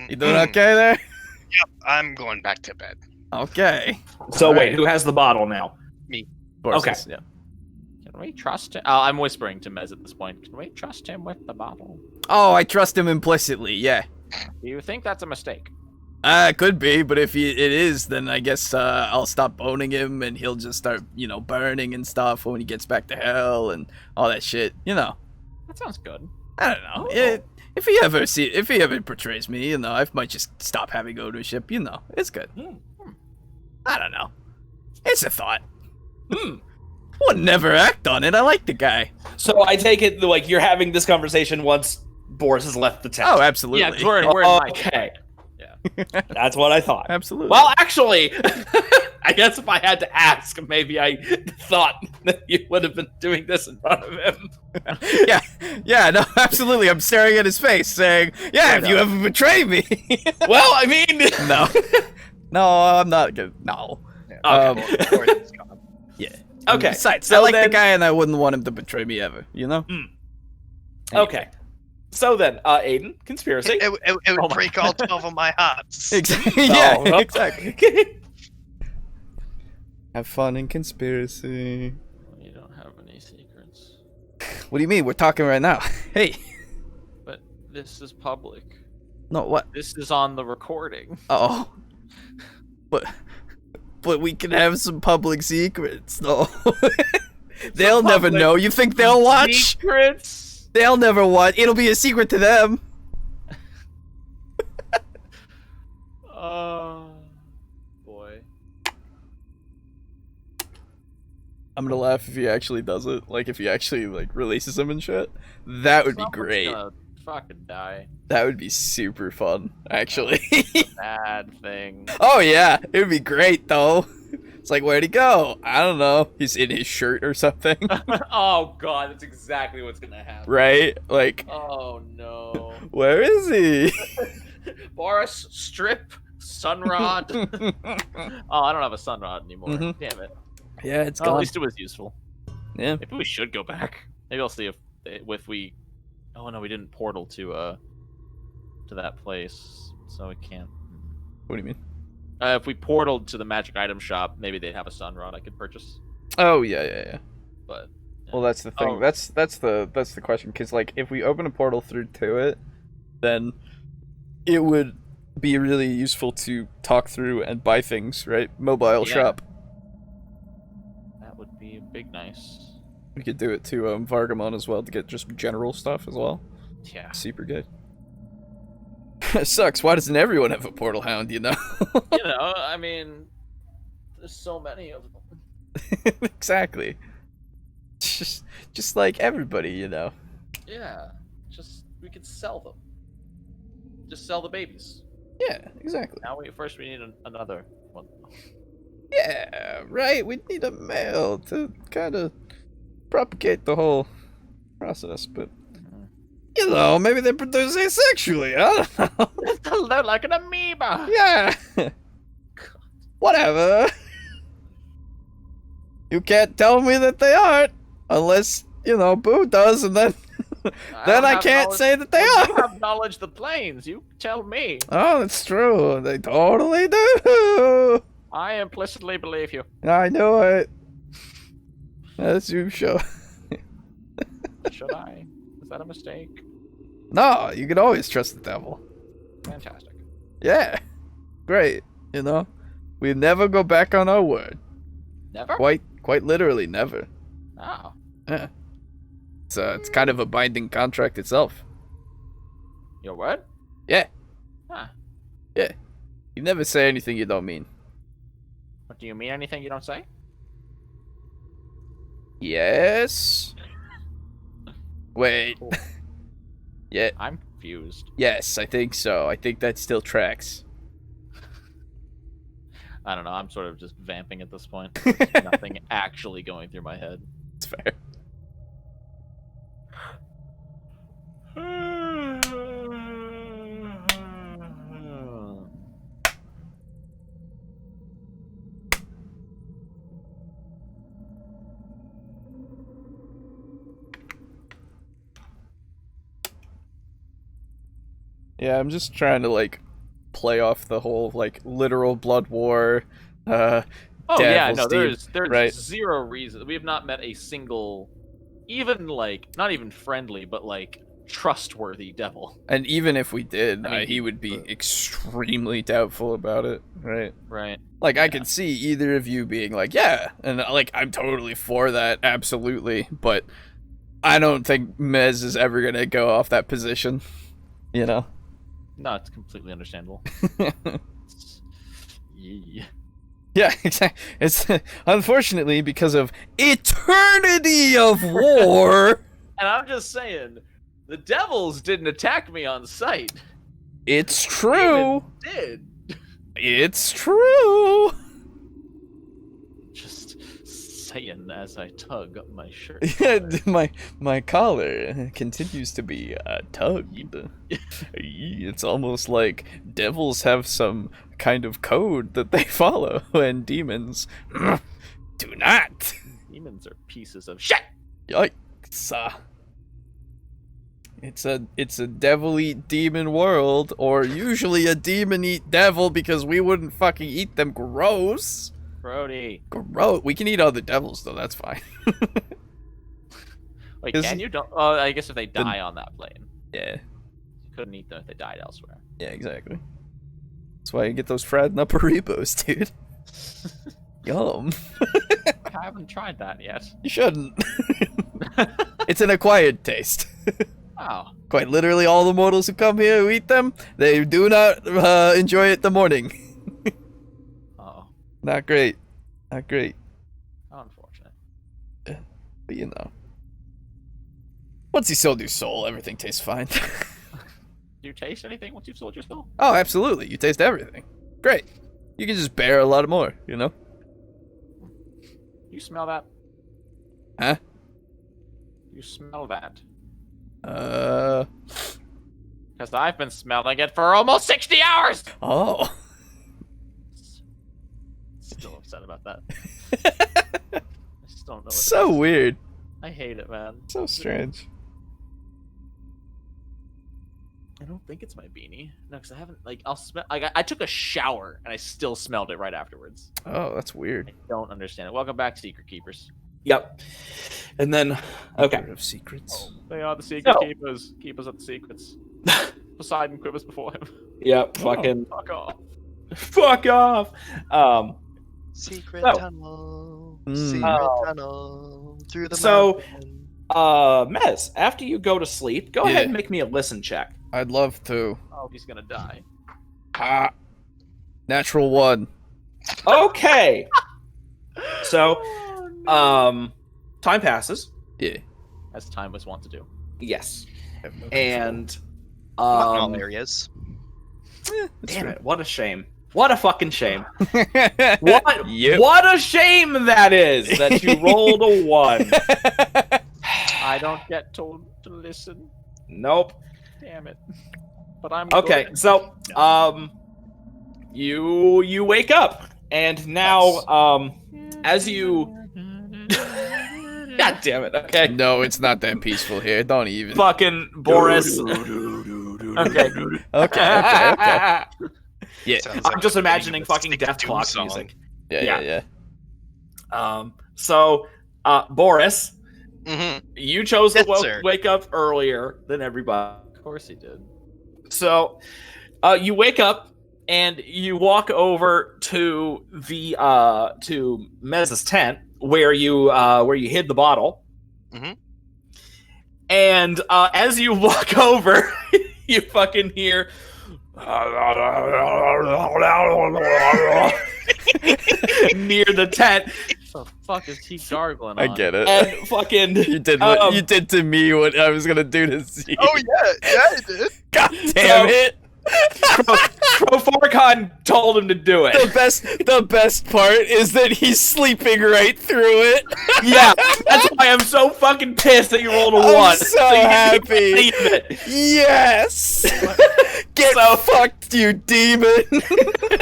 You doing okay there? I'm going back to bed. Okay. So wait, Alright. who has the bottle now? Boris Okay. is- Yeah. Can we trust him? I'm whispering to Mez at this point. Can we trust him with the bottle? Oh, I trust him implicitly, yeah. Do you think that's a mistake? Could be, but if it is, then I guess I'll stop owning him and he'll just start, burning and stuff when he gets back to hell and all that shit. That sounds good. I don't know. If he ever portrays me, I might just stop having ownership. It's good. I don't know. It's a thought. Would never act on it. I like the guy. So I take it like you're having this conversation once Boris has left the tent. Oh, absolutely. Yeah, 'cause we're in my Okay. Yeah. That's what I thought. Absolutely. Well, actually, I guess if I had to ask, maybe I thought that you would have been doing this in front of him. yeah, no, absolutely. I'm staring at his face, saying, "Yeah, if you ever betray me." Well, I mean, No, no, I'm not gonna. No. Okay. Yeah. Okay, Besides, so I like the then- guy, and I wouldn't want him to betray me ever. okay. So then, Aiden, conspiracy. It would Oh my break all 12 of my hearts. Exactly. Yeah. Oh, well. Exactly. Have fun in conspiracy. You don't have any secrets. What do you mean? We're talking right now. Hey. But this is public. No. What? This is on the recording. Oh. But we can have some public secrets, though. They'll never public know. You think they'll watch? Secrets? They'll never watch. It'll be a secret to them. Oh, boy. I'm gonna laugh if he actually does it. Like, if he actually, releases them and shit. That would be Someone's great. gonna fucking die. That would be super fun, actually. Bad thing. Oh, yeah. It would be great, though. It's like, where'd he go? I don't know. He's in his shirt or something. Oh god, that's exactly what's gonna happen. Right? Like, Oh no. where is he? Boris, strip, sunrod. Oh, I don't have a sunrod anymore. Mhm. Damn it. Yeah, it's Oh, at least it was useful. Yeah. Maybe we should go back. Maybe I'll see if we. Oh no, we didn't portal to that place, so we can't. What do you mean? If we portaled to the magic item shop, maybe they'd have a sunrod I could purchase. Oh, yeah. But Well, that's the thing. Oh. That's the question. Because, if we open a portal through to it, then it would be really useful to talk through and buy things, right? Mobile Yeah. shop. that would be a big nice. We could do it to Vargamon as well to get just general stuff as well. Yeah. Super good. Sucks. Why doesn't everyone have a portal hound, You know, I mean, there's so many of them. Exactly. Just like everybody, Yeah. Just we could sell them. Just sell the babies. Yeah, exactly. Now we need another one. Yeah, right. We need a male to kind of propagate the whole process, but maybe they produce asexually. I don't know. They're like an amoeba. Yeah. Whatever. You can't tell me that they aren't, unless Boo does, and then then I can't say that they You are. have knowledge of the planes. You tell me. Oh, that's true. They totally do. I implicitly believe you. I knew it. As you show. Should I? Is that a mistake? No, you can always trust the devil. Fantastic. Yeah. Great. We never go back on our word. Never? Quite literally never. Oh. Yeah. It's kind of a binding contract itself. Your word? Yeah. Huh. Yeah. You never say anything you don't mean. What, do you mean anything you don't say? Yes. Wait. Cool. Yeah. I'm confused. Yes, I think so. I think that still tracks. I don't know. I'm sort of just vamping at this point. There's nothing actually going through my head. It's fair. Yeah, I'm just trying to play off the whole literal blood war. Oh yeah, no, Devil's there's right. zero reason. We have not met a single, even not even friendly, but trustworthy devil. And even if we did, I mean, he would be extremely doubtful about it, right? Right. I could see either of you being yeah, and I'm totally for that, absolutely, but I don't think Mez is ever gonna go off that position, No, it's completely understandable. Yeah. Yeah, exactly. It's unfortunately because of eternity of war. And I'm just saying, the devils didn't attack me on sight. It's true. Did. It's true. Just saying as I tug up my shirt. my collar continues to be tugged. It's almost like devils have some kind of code that they follow, and demons do not. Demons are pieces of shit. Yikes. It's a devil eat demon world, or usually a demon eat devil because we wouldn't fucking eat them. Gross. Brody. Gross. We can eat other devils though. That's fine. Wait, can you? Don't. Oh, I guess if they die on that plane. Yeah. You couldn't eat them if they died elsewhere. Yeah, exactly. That's why you get those fried Naparibos, dude. Yum. I haven't tried that yet. You shouldn't. It's an acquired taste. Oh. Quite literally, all the mortals who come here who eat them, they do not enjoy it the morning. Oh. Not great. Not great. How unfortunate. But once you sold your soul, everything tastes fine. Do you taste anything once you've sold your soul? Oh, absolutely. You taste everything. Great. You can just bear a lot more, You smell that? Huh? You smell that? Uh. Because I've been smelling it for almost 60 hours! Oh. Still upset about that. I just don't know what So it is. weird. I hate it, man. So strange. I don't think it's my beanie. No, because I haven't, I'll smell, I took a shower and I still smelled it right afterwards. Oh, that's weird. I don't understand it. Welcome back, Secret Keepers. Yep. And then, okay. Keeper of secrets. They are the Secret So- Keepers. Keepers of the secrets. Poseidon quivers before him. Yep. Fucking Fuck off. fuck off. Secret So- tunnel. Mm. Secret tunnel. Through the So- mountain. Mez, after you go to sleep, go ahead Yeah. and make me a listen check. I'd love to. Oh, he's gonna die. Ah. Natural one. Okay. So, time passes. Yeah. As time was wont to do. Yes. I have no And, Not in all areas. damn it, what a shame. What a fucking shame. control. What, Yep. what a shame that is that you rolled a 1. I don't get told to listen. Nope. Damn it. But I'm Okay, good. so you wake up and now as you God God damn it. Okay. No, it's not that peaceful here. Don't even. Fucking Boris. Okay. Okay. Yeah. Sounds I'm like just a imagining Sick fucking Death Doom Clock song. music. Yeah. So, Boris, Mhm. you chose Yes, to sir. wake up earlier than everybody. Of course he did. So, you wake up and you walk over to the to Mez's tent where you hid the bottle. Mhm. And as you walk over, you fucking hear near the tent, What the fuck is he gargling on? I get it. and fucking You did what you did to me. What I was gonna do to Z. Oh yeah, I did. God damn So- it! Profarcon told him to do it. The best part is that he's sleeping right through it. Yeah, that's why I'm so fucking pissed that you rolled a I'm 1. so you can happy. believe it. Yes. Get So- fucked, you demon.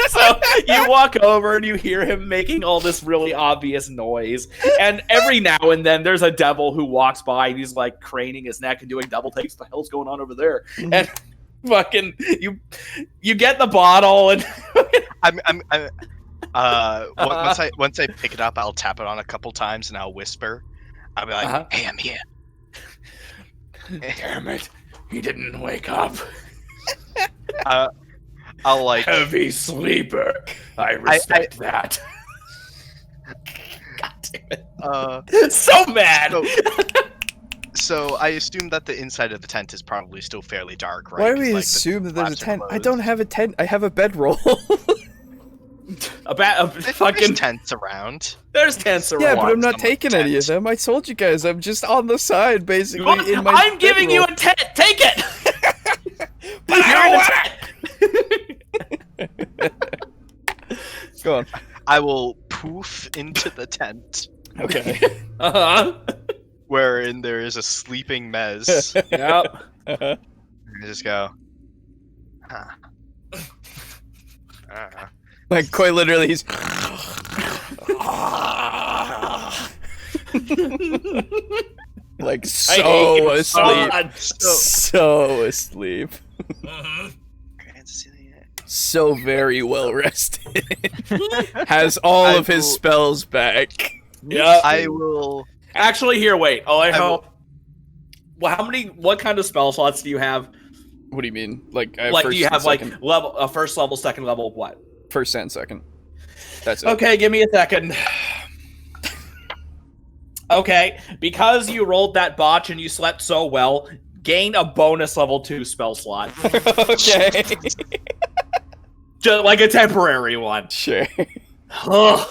So you walk over and you hear him making all this really obvious noise. And every now and then there's a devil who walks by and he's like craning his neck and doing double takes. What the hell's going on over there? And fucking you get the bottle and Once I pick it up, I'll tap it on a couple times and I'll whisper. I'll be like, "Hey, I'm here." Damn it. He didn't wake up. I'll like. Heavy sleeper. I respect that. God damn it. So mad. So I assume that the inside of the tent is probably still fairly dark, right? Why do 'Cause, we like, the assume that there's a flaps are tent? I closed. don't have a tent. I have a bedroll. Fucking There's tents around. there's tents around. Yeah, but I'm not someone's taking any of tent. them. I told you guys, I'm just on the side, basically, in my I'm giving you bedroll. a tent. Take it. But I Go on. I will poof into the tent, Okay. Uh-huh. wherein there is a sleeping Mez. Yep. I just go. Huh. Like, quite literally, he's... like, so asleep. So asleep. So very well rested. Has all I of his will- spells back. Yep. I will. Actually, here, wait. will- Well, what kind of spell slots do you have? What do you mean? Like, I have Like, first do you and have second. level, first level, second level, what? First and second. That's it. Okay, give me a second. Okay, because you rolled that botch and you slept so well, gain a bonus level 2 spell slot. Okay. Just like a temporary one. Sure. Ugh.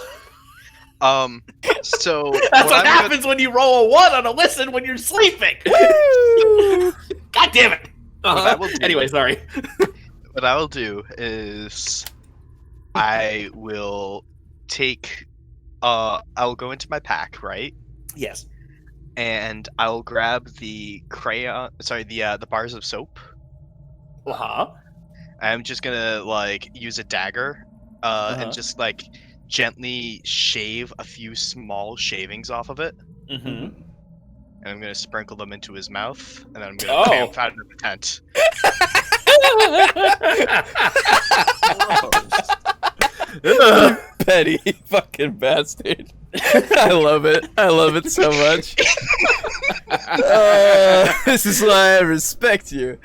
So That's what I'm gonna- happens when you roll a 1 on a listen when you're sleeping. God damn it. that will do. Anyway, sorry. What I will do is I will take I'll go into my pack, right? Yes. And I'll grab the the bars of soap. Uh-huh. I'm just gonna like use a dagger and just like gently shave a few small shavings off of it. Mm-hmm. And I'm gonna sprinkle them into his mouth, and then I'm gonna camp out of the tent. Petty fucking bastard. I love it. I love it so much. This is why I respect you.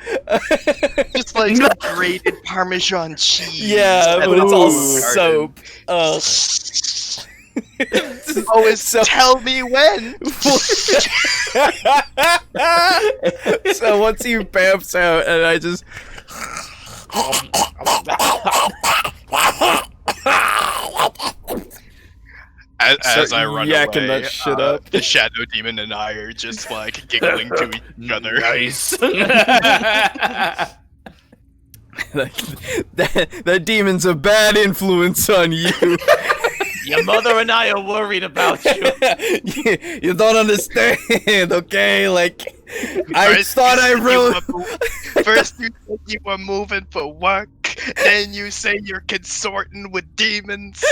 Just like grated Parmesan cheese. Yeah, and but it's all Olive Garden. soap. Always So- tell me when. So once he bamps out, and I just As Start I run yakking away, that shit up. the Shadow Demon and I are just like giggling to each other. Nice. like, that demon's a bad influence on you. Your mother and I are worried about you. You don't understand, okay? Like, I First thought you I said wrote. First you said you were moving for work, then you say you're consorting with demons.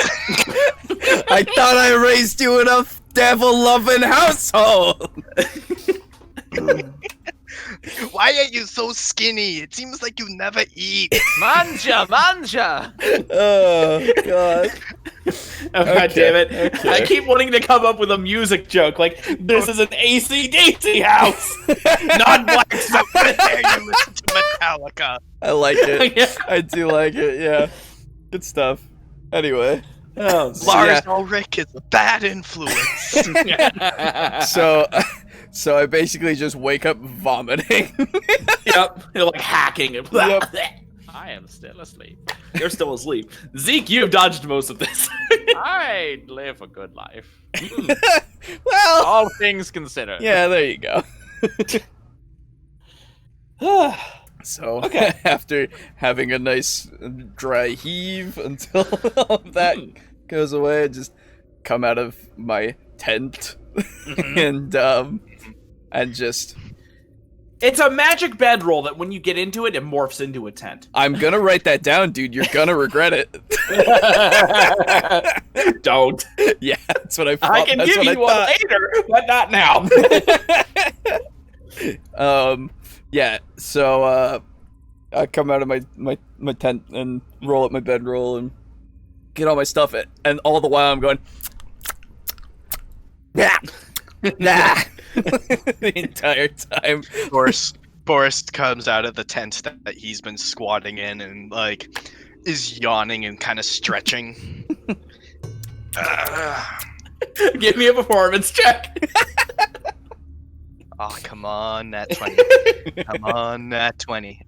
I thought I raised you enough devil-loving household. Why are you so skinny? It seems like you never eat. Manja, manja. Oh God. Oh, God damn it. Okay. I keep wanting to come up with a music joke, like, this is an AC/DC house! Not Black Sabbath! There you listen to Metallica. I like it. Yeah. I do like it. Yeah. Good stuff. Anyway. Oh, Lars Ulrich is a bad influence. So I basically just wake up vomiting. Yep, you're like hacking and Yep. I am still asleep. You're still asleep. Zeke, you've dodged most of this. I live a good life. Well, All things considered. yeah, there you go. So, after having a nice dry heave until all of that goes away, I just come out of my tent and just... It's a magic bedroll that when you get into it, it morphs into a tent. I'm gonna write that down, dude. You're gonna regret it. Don't. Yeah, that's what I thought. I can That's give what you I one thought. later, but not now. Yeah, so I come out of my tent and roll up my bedroll and get all my stuff, and all the while I'm going, nah, nah, the entire time. Boris comes out of the tent that he's been squatting in and like is yawning and kind of stretching. Give me a performance check. Oh, come on, nat 20. Come on, nat 20.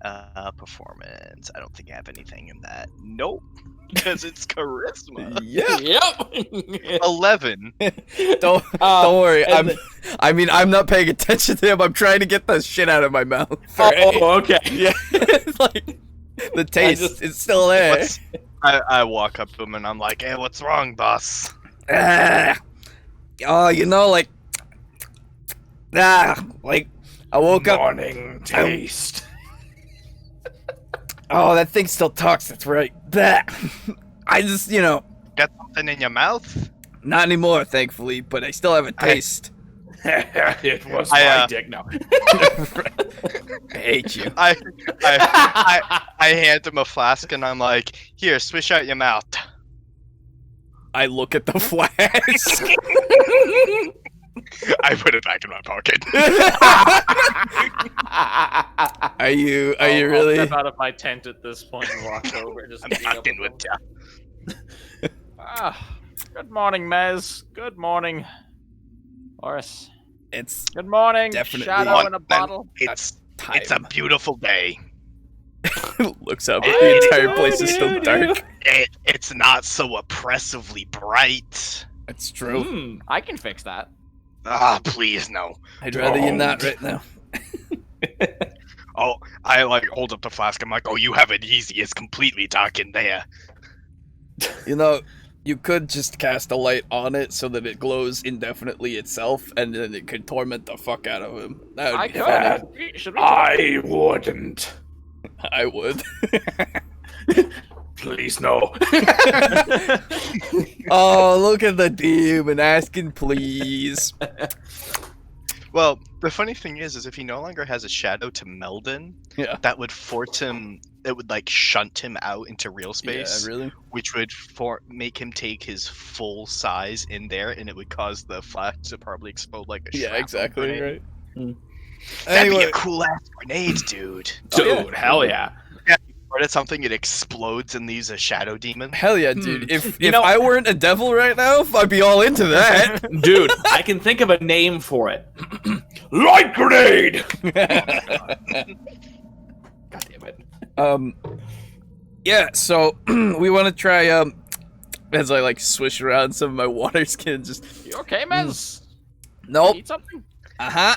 Performance. I don't think I have anything in that. Nope. Because it's charisma. Yeah. Yep. 11. Don't worry. and I'm not paying attention to him. I'm trying to get the shit out of my mouth. Oh, okay. Yeah. It's like the taste is still there. I walk up to him and I'm like, hey, what's wrong, boss? Oh, like I woke up. Morning taste. Oh, that thing still talks. That's right. I just, Got something in your mouth? not anymore, thankfully. But I still have a taste. It was I, my dick now. I hate you. I hand him a flask and I'm like, here, swish out your mouth. I look at the flask. I put it back in my pocket. Are you I'll really? step out of my tent at this point and walk over. Just I'm being able fucking to- with ya. Good morning, Mez. Good morning, Horace. It's Good morning, Definitely. Shadow in a Then bottle. It's time. it's a beautiful day. Looks up. The entire place is still dark. It's not so oppressively bright. It's true. Hmm. I can fix that. Ah, please no. I'd rather you not right now. Oh, I like hold up the flask. I'm like, oh, you have it easy. It's completely dark in there. You could just cast a light on it so that it glows indefinitely itself, and then it could torment the fuck out of him. That would I be could. funny. Should we I wouldn't. I would. Please no. Oh, look at the demon asking please. Well, the funny thing is if he no longer has a shadow to meld in, Yeah. that would force him. It would like shunt him out into real space, Yeah, really? which would make him take his full size in there, and it would cause the flash to probably explode like a Yeah, shrapnel exactly, grenade. right. That'd be Anyway, a cool ass grenade, dude. Dude, hell yeah. Or it's something, it explodes and leaves a shadow demon. hell yeah, dude. If You know- I weren't a devil right now, I'd be all into that. Dude, I can think of a name for it. Light grenade. God damn it. Yeah, so we want to try as I like swish around some of my water skin, just You okay, Mez? nope. Eat something? Uh-huh.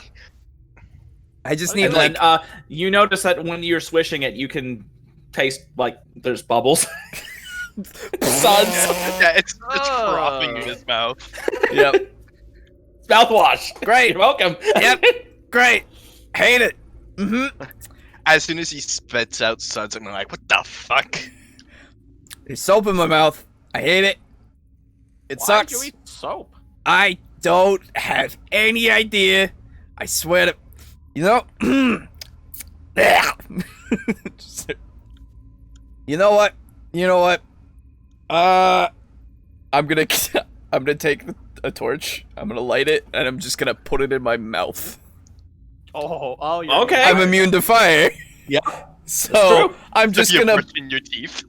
I just need And like then you notice that when you're swishing it, you can taste like there's bubbles. Suds. Yeah, it's frothing in his mouth. yep. Mouthwash. Great. You're welcome. Yep. Great. Hate it. Mm-hmm. As soon as he spits out suds, I'm like, what the fuck? There's soap in my mouth. I hate it. It Why sucks. do you eat soap? I don't have any idea. I swear to... You know... You know what? I'm gonna take a torch. I'm gonna light it, and I'm just gonna put it in my mouth. Oh, you're Okay. I'm immune to fire. Yeah. So I'm just You're gonna... brushing your teeth.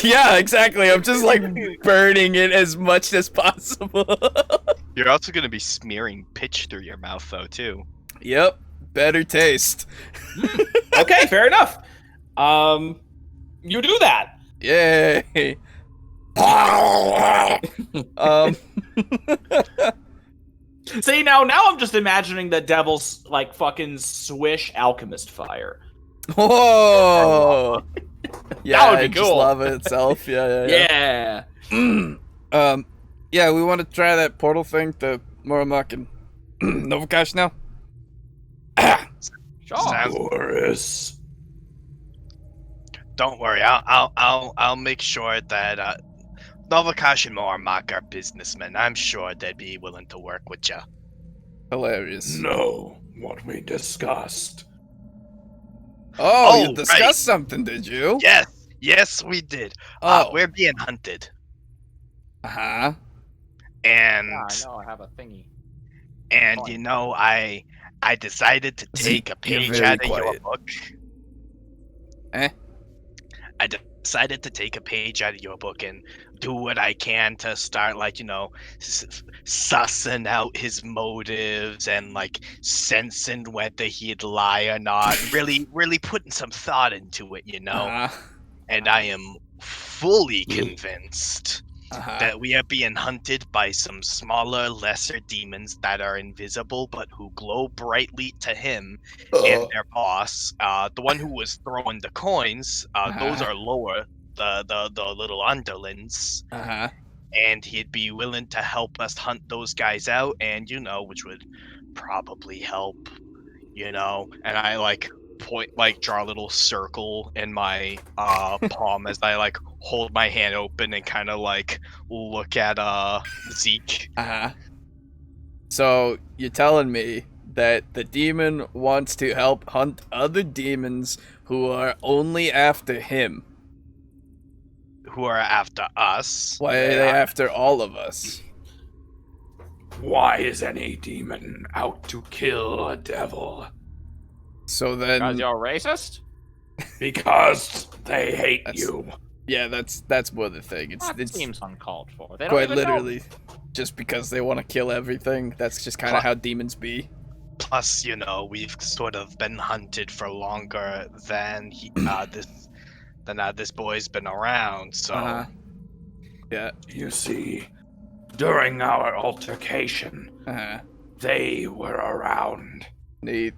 Yeah, exactly. I'm just like burning it as much as possible. You're also gonna be smearing pitch through your mouth, though, too. Yep. Better taste. Okay, fair enough. You do that. Yay. See, now I'm just imagining the devil's like fucking swish alchemist fire. Whoa. Yeah, That would be just cool. lava itself. Yeah. Yeah, we want to try that portal thing to Moromak and Novocash now. Sounds- Boris. Don't worry, I'll make sure that Novocash and Mormark are businessmen. I'm sure they'd be willing to work with you. Hilarious. No, what we discussed. Oh, you Oh, discussed right. something, did you? Yes, we did. Oh. We're being hunted, Uh-huh. and Yeah, I know, I have a thingy. and you know, I decided to take a You're page very out of your quiet. book. Eh? I decided to take a page out of your book and do what I can to start, like, sussing out his motives and, like, sensing whether he'd lie or not. Really putting some thought into it, Uh-huh. And I am fully convinced Uh-huh. that we are being hunted by some smaller, lesser demons that are invisible but who glow brightly to him and their boss. The one who was throwing the coins, those are lower, the little underlings, Uh-huh. and he'd be willing to help us hunt those guys out, and which would probably help, and I draw a little circle in my palm as I hold my hand open and kind of look at Zeke. Uh-huh. So, you're telling me that the demon wants to help hunt other demons who are only after him. Who are after us? Why are they after all of us? Why is any demon out to kill a devil? So Because then... you're racist? Because they hate That's- you. Yeah, that's more the thing. That It's seems uncalled for. They don't quite even know. literally just because they want to kill everything. That's just kind of how demons be. Plus, we've sort of been hunted for longer than this boy's been around. So Uh-huh. Yeah. You see, during our altercation, Uh-huh. they were around. Neat.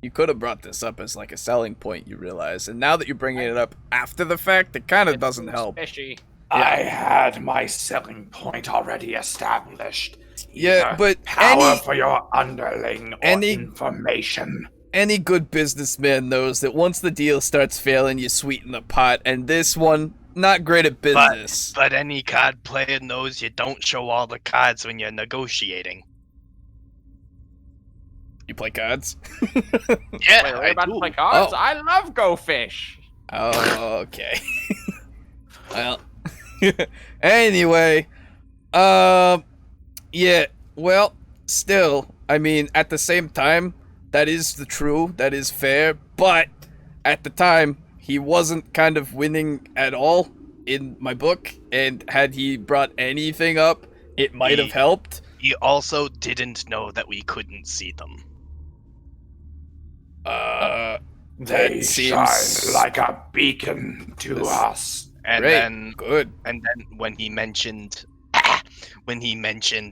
You could have brought this up as like a selling point, you realize, and now that you're bringing it up after the fact, it kind of It doesn't seems help. Fishy. I had my selling point already established. Yeah, Either but power for your underling or any- information. any good businessman knows that once the deal starts failing, you sweeten the pot, and this one, not great at business. But any card player knows you don't show all the cards when you're negotiating. You play cards? Yeah, Wait, are we I about do. to play cards? Oh. I love Go Fish. Oh, okay. Well, anyway, yeah, well, still, I mean, at the same time, that is that is fair, but at the time, he wasn't kind of winning at all in my book, and had he brought anything up, it might have helped. He also didn't know that we couldn't see them. They That shine seems like a beacon to This- us. And great. then Good. when he mentioned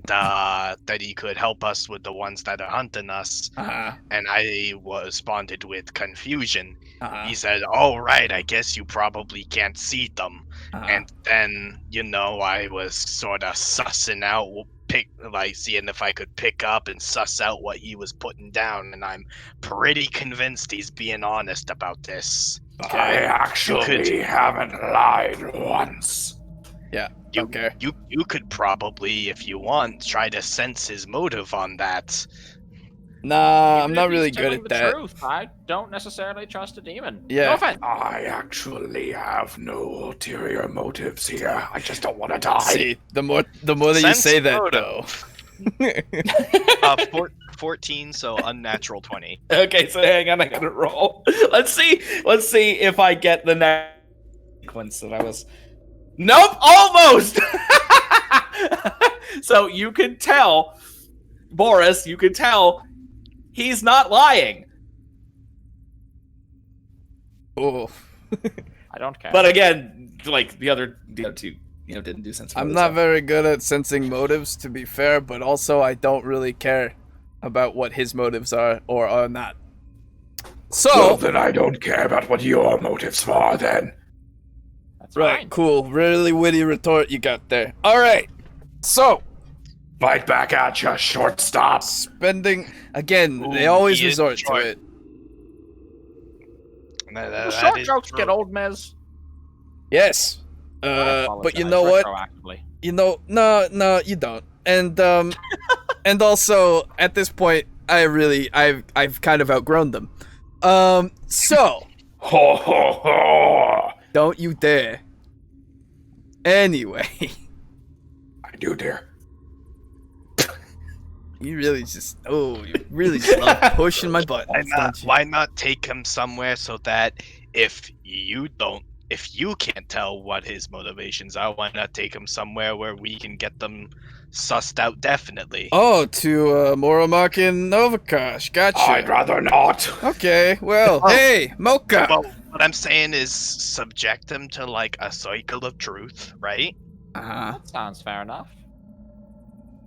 that he could help us with the ones that are hunting us, Uh-huh. and I responded with confusion. Uh-huh. He said, "Oh right, I guess you probably can't see them." Uh-huh. And then I was sort of sussing out, seeing if I could pick up and suss out what he was putting down, and I'm pretty convinced he's being honest about this. I actually haven't lied once. Okay. You could probably, if you want, try to sense his motive on that. Nah, Even I'm if not he's really good telling at the that. Truth, I don't necessarily trust a demon. Yeah. No offense. I actually have no ulterior motives here. I just don't want to die. See, the more that you Sense say that, motive. though. 14, so unnatural 20. Okay, so hang on, I gotta roll. Let's see if I get the next sequence that I was. Nope, almost. So you could tell, Boris. You could tell he's not lying. Oh. I don't care. But again, like the other two, didn't do sense. I'm not very good at sensing motives, to be fair, but also I don't really care about what his motives are or are not. So, Well, then I don't care about what your motives are, then. That's right, fine. cool. Really witty retort you got there. All right. So, Fight back at ya, shortstop. spending again, they Ooh, always Ian resort Troy. to it. Well, short jokes get old, Mez. Yes. I But you apologize know what? retroactively. No, you don't. And and also at this point, I've kind of outgrown them. So Ho ho ho! don't you dare. Anyway, I do dare. you really just love pushing my buttons, don't you? Why not take him somewhere so that if you can't tell what his motivations are, why not take him somewhere where we can get them sussed out definitely? Oh, to Moromark and Novakosh. Gotcha. I'd rather not. Okay, well, hey, Mocha. Well, what I'm saying is subject him to like a cycle of truth, right? Uh-huh. Sounds fair enough.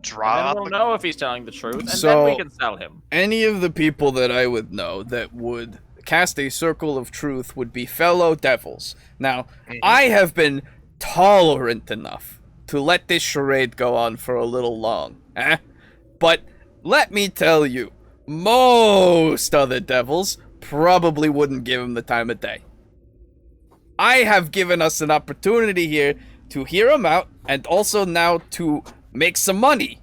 Draw And up then we'll a- know if he's telling the truth, and So- then we can sell him. Any of the people that I would know that would cast a circle of truth would be fellow devils. Now, I have been tolerant enough to let this charade go on for a little long, but let me tell you, most other devils probably wouldn't give him the time of day. I have given us an opportunity here to hear him out and also now to make some money.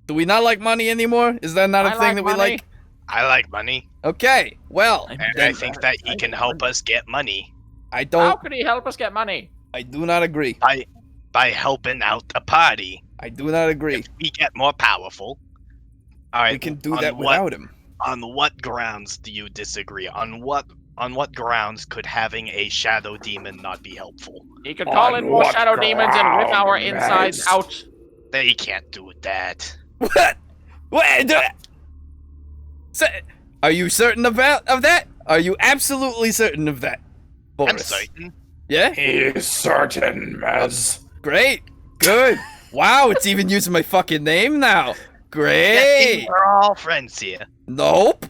Do we not like money anymore? Is that not a I thing like that we money. like? I like money, Okay, well, and then I think that he can help us get money I How don't. could he help us get money? I do not agree. by helping out the party. I do not agree. If we get more powerful, all right. We can do on that what- without him. On what grounds do you disagree? On what grounds could having a shadow demon not be helpful? He could call in On more what shadow demons and rip our grounds? insides out. They can't do that. What? What? Are you certain of that? Are you absolutely certain of that, Boris? I'm certain. Yeah. He is certain, Mez. Great. Good. Wow, it's even using my fucking name now. Yeah, Great. we're all friends here. Nope.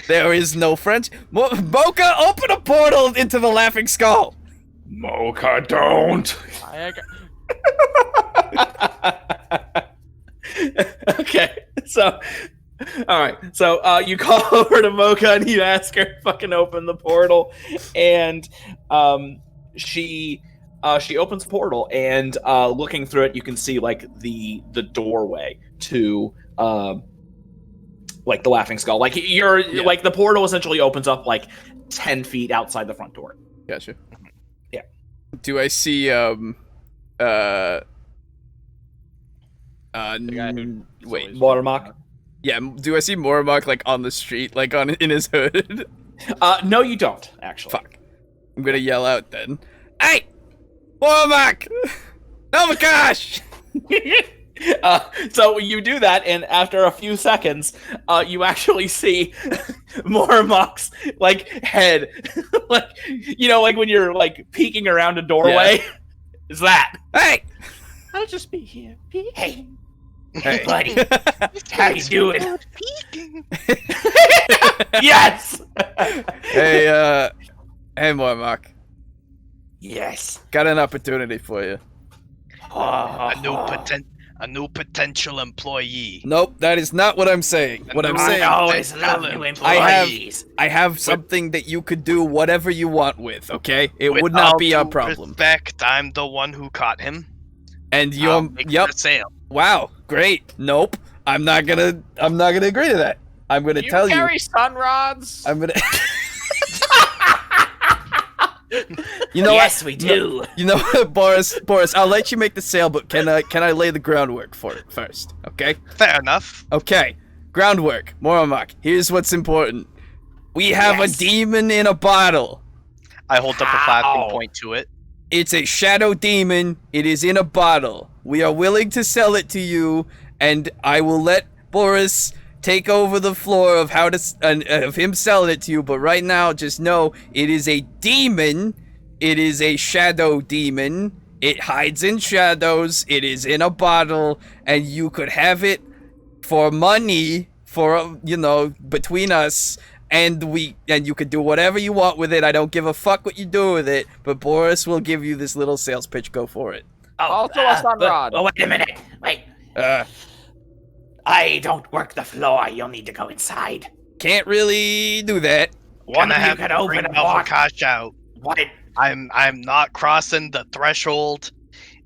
There is no French. Mocha, open a portal into the Laughing Skull. Mocha, don't. Okay, so all right, so you call over to Mocha and you ask her to fucking open the portal, and she opens the portal, and looking through it, you can see like the doorway to like the Laughing Skull. Like like the portal essentially opens up like 10 feet outside the front door. Gotcha. Yeah. Do I see The guy who wait. Watermock? Yeah, do I see Moromark like on the street, like in his hood? No, you don't actually. Fuck. I'm gonna yell out then. Hey! Moromark! Oh my gosh! So you do that, and after a few seconds, you actually see Mormock's like head, like like when you're like peeking around a doorway. Is that? Hey! I'll just be here. Hey, Hey. buddy, how you doing? Yes. Hey, hey Moromark. Yes. Got an opportunity for you. A A new potential employee. Nope, that is not what I'm saying. What I'm saying, always love new employees. I have something that you could do whatever you want with. Okay, it would not be our problem. Respect, I'm the one who caught him. And I'll you're make yep. the sale. Wow, great. Nope, I'm not gonna agree to that. I'm gonna You tell you. carry sun rods? I'm gonna. You know Yes, what? we do. You know what, Boris, I'll let you make the sale, but can I lay the groundwork for it first? Okay. Fair enough. Okay. Groundwork. Moromak. Here's what's important. We have a demon in a bottle. I hold up a flask and point to it. It's a shadow demon. It is in a bottle. We are willing to sell it to you, and I will let Boris take over the floor of of him selling it to you. But right now, just know it is a demon. It is a shadow demon. It hides in shadows. It is in a bottle, and you could have it for money for between us. And you could do whatever you want with it. I don't give a fuck what you do with it. But Boris will give you this little sales pitch. Go for it. Also a sun rod. Oh, wait a minute. Wait. I don't work the floor. You'll need to go inside. Can't really do that. One of you have can to open bring a box. Alvakash out. What? I'm not crossing the threshold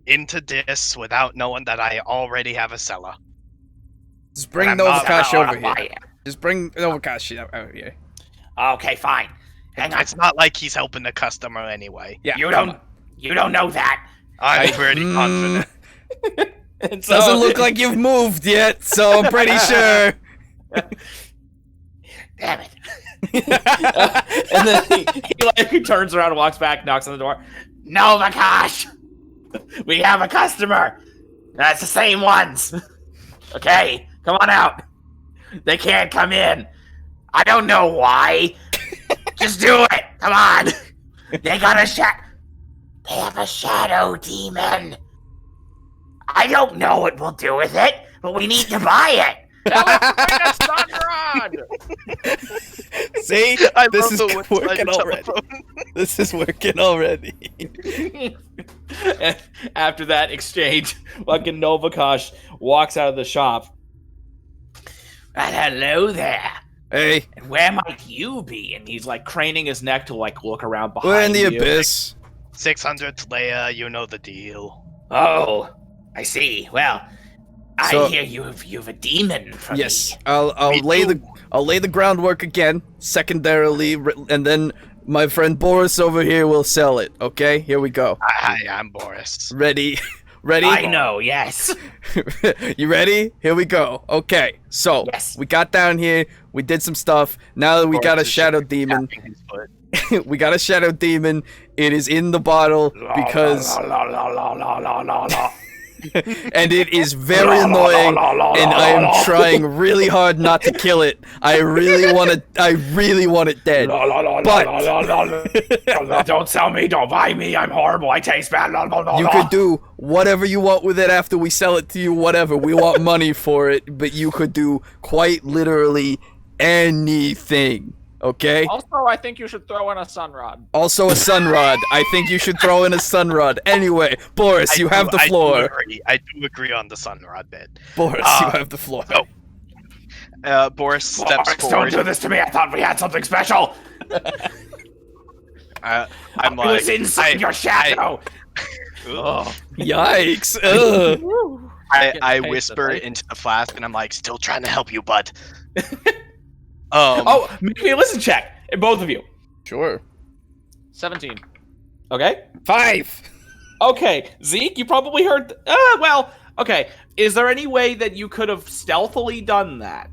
into this without knowing that I already have a seller. Just bring I'm not Novakash gonna over buy here. it. Just bring Novakash over here. Okay, fine. Hang on. It's not like he's helping the customer anyway. Yeah. You don't know that. I'm pretty confident. And so, Doesn't look like you've moved yet, so I'm pretty sure. Damn it. and then he turns around and walks back, knocks on the door. No, Vakash. We have a customer. That's the same ones. Okay, come on out. They can't come in. I don't know why. Just do it. Come on. They got They have a shadow demon. I don't know what we'll do with it, but we need to buy it. A sun rod! See? I This love is the working one-sided already. telephone. This is working already. And after that exchange, fucking Novakash walks out of the shop. Well, hello there. Hey, And where might you be? And he's like craning his neck to like look around behind we're in the you. abyss. 600th layer, you know the deal. Oh, I see. Well, So- I hear you have a demon for Yes, me. I'll Me lay too. I'll lay the groundwork again, secondarily, and then my friend Boris over here will sell it. Okay, here we go. Hi, I'm Boris. Ready? Ready? I know, yes. You ready? Here we go. Okay, so Yes. we got down here, we did some stuff. Now that we got a Boris is shadow demon, tapping his foot. we got a shadow demon. It is in the bottle because, and it is very annoying, and I am trying really hard not to kill it. I really want it dead. But Don't sell me, don't buy me, I'm horrible, I taste bad. you could do whatever you want with it after we sell it to you, whatever. We want money for it, but you could do quite literally anything, okay? Also, I think you should throw in a sun rod. Also a sun rod. I think you should throw in a sun rod. Anyway, Boris, you have the floor. I do agree on the sunrod bit. Boris, you have the floor. Boris steps Don't forward. do this to me, I thought we had something special. I'm I was like, inside your shadow. Yikes. Ugh. I Getting whisper pasted, right? into the flask, and I'm like, still trying to help you, bud. Oh, make me a listen check, both of you. Sure. 17. Okay. 5. Okay, Zeke, you probably heard. Okay. Is there any way that you could have stealthily done that?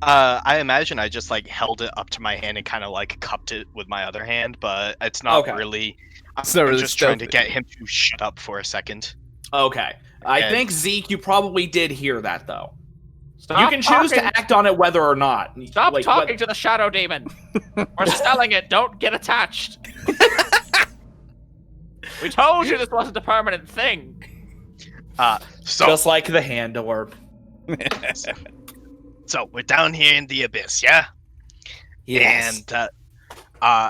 I imagine I just like held it up to my hand and kind of like cupped it with my other hand, but it's not Okay. really. It's not I'm really just trying to stealthy. get him to shut up for a second. Okay. I And- think Zeke, you probably did hear that though. Stop you can choose talking. to act on it whether or not. Stop Like, talking to the shadow demon. We're selling it. Don't get attached. We told you this wasn't a permanent thing. So Just like the hand orb. so we're down here in the abyss, yeah. Yes. And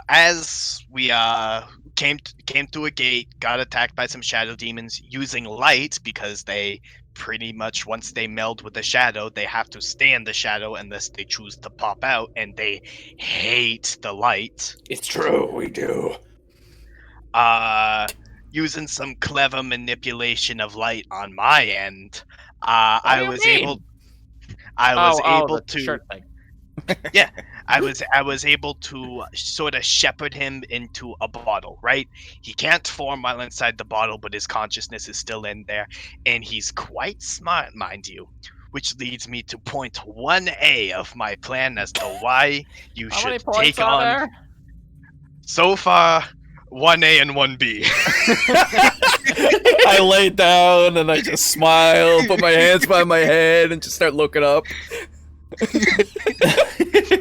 as we came through a gate, got attacked by some shadow demons using light because they pretty much once they meld with the shadow, they have to stay in the shadow unless they choose to pop out, and they hate the light. It's true, we do. Using some clever manipulation of light on my end, What do I you was mean? able the to shirt thing. yeah, I was able to sort of shepherd him into a bottle, right? He can't form while inside the bottle, but his consciousness is still in there, and he's quite smart, mind you. Which leads me to point 1A of my plan as to why you How many should points take are on. there? So far, 1A and 1B. I lay down and I just smile, put my hands by my head, and just start looking up.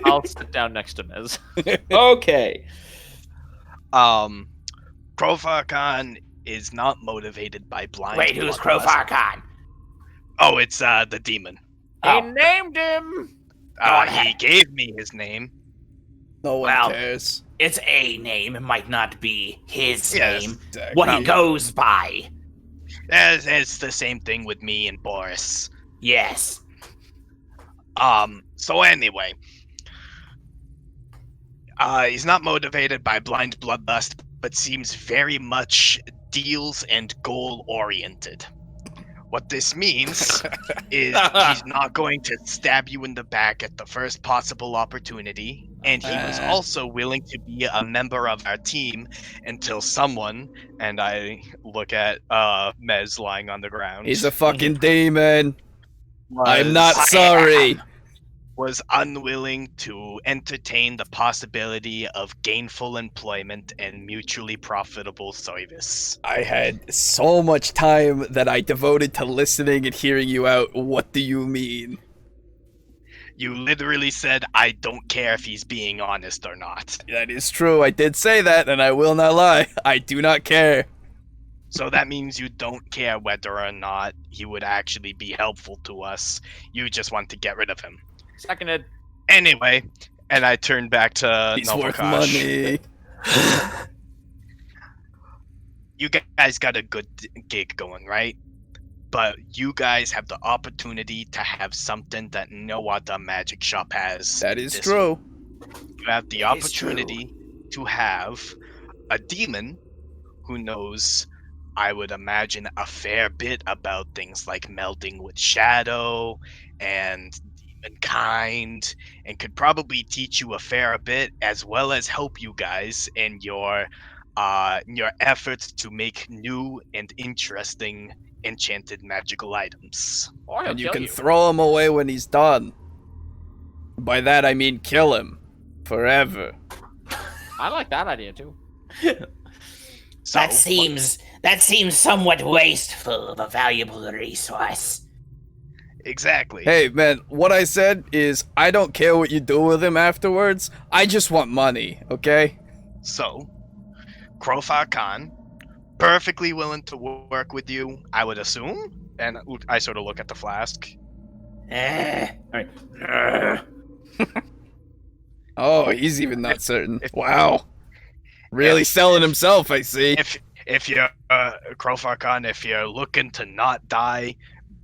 I'll sit down next to Miz. Okay. Crowfar Khan is not motivated by blind. Wait, who's bloodlust. Crowfar Khan? Oh, it's the demon. He named him. He gave me his name. No one Well, cares. It's a name. It might not be his Yes, name. Exactly. What he goes by. It's the same thing with me and Boris. Yes. So anyway, he's not motivated by blind bloodlust, but seems very much deals and goal oriented. What this means is he's not going to stab you in the back at the first possible opportunity, and he was also willing to be a member of our team until someone, and I look at Mez lying on the ground. He's a fucking demon. I'm not was- sorry. was unwilling to entertain the possibility of gainful employment and mutually profitable service. I had so much time that I devoted to listening and hearing you out. What do you mean? You literally said, I don't care if he's being honest or not. That is true. I did say that, and I will not lie. I do not care. So that means you don't care whether or not he would actually be helpful to us. You just want to get rid of him. Seconded. Anyway, and I turn back to He's worth Novocash. money. You guys got a good gig going, right? But you guys have the opportunity to have something that no other magic shop has. That is This true. You have the That is opportunity to have a demon who knows, I would imagine, a fair bit about things like melding with shadow and demonkind, and could probably teach you a fair bit, as well as help you guys in your efforts to make new and interesting enchanted magical items. Or he'll And you kill can you. throw him away when he's done. By that I mean kill him. Forever. I like that idea too. So, that seems somewhat wasteful of a valuable resource. exactly. Hey, man, what I said is I don't care what you do with him afterwards. I just want money, okay? So, Crowfar Khan, perfectly willing to work with you, I would assume. And I sort of look at the flask. Oh, he's even not certain. Wow. Really selling himself, I see. If you're Crowfar Khan, if you're looking to not die,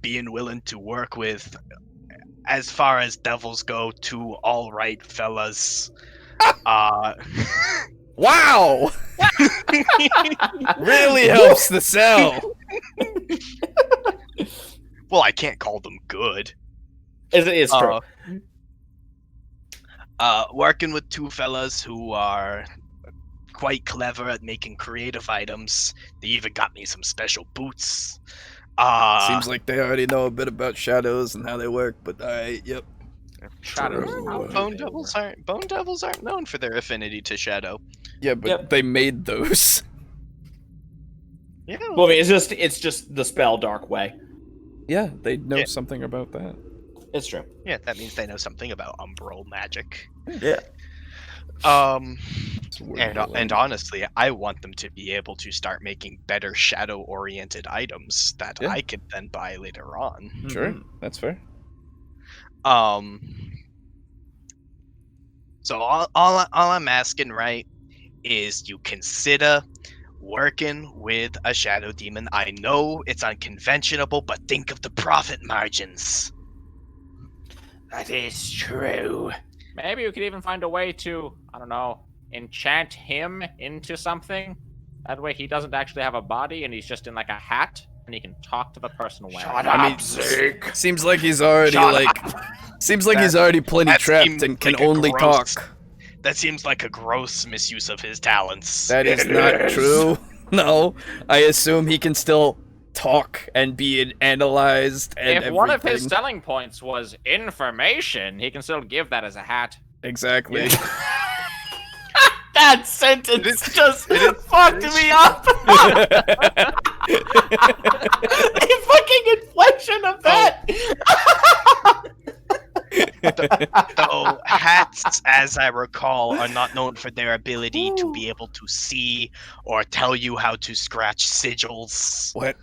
being willing to work with, as far as devils go, two all right fellas. Wow! Really helps the sell. Well, I can't call them good. It's true. Working with two fellas who are quite clever at making creative items. They even got me some special boots. Seems like they already know a bit about shadows and how they work, but alright, yep. Shadows. Bone devils aren't known for their affinity to shadow. Yeah, but Yep. they made those. Yeah. Well, I mean, it's just the spell Dark Way. Yeah, they know Yeah. something about that. It's true. Yeah, that means they know something about umbral magic. Yeah. It's a word And related. honestly, I want them to be able to start making better shadow-oriented items that Yeah. I could then buy later on. Sure, Mhm. that's fair. So all I'm asking, right, is you consider working with a shadow demon. I know it's unconventional, but think of the profit margins. That is true. Maybe we could even find a way to, I don't know, enchant him into something. That way he doesn't actually have a body and he's just in like a hat and he can talk to the person wearing Shut it. up, Zeke. Seems like he's already he's already plenty trapped and can like a only gross- talk. That seems like a gross misuse of his talents. That is not true. No, I assume he can still talk and be analyzed and If everything. one of his selling points was information, he can still give that as a hat. Exactly. That sentence just fucked me up. The fucking inflection of that. Though hats, as I recall, are not known for their ability to be able to see or tell you how to scratch sigils. What?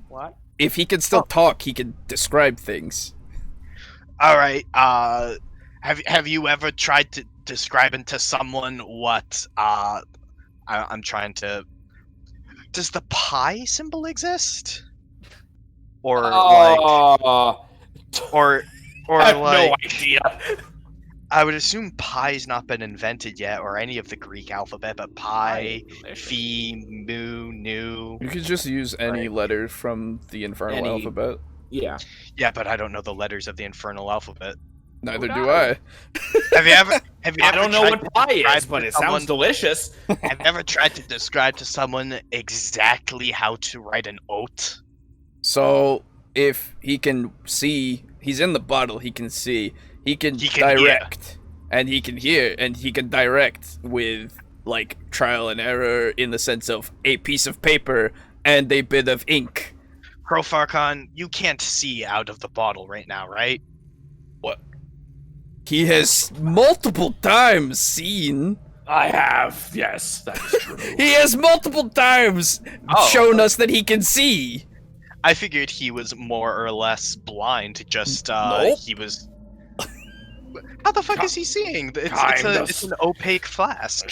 What? If he can still talk, he can describe things. All right. Have you ever tried to describing to someone what I'm trying to? Does the pi symbol exist? Or or I have like no idea. I would assume pi's not been invented yet, or any of the Greek alphabet, but pi, phi, mu, nu. You could just use any letter from the infernal Any- alphabet. Yeah. Yeah, but I don't know the letters of the infernal alphabet. Neither do I. Have you ever? I don't know what pie describe is, but to it sounds someone- delicious. Have you ever tried to describe to someone exactly how to write an oath? So if he can see, he's in the bottle. He can see. He can He can direct, and he can hear, and he can direct with like trial and error in the sense of a piece of paper and a bit of ink. Profarcon, you can't see out of the bottle right now, right? He has multiple times seen. I have, yes, that is true. He has multiple times shown us that he can see. I figured he was more or less blind. Just Nope. he was. How the fuck is he seeing? It's an opaque flask.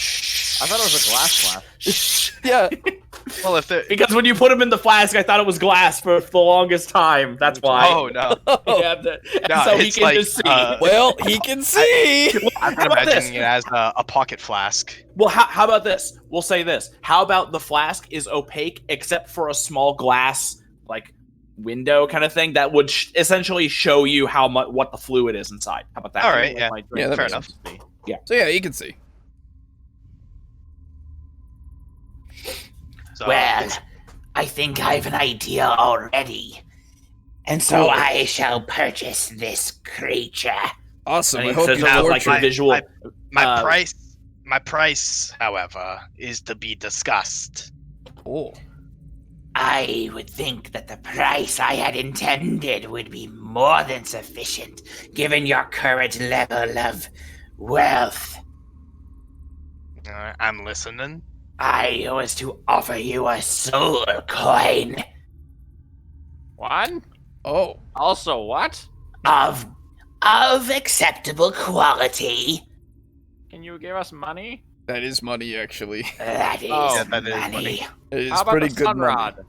I thought it was a glass flask. Yeah. Well, if there. Because when you put him in the flask, I thought it was glass for the longest time. That's why. Oh no! Yeah, No, so he it's can like, just see. Well, he can see. I'm How about this? imagining it as a pocket flask. Well, how about this? We'll say this. How about the flask is opaque except for a small glass, like, window kind of thing that would essentially show you how much what the fluid is inside. How about that? All right, Like yeah. my drink Yeah, that fair makes enough. supposed to be. Yeah. So yeah, he can see. So, Well, I think I have an idea already. And so I shall purchase this creature. Awesome. And I he hope says you it with, torture. like a visual. my price, however, is to be discussed. Oh. I would think that the price I had intended would be more than sufficient, given your current level of wealth. I'm listening. I was to offer you a soul coin What? Oh. Also, what? of acceptable quality. Can you give us money? That is money, actually. That is Oh, yeah, that is money. money. It is How about pretty the good sun money. rod?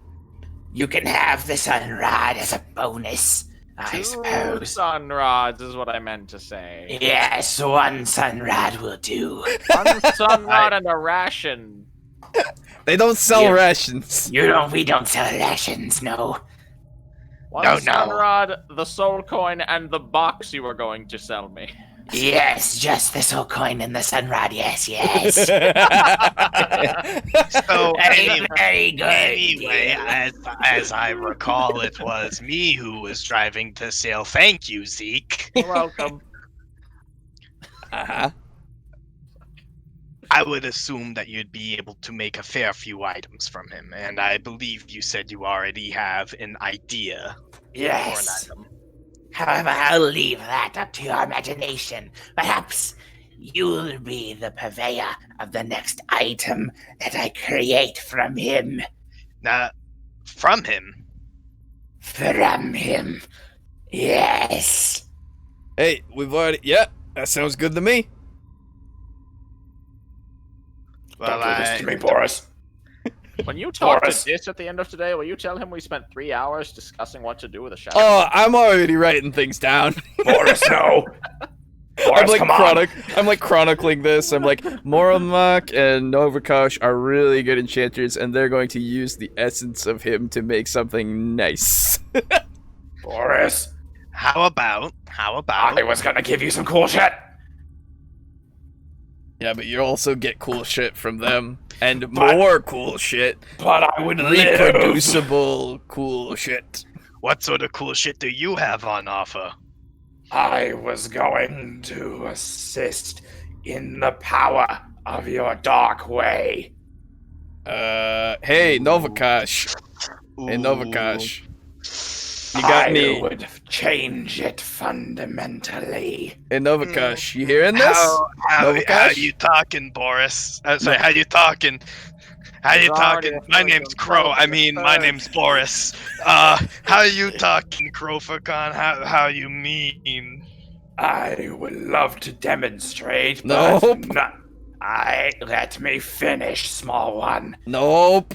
You can have the sun rod as a bonus, I Two suppose. sun rods is what I meant to say. Yes, one sun rod will do. One sun rod and a ration. They don't sell Yeah. rations. We don't sell rations, no. One No, sun no. rod, the soul coin, and the box you were going to sell me. Yes, just the soul coin and the sun rod, yes. So Very, very good. anyway, as I recall, it was me who was driving to sale. Thank you, Zeke. You're welcome. Uh-huh. I would assume that you'd be able to make a fair few items from him, and I believe you said you already have an idea for an Yes. item. However, I'll leave that up to your imagination. Perhaps you'll be the purveyor of the next item that I create from him. Now, from him, From him. Yes. Hey, we've already. Yeah, that sounds good to me. well, Don't do this I, to me, Boris. When you talk Boris. to Dish at the end of today, will you tell him we spent 3 hours discussing what to do with a shadow? Oh, I'm already writing things down. Boris, no. Boris, come on. I'm like chronicling this. I'm like, Moromak and Novakosh are really good enchanters, and they're going to use the essence of him to make something nice. Boris, How about? I was gonna give you some cool shit. Yeah, but you also get cool shit from them, and But- more cool shit. But I would live. Reproducible cool shit. What sort of cool shit do you have on offer? I was going to assist in the power of your dark way. Hey, Novakosh. Hey, Novakosh. You got I me. would change it fundamentally. Hey, Novakosh, you hearing this? How Novakosh? you talking, Boris? Sorry, how you talking? How you talking? My name's Crow. I mean, my name's Boris. How you talking, Crowfacon? How you mean? I would love to demonstrate, Nope. but let me finish, small one. Nope.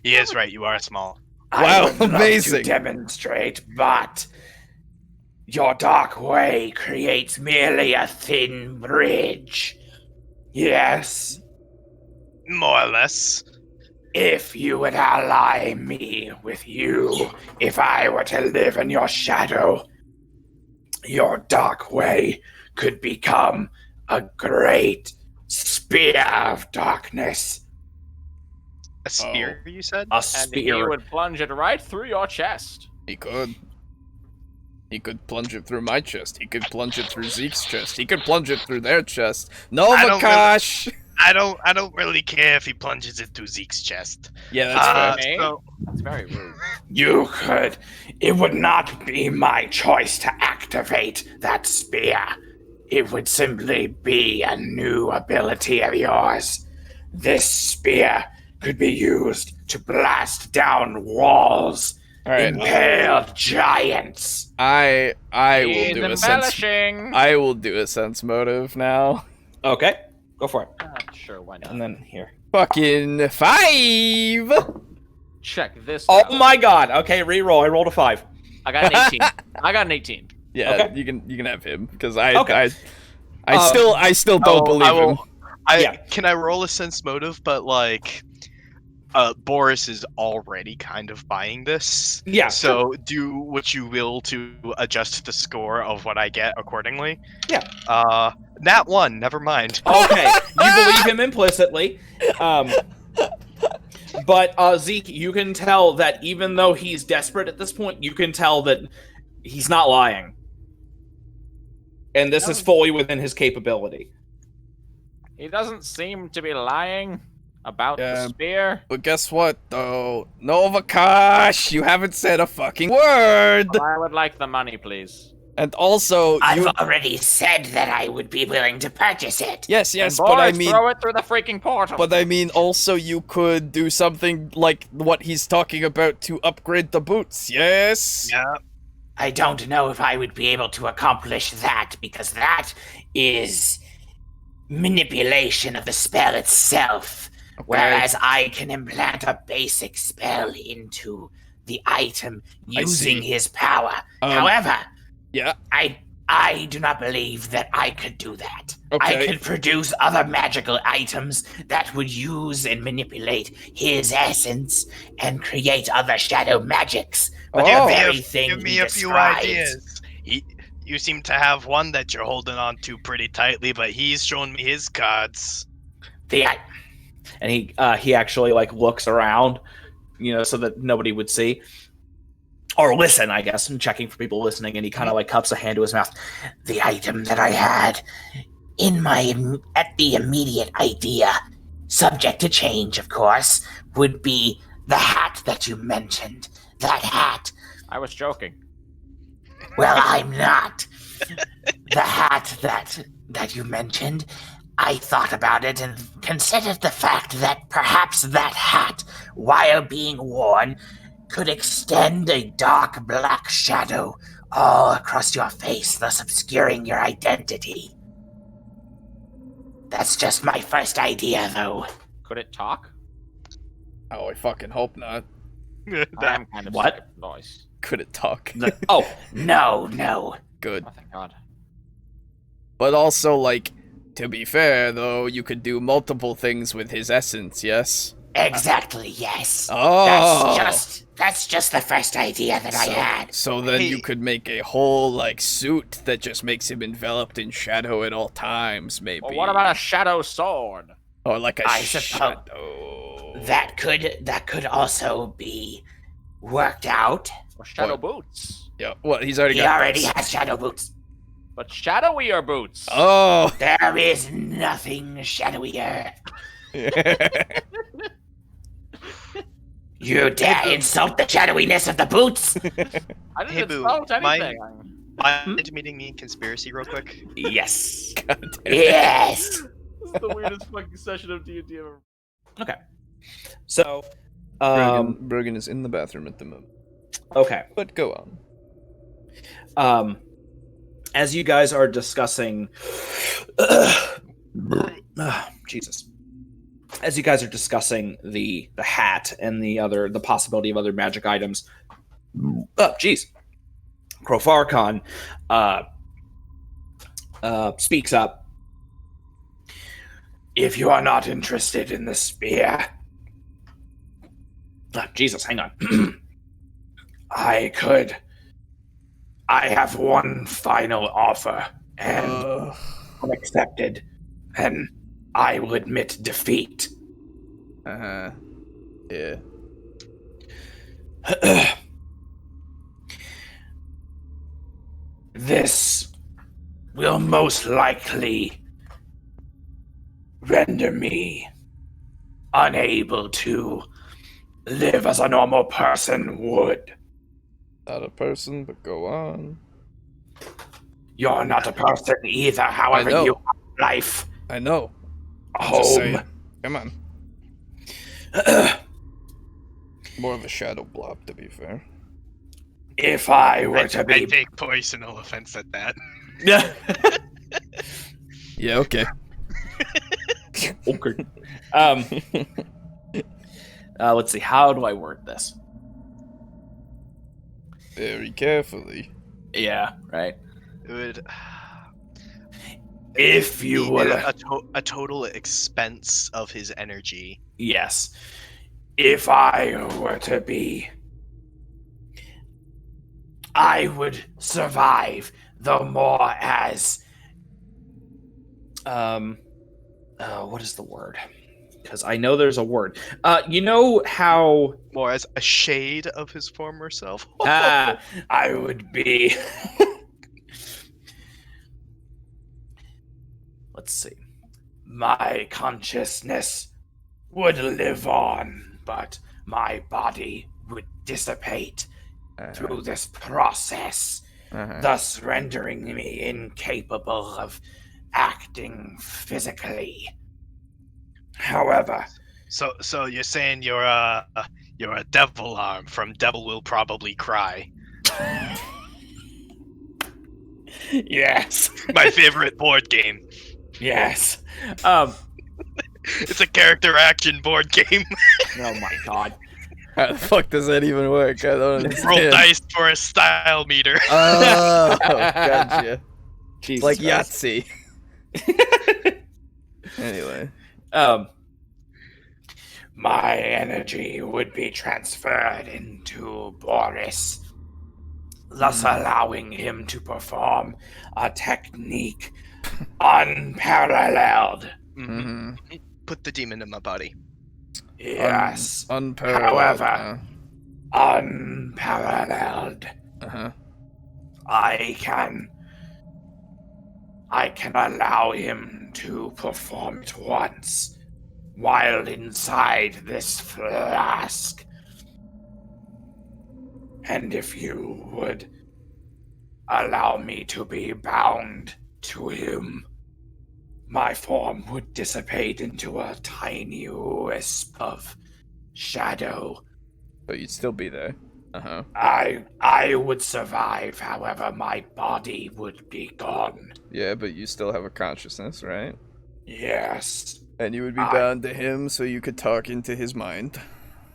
He is right. You are small. Wow, I would love amazing. to demonstrate, but your dark way creates merely a thin bridge. Yes, More or less. if you would ally me with you, if I were to live in your shadow, your dark way could become a great spear of darkness. A spear, you said? A And he spear. would plunge it right through your chest. He could. He could plunge it through my chest. He could plunge it through Zeke's chest. He could plunge it through their chest. Novakosh! I don't really care if he plunges it through Zeke's chest. Yeah, that's fair. fair. So, It's very rude. You could. It would not be my choice to activate that spear. It would simply be a new ability of yours. This spear could be used to blast down walls, Alright. impale giants. I will He's do a sense. embellishing. I will do a sense motive now. Okay, go for it. Sure, why not? And then here. Fucking 5! Check this Oh out. my god. Okay, re-roll. I rolled a 5. I got an 18. I got an 18. Yeah, Okay. you can have him because I Okay. I still don't believe him. Yeah. Can I roll a sense motive? But like, Boris is already kind of buying this. Yeah. So do what you will to adjust the score of what I get accordingly. Yeah. Nat 1. Never mind. Okay, you believe him implicitly. But Zeke, you can tell that even though he's desperate at this point, you can tell that he's not lying. And this is fully within his capability. He doesn't seem to be lying about Yeah. the spear. But guess what, though? Novakosh, you haven't said a fucking word! I would like the money, please. And also, I've you... already said that I would be willing to purchase it. Yes, And but I boys, mean... throw it through the freaking portal. But I mean, also, you could do something like what he's talking about to upgrade the boots, yes? Yeah. I don't know if I would be able to accomplish that, because that is manipulation of the spell itself. Whereas I can implant a basic spell into the item using see. his power. Um, However, Yeah, I do not believe that I could do that. I Okay. could produce other magical items that would use and manipulate his essence and create other shadow magics. But Oh. the very thing Give me he a few describes- ideas. You seem to have one that you're holding on to pretty tightly, but he's showing me his cards. And he actually like looks around, so that nobody would see. Or listen, I guess, and checking for people listening, and he kind of like cups a hand to his mouth. The item that I had at the immediate idea, subject to change, of course, would be the hat that you mentioned. That hat. I was joking. Well, I'm not. The hat that you mentioned, I thought about it and considered the fact that perhaps that hat, while being worn, could extend a dark black shadow all across your face, thus obscuring your identity. That's just my first idea, though. Could it talk? Oh, I fucking hope not. I'm kind of What? sick of noise. Couldn't talk. Oh, No. Good. Oh, thank God. But also, like, to be fair, though, you could do multiple things with his essence, yes? Exactly, yes. Oh! That's just the first idea that I had. So then you Hey. could make a whole, like, suit that just makes him enveloped in shadow at all times, maybe. Well, what about a shadow sword? Or like a I suppose shadow... that could also be worked out. Or shadow What? boots? Yeah, well, he's already He got already those. has shadow boots. But shadowier boots. Oh! There is nothing shadowier. You dare insult the shadowiness of the boots? I didn't Hey, Boo, insult anything. Mind meeting me in conspiracy real quick? Yes. God damn it. Yes. This is the weirdest fucking session of D&D ever. okay. So, Brogan is in the bathroom at the moment. okay. But go on. As you guys are discussing, Jesus. As you guys are discussing the hat and the possibility of other magic items, jeez, Crofarcon speaks up. If you are not interested in the spear, Jesus, hang on. I have one final offer, and unaccepted, and I will admit defeat. Uh-huh. Yeah. This will most likely render me unable to live as a normal person would. Not a person, but go on. You're not a person either, however know. you have life, I know. a Just home. saying. Come on. More of a shadow blob, to be fair. If I were to I be take personal offense at that. Yeah. Yeah, okay. Okay. Let's see. How do I word this? Very carefully. Yeah. Right. It would if you be will a total expense of his energy. Yes. if I were to be, I would survive the more as what is the word? Because I know there's a word. You know how More as a shade of his former self. ah, I would be. let's see. My consciousness would live on, but my body would dissipate through this process, thus rendering me incapable of acting physically. However, So you're saying you're a devil arm from Devil Will Probably Cry. yes, My favorite board game. yes, It's a character action board game. Oh my god. How the fuck does that even work? I don't Roll understand. dice for a style meter. Oh, gotcha. Jesus Like Christ. Yahtzee. Anyway. my energy would be transferred into Boris, thus allowing him to perform a technique unparalleled. Mm-hmm. Put the demon in my body. Yes, Unparalleled. However- unparalleled. Uh-huh. I can allow him to perform it once while inside this flask. And if you would allow me to be bound to him, my form would dissipate into a tiny wisp of shadow. But you'd still be there. Uh-huh. I would survive, however, my body would be gone. Yeah, but you still have a consciousness, right? Yes. And you would be I- bound to him so you could talk into his mind.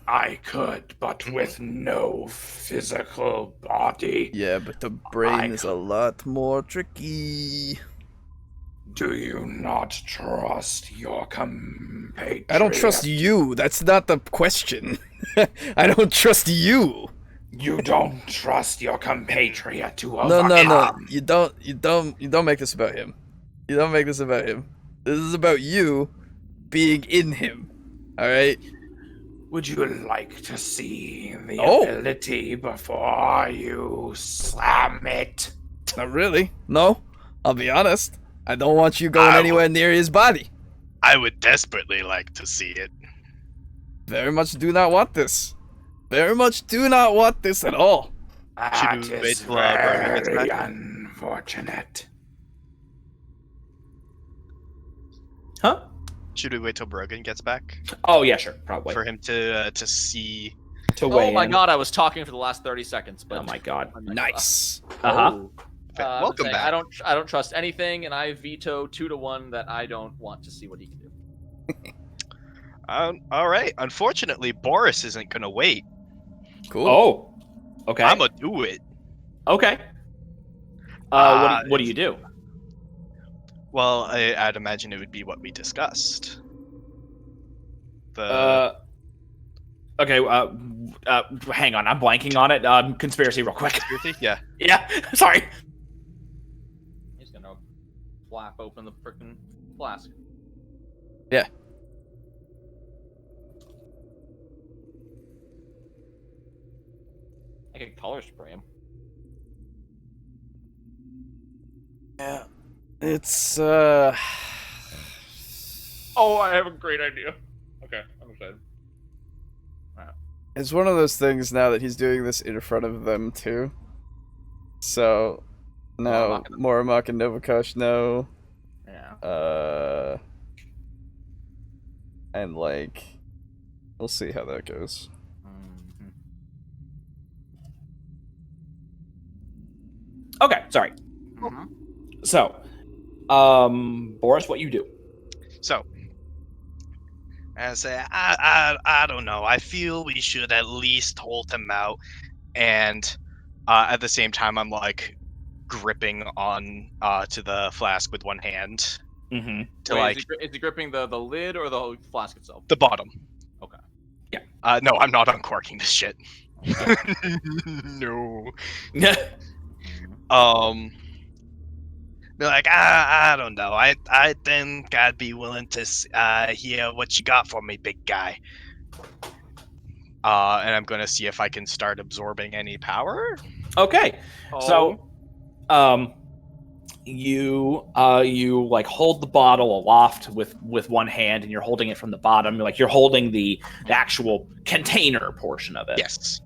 I could, but with no physical body. Yeah, but the brain is a lot more tricky. Do you not trust your compatriot? I don't trust you. That's not the question. I don't trust you. You don't trust your compatriot to No. overcome. You don't make this about him. You don't make this about him. This is about you being in him. All right? Would you like to see the ability before you slam it? Not really. No. I'll be honest. I don't want you going anywhere near his body. I would desperately like to see it. Very much do not want this. Very much do not want this at all. That we wait is till, Brogan gets very back? unfortunate. Huh? Should we wait till Brogan gets back Oh yeah, sure, probably. for him to see? To weigh Oh my in. god, I was talking for the last 30 seconds, but Oh my god. Nice. Uh-huh. I was Welcome saying, back. I don't trust anything, and I veto 2-1 that I don't want to see what he can do. All right. Unfortunately, Boris isn't gonna wait. Cool. Oh. Okay. I'ma do it. Okay. What do you do? Well, I'd imagine it would be what we discussed. The Okay. Hang on. I'm blanking on it. Conspiracy, real quick. yeah. Yeah. Sorry. He's gonna flap open the frickin' flask. Yeah. I could color spray him. Yeah. It's Oh, I have a great idea. Okay, I'm excited. It's one of those things now that he's doing this in front of them too. So no, Morimak and Novakosh no. Yeah. And like we'll see how that goes. Mhm. Okay. Sorry. Mhm. So, Boris, what you do? So, I say, I don't know. I feel we should at least hold him out, and at the same time, I'm like gripping on to the flask with one hand Mm-hmm. to Wait, like is he gripping the lid or the whole flask itself? the bottom. Okay. Yeah. No, I'm not uncorking this shit. No. Be like, I don't know. I think I'd be willing to hear what you got for me, big guy. And I'm gonna see if I can start absorbing any power. Okay. Oh. So, you like hold the bottle aloft with one hand, and you're holding it from the bottom. You're holding the actual container portion of it. Yes.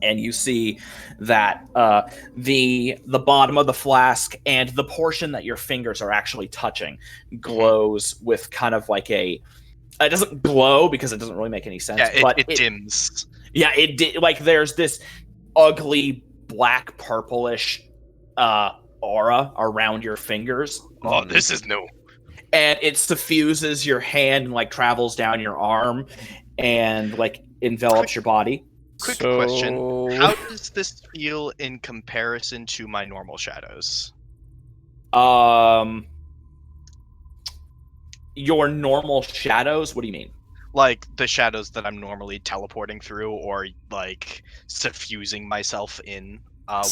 And you see that the bottom of the flask and the portion that your fingers are actually touching glows with kind of like it doesn't glow because it doesn't really make any sense. Yeah, but it dims. Yeah, like there's this ugly black purplish aura around your fingers. Oh, this is new. And it suffuses your hand and like travels down your arm and like envelops your body. Quick question. How does this feel in comparison to my normal shadows? Your normal shadows? What do you mean? Like the shadows that I'm normally teleporting through or like suffusing myself in I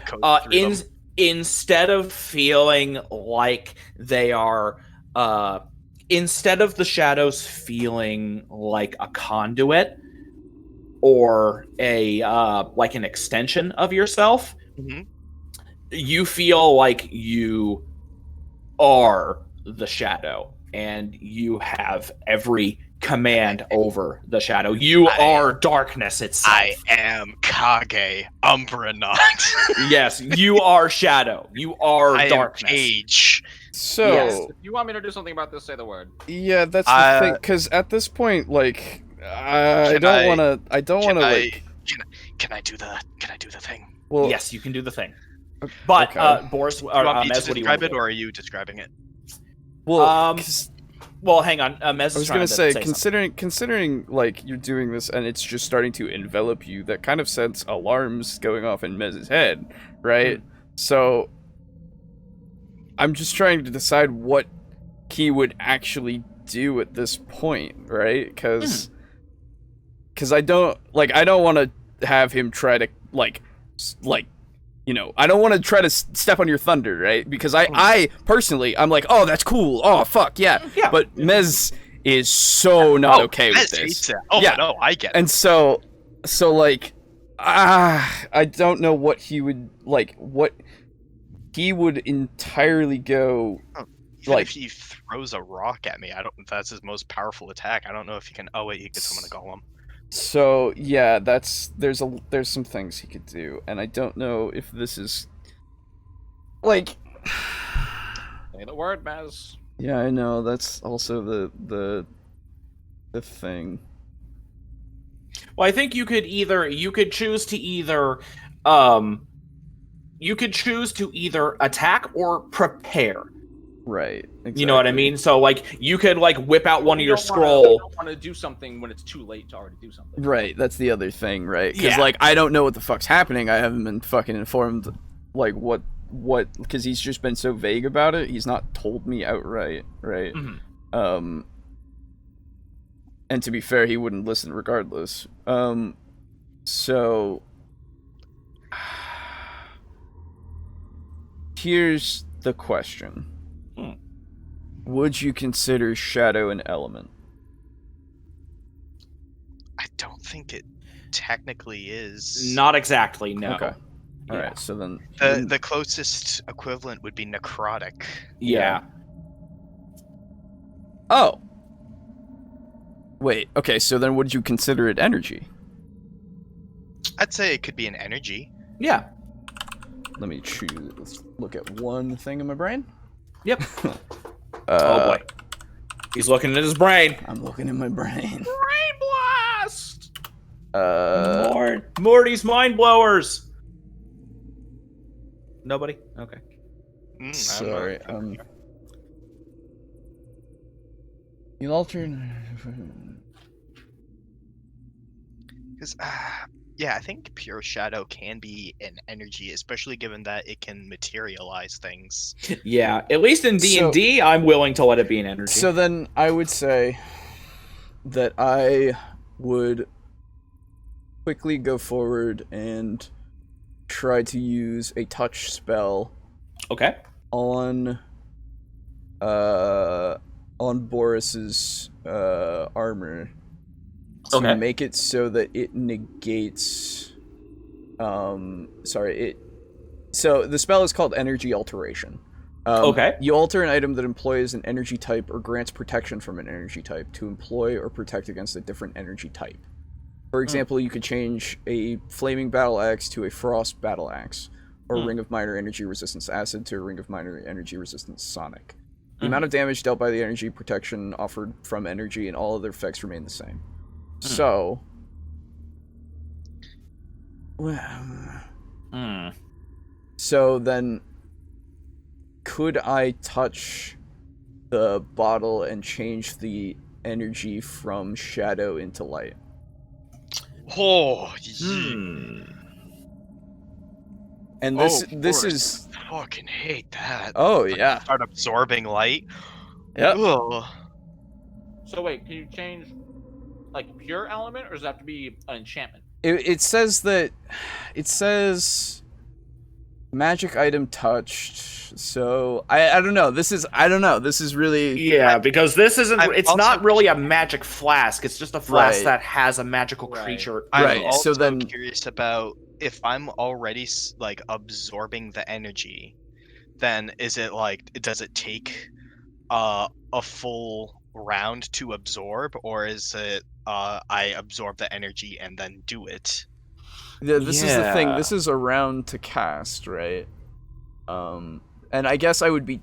code through them? Instead of feeling like they are instead of the shadows feeling like a conduit or a like an extension of yourself, Mhm. you feel like you are the shadow and you have every command over the shadow. You are darkness itself. I am Kage Umbranaut. Yes, you are shadow. You are I darkness. am Age. So Yes. If you want me to do something about this, say the word. yeah, that's the thing. Because at this point, like, I don't want to. I don't want to like. Can I do the thing? Well, Yes, you can do the thing. But okay. Boris, or Do you want me to Mez, what do you describe want it, to or are you describing it? Well, 'cause Well, hang on. Mez I is was trying gonna to say, something. considering like you're doing this and it's just starting to envelop you, that kind of sets alarms going off in Mez's head, right? So I'm just trying to decide what he would actually do at this point, right? Because I don't want to have him try to like I don't want to try to step on your thunder, right? Because I personally, I'm like, oh, that's cool. Oh, fuck, yeah. But Mez is so not okay with this. Oh, yeah. no, I get it. And so like, I don't know what he would, like, what he would entirely go, Even like... if he throws a rock at me, I don't. That's his most powerful attack. I don't know if he can... Oh, wait, he could summon a golem. So yeah, there's some things he could do, and I don't know if this is like. Say the word, Maz. Yeah, I know. That's also the thing. Well, I think you could choose to either attack or prepare. Right. Exactly. You know what I mean? So like you could like whip out one of your You scroll. don't want to do something when it's too late to already do something. Right. That's the other thing, right? Because Yeah. like I don't know what the fuck's happening. I haven't been fucking informed, like what because he's just been so vague about it. He's not told me outright, right? Mm-hmm. And to be fair, he wouldn't listen regardless. So here's the question. Would you consider Shadow an element? I don't think it technically is. Not exactly, no. Okay. Alright, so then... The closest equivalent would be necrotic. Yeah. Oh! Wait, okay, so then would you consider it energy? I'd say it could be an energy. Yeah. Let me choose... Let's look at one thing in my brain. Yep. Oh boy. He's looking at his brain. I'm looking in my brain. Brain blast! Uh... Morty's mind blowers! Nobody? Okay. Sorry, you alternate... Because, yeah, I think pure shadow can be an energy, especially given that it can materialize things. Yeah, at least in D&D, I'm willing to let it be an energy. So then I would say that I would quickly go forward and try to use a touch spell. Okay. On Boris's armor to make it so that it negates. So the spell is called Energy Alteration. You alter an item that employs an energy type or grants protection from an energy type to employ or protect against a different energy type. For example, you could change a flaming battle axe to a frost battle axe, or a ring of minor energy resistance acid to a ring of minor energy resistance sonic. The amount of damage dealt by the energy protection offered from energy and all other effects remain the same. So, so then, could I touch the bottle and change the energy from shadow into light? Oh, And this is fucking hate that. Oh yeah. Start absorbing light. Yep. Ugh. So wait, can you change like pure element, or does it have to be an enchantment? It says magic item touched. So I don't know. This is really because this isn't. It's also not really a magic flask. It's just a flask that has a magical creature. I'm also so then curious about if I'm already like absorbing the energy, then is it like does it take a full round to absorb, or is it I absorb the energy and then do it? Yeah, this is the thing. This is a round to cast, right? And I guess I would be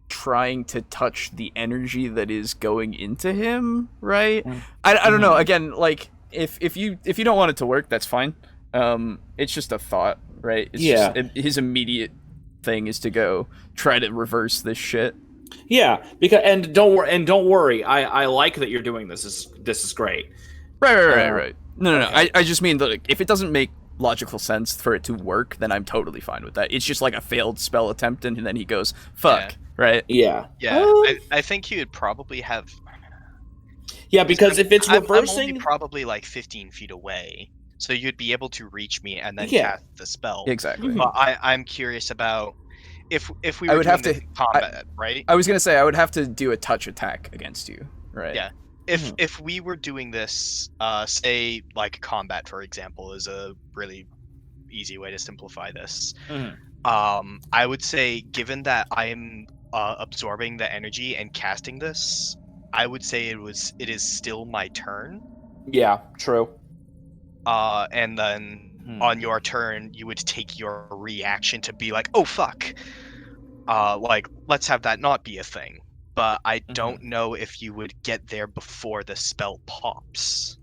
trying to touch the energy that is going into him, right? I don't know. Again, like if you don't want it to work, that's fine. It's just a thought, right? It's just, his immediate thing is to go try to reverse this shit. Yeah, because and don't worry. I like that you're doing this. This is great. Right. No. okay. I just mean that like, if it doesn't make logical sense for it to work, then I'm totally fine with that. It's just like a failed spell attempt, and then he goes, "Fuck," Yeah. right? Yeah. Yeah, I think he would probably have. Yeah, because if it's I'm reversing, only probably like 15 feet away, so you'd be able to reach me and then Yeah. cast the spell. Exactly. But I'm curious about if we I were would doing have this to- in combat, right? I was gonna say I would have to do a touch attack against you, right? Yeah. If we were doing this, say like combat, for example, is a really easy way to simplify this. Mhm. I would say, given that I'm absorbing the energy and casting this, I would say it is still my turn. yeah, true. And then on your turn, you would take your reaction to be like, "Oh fuck," like let's have that not be a thing. But I don't know if you would get there before the spell pops.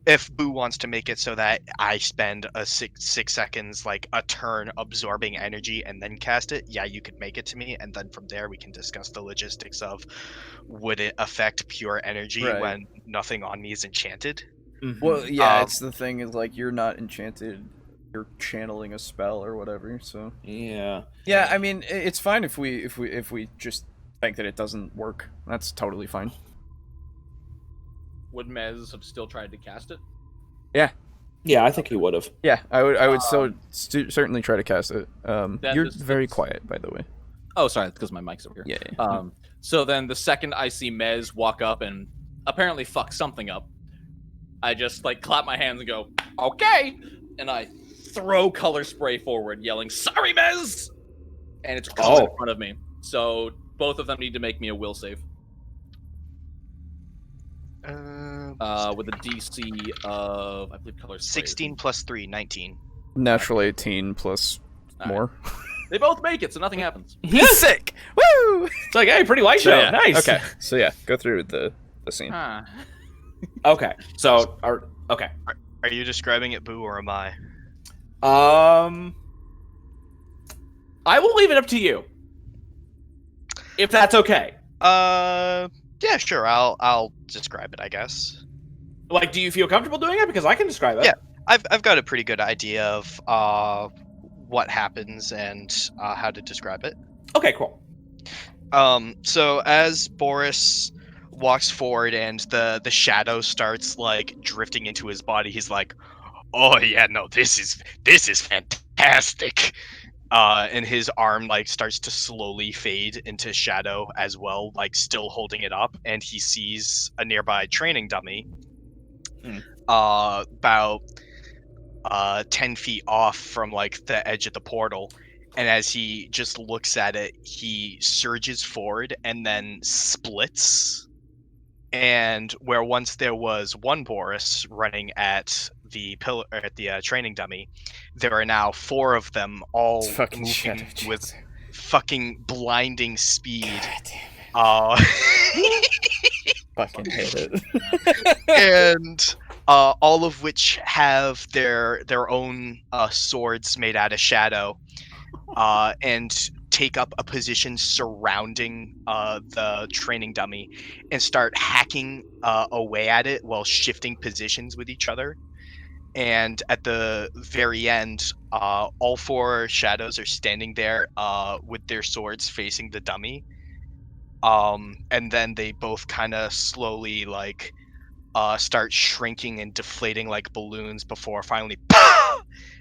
If Boo wants to make it so that I spend a six seconds, like a turn, absorbing energy and then cast it, yeah, you could make it to me, and then from there we can discuss the logistics of would it affect pure energy Right. when nothing on me is enchanted. Well, yeah, Um, it's the thing is like you're not enchanted, you're channeling a spell or whatever. So Yeah. yeah, I mean it's fine if we just think that it doesn't work. That's totally fine. Would Mez have still tried to cast it? Yeah, I think he would have. Yeah, I would still certainly try to cast it. Then You're this- very quiet, by the way. Oh, sorry, because my mic's over here. Yeah. So then the second I see Mez walk up and apparently fuck something up, I just like clap my hands and go, "Okay," and I throw color spray forward, yelling, "Sorry, Mez!" And it's all in front of me. So both of them need to make me a will save with a DC of, I believe, color spray. 16 plus 3, 19. Natural 18 plus All more. They both make it, so nothing happens. Sick! Woo! It's like, hey, pretty light show. Yeah. Nice. Okay, so yeah, go through the scene. Huh. Okay. So, okay. Are you describing it, Boo, or am I? I will leave it up to you, if that's okay. Yeah, sure. I'll describe it, I guess. Like, do you feel comfortable doing it? Because I can describe it. Yeah. I've got a pretty good idea of what happens and how to describe it. Okay, cool. So as Boris walks forward and the shadow starts like drifting into his body, he's like, "Oh yeah, no, this is fantastic." And his arm like starts to slowly fade into shadow as well, like still holding it up, and he sees a nearby training dummy, about 10 feet off from like the edge of the portal. And as he just looks at it, he surges forward and then splits. And where once there was one Boris running at the pillar at the training dummy, there are now 4 of them, all It's fucking moving shadow with chasing. fucking blinding speed. Fucking hate it. And all of which have their own swords made out of shadow, and take up a position surrounding the training dummy and start hacking away at it while shifting positions with each other. And at the very end, all 4 shadows are standing there with their swords facing the dummy. And then they both kind of slowly like start shrinking and deflating like balloons before finally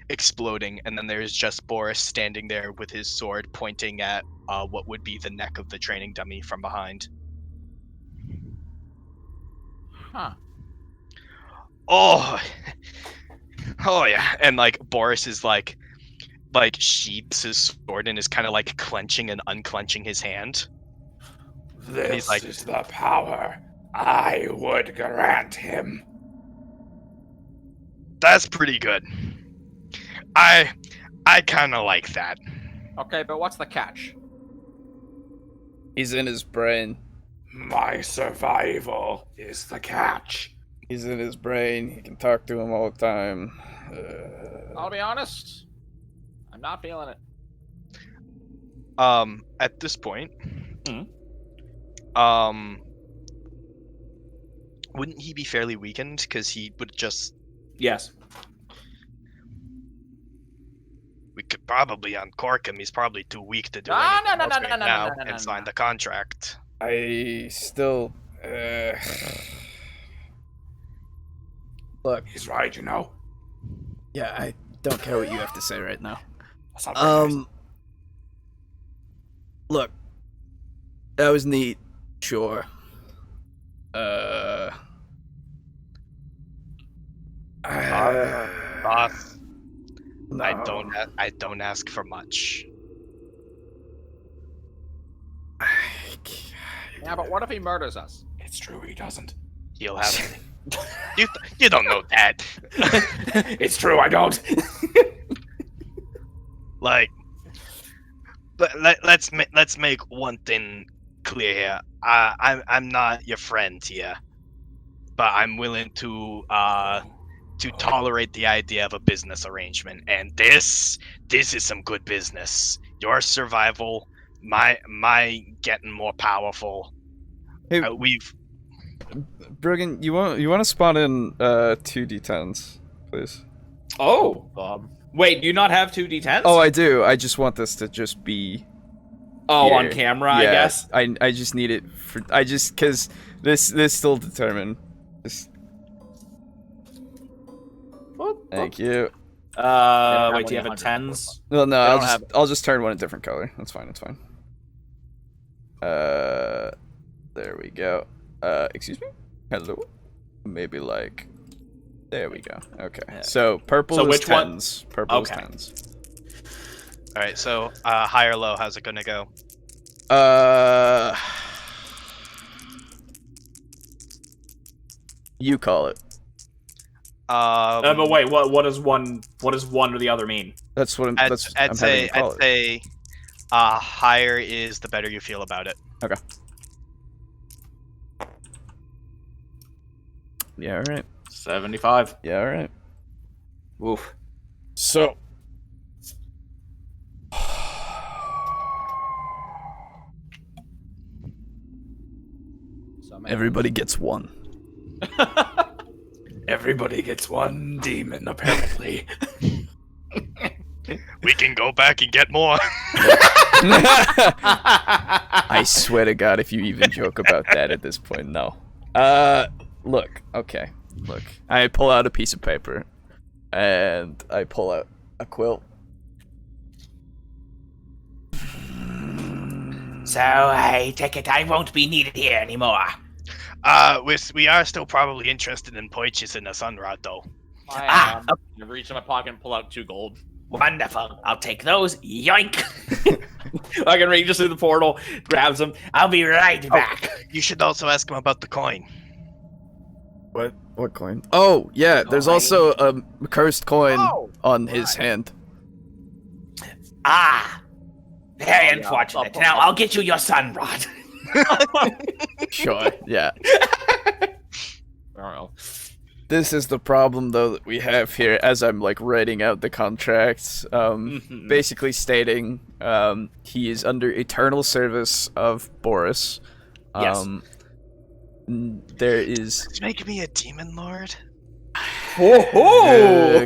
exploding. And then there's just Boris standing there with his sword pointing at what would be the neck of the training dummy from behind. Huh. Oh yeah. And like Boris is like sheaths his sword and is kind of like clenching and unclenching his hand. This like- is the power I would grant him. That's pretty good. I kind of like that. Okay, but what's the catch? He's in his brain. My survival is the catch. He's in his brain. He can talk to him all the time. I'll be honest, I'm not feeling it. At this point, Wouldn't he be fairly weakened? Because he would just... Yes. We could probably uncork him. He's probably too weak to do No, anything no, else no, right no, no, now no, no, no, and sign no. the contract. I still. Look, He's right, you know. yeah, I don't care what you have to say right now. That's not very nice. Look, that was neat, sure. Boss, No. I don't ask for much. Yeah, but what if he murders us? It's true, he doesn't. You'll have... you don't know that. It's true, I don't. Like, let's make one thing clear here. I'm not your friend here, but I'm willing to tolerate the idea of a business arrangement. And this is some good business. Your survival, my getting more powerful. Hey, We've Brogan, you want to spot in 2d10s, please? Oh. Wait, do you not have 2d10s? Oh, I do. I just want this to just be. Oh, here. on camera, Yeah, I guess. I just need it for. Because this still determine. This. Thank you. Wait, do you have a 10s? Well, no, I don't I'll just turn one a different color. That's fine. That's fine. There we go. Excuse me? Hello? Maybe like... There we go. Okay. Yeah. So, purple So is which one? 10s. Purple Okay. is 10s. all right. So high or low? How's it gonna go? You call it. But wait, what does one or the other mean? That's what I'm, I'd I'm having say you call I'd say higher is the better you feel about it. Okay. Yeah, alright. 75. Yeah, alright. Oof. So... Everybody gets one. Everybody gets one demon, apparently. We can go back and get more. I swear to God, if you even joke about that at this point, no. Look, okay. Look, I pull out a piece of paper, and I pull out a quilt. So I take it I won't be needed here anymore. We are still probably interested in purchasing a sunrod, though. I reach in my pocket and pull out 2 gold. Wonderful. I'll take those. Yoink. I can reach just through the portal, grabs him. I'll be right back. You should also ask him about the coin. What coin? Oh, yeah, there's also a cursed coin on his hand. Ah. Very yeah, unfortunate. I'll- Now I'll get you your sunrod. Sure, yeah. I don't know. This is the problem, though, that we have here as I'm, like, writing out the contracts. Basically stating he is under eternal service of Boris. Yes. There is... Make me a demon lord.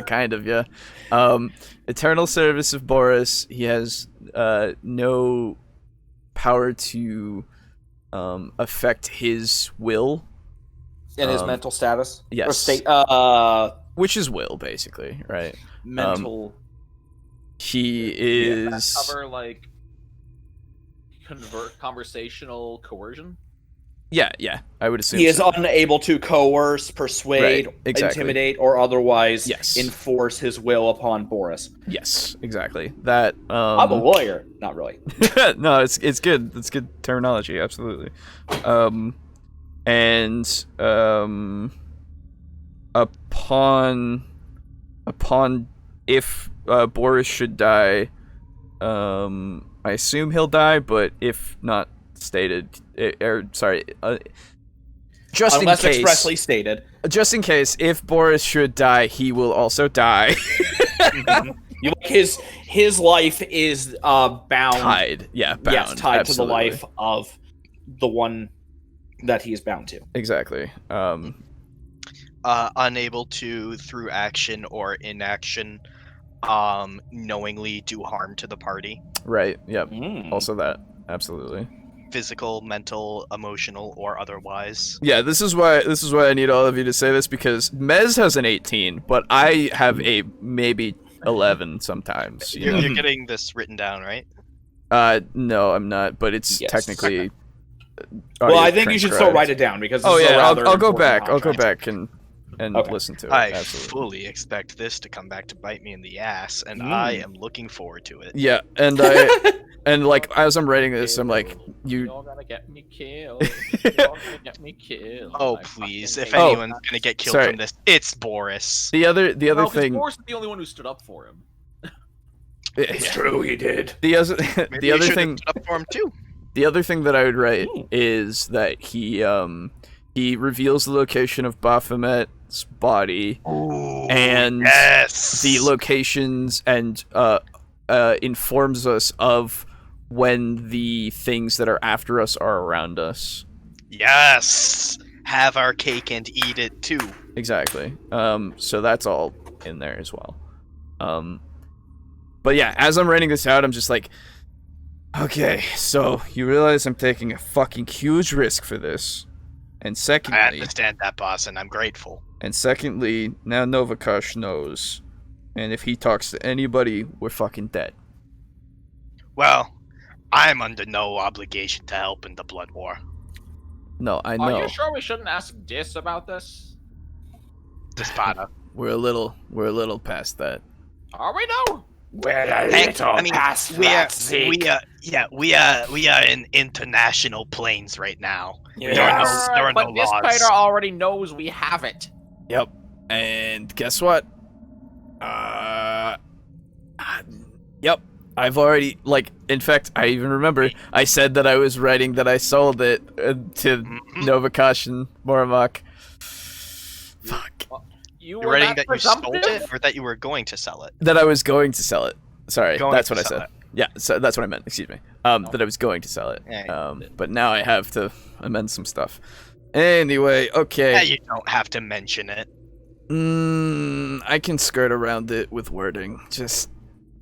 kind of, yeah. Eternal service of Boris. He has no power to affect his will. And his mental status? Yes. Or state, Which is will, basically, right? mental... He Does is... that cover, like, conversational coercion? Yeah, I would assume He is so. unable to coerce, persuade, Right, exactly. intimidate, or otherwise Yes. enforce his will upon Boris. Yes, exactly. That, I'm a lawyer. Not really. no, it's good. It's good terminology, absolutely. And upon if Boris should die, I assume he'll die, but if not stated, just Unless in case, expressly stated. just in case, if Boris should die, he will also die. His life is bound. Tied. Yeah, bound. Yes, tied absolutely. to the life of the one that he is bound to. Exactly. Unable to, through action or inaction, knowingly do harm to the party. Right. Yep. Mm. Also that. Absolutely. Physical, mental, emotional, or otherwise. Yeah, this is why I need all of you to say this, because Mez has an 18, but I have a maybe 11 sometimes. You know? You're getting this written down, right? No, I'm not, but it's Yes. technically. Well, I think you should still transcribed. write it down because. Oh this is a yeah, rather I'll go important back. I'll go contract. back and Okay. listen to it. I Absolutely. fully expect this to come back to bite me in the ass, and I am looking forward to it. Yeah, and I and like as I'm writing this, I'm like, You're you. gonna get me killed. You're gonna get me killed. Oh I please! fucking If hate anyone's that. gonna get killed Sorry. from this, it's Boris. The other No, 'cause thing. Boris is the only one who stood up for him. It's true, he did. The other Maybe the you other should thing. have stood up for him too. The other thing that I would write is that he reveals the location of Baphomet's body and Yes. the locations and informs us of when the things that are after us are around us. Yes. Have our cake and eat it too. Exactly. So that's all in there as well. But yeah, as I'm writing this out, I'm just like, okay, so you realize I'm taking a fucking huge risk for this. And I secondly, understand that, boss, and I'm grateful. now Novakosh knows. And if he talks to anybody, we're fucking dead. Well, I'm under no obligation to help in the blood war. No, I Are know. you sure we shouldn't ask Dis about this? Despada. We're a little past that. Are we now? We're a Heck, little I mean, past we are, that, Zeke. we are in international planes right now. Yeah. There are but no this laws. fighter already knows we have it. Yep. And guess what? Yep. I've already, in fact, I even remember I said that I was writing that I sold it to Novakosh and Morimak. Fuck. You You're were writing that that you sold presumptive? it, or that you were going to sell it? That I was going to sell it. Sorry, Going that's to what I sell said. it. Yeah, so that's what I meant. Excuse me. That I was going to sell it. Yeah. But now I have to amend some stuff. Anyway, okay. Yeah, you don't have to mention it. I can skirt around it with wording. Just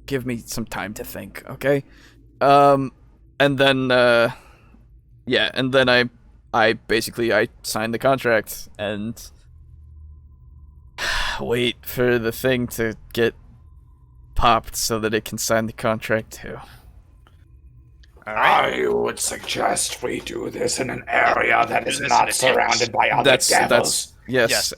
give me some time to think, okay? And then I basically sign the contract and wait for the thing to get popped so that it can sign the contract too. I would suggest we do this in an area that is This not is surrounded by other devils. Yes, Yes.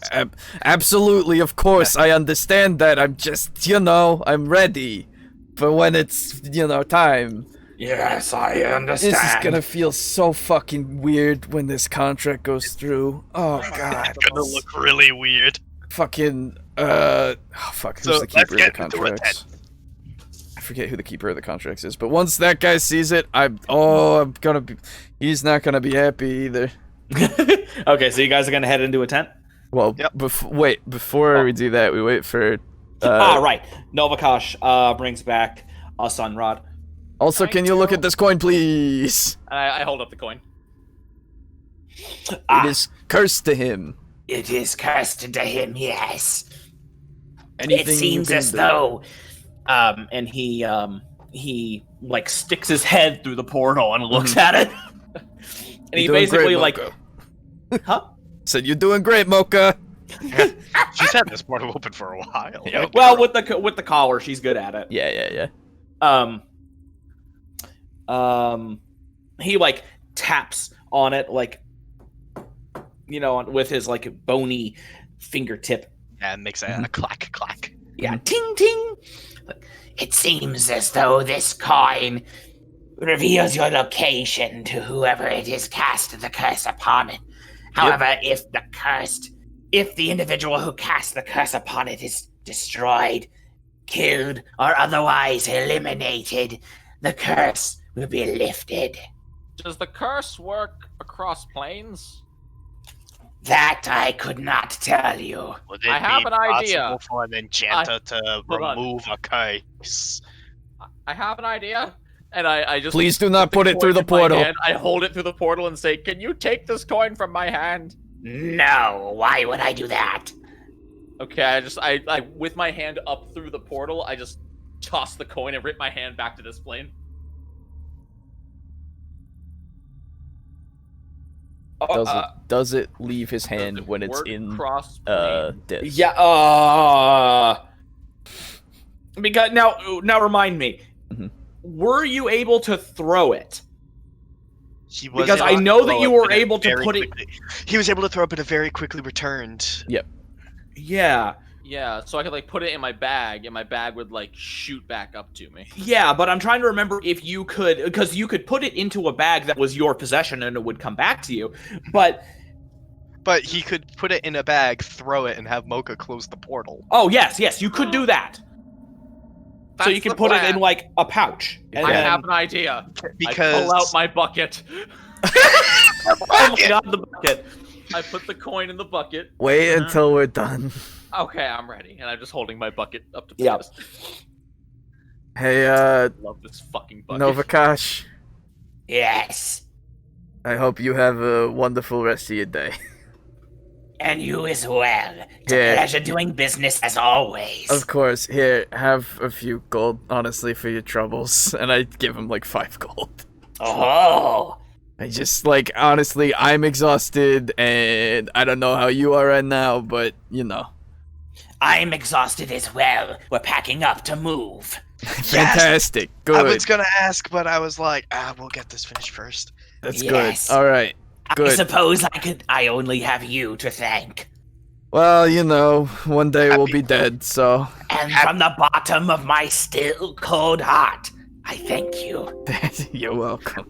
Absolutely, of course, I understand that. I'm just, I'm ready for when it's, time. Yes, I understand. This is gonna feel so fucking weird when this contract goes through. Oh god. It's gonna look really weird. Fucking, fuck, who's So, the keeper let's of the get into it contracts? I forget who the keeper of the contracts is, but once that guy sees it, he's not gonna be happy either. Okay, so you guys are gonna head into a tent. Well, Yep. before we do that, we wait for, Right. Novakosh brings back a sun rod. also, can you look at this coin, please? And I hold up the coin. It is cursed to him. It is cursed to him, yes. Anything It you seems can as do. though And he like sticks his head through the portal and looks at it. And he You're doing basically great, like, Mocha. huh? Said you're doing great, Mocha. She's had this portal open for a while. Well, with the collar, she's good at it. Yeah. He like taps on it like, with his like bony fingertip. Yeah, it makes a clack clack. Yeah, ting ting. it seems as though this coin reveals your location to whoever it is cast the curse upon it. However, if the individual who cast the curse upon it is destroyed, killed, or otherwise eliminated, the curse will be lifted. Does the curse work across planes? That I could not tell you. Would it I have be an idea. possible for an enchanter to hold on. remove a curse? I have an idea. And I just Please do not put it through the coin in my portal. hand. I hold it through the portal and say, "Can you take this coin from my hand?" No, why would I do that? Okay, I with my hand up through the portal, I just toss the coin and rip my hand back to this plane. Does it leave his hand Does it when it's work in cross-plane? this? Yeah. Because now remind me. Mhm. Were you able to throw it? He was Because able I to know that throw you it, were but it able to very put it. quickly- He was able to throw it, but it very quickly returned. Yeah. Yeah, so I could like put it in my bag, and my bag would like shoot back up to me. Yeah, but I'm trying to remember if you could, because you could put it into a bag that was your possession and it would come back to you. But But he could put it in a bag, throw it, and have Mocha close the portal. oh yes, you could do that. So you can put it in like a pouch. And I then- have an idea. Because I pull out my bucket. oh my god, the bucket. I put the coin in the bucket. Wait until we're done. Okay, I'm ready, and I'm just holding my bucket up to Yep. Focus. Hey, Love this fucking bucket. Novakash, Yes. I hope you have a wonderful rest of your day. And you as well. It's Yeah. a pleasure doing business as always. Of course, here, have a few gold, honestly, for your troubles. And I give him like 5 gold. Oh. I just, like, honestly, I'm exhausted, and I don't know how you are right now, but, you know. I'm exhausted as well. We're packing up to move. Fantastic. I Good. was gonna ask, but I was like, we'll get this finished first. That's Yes. good. Alright. I Good. suppose I only have you to thank. Well, you know, one day we'll be Happy- dead, so. And from the bottom of my still cold heart, I thank you. You're welcome.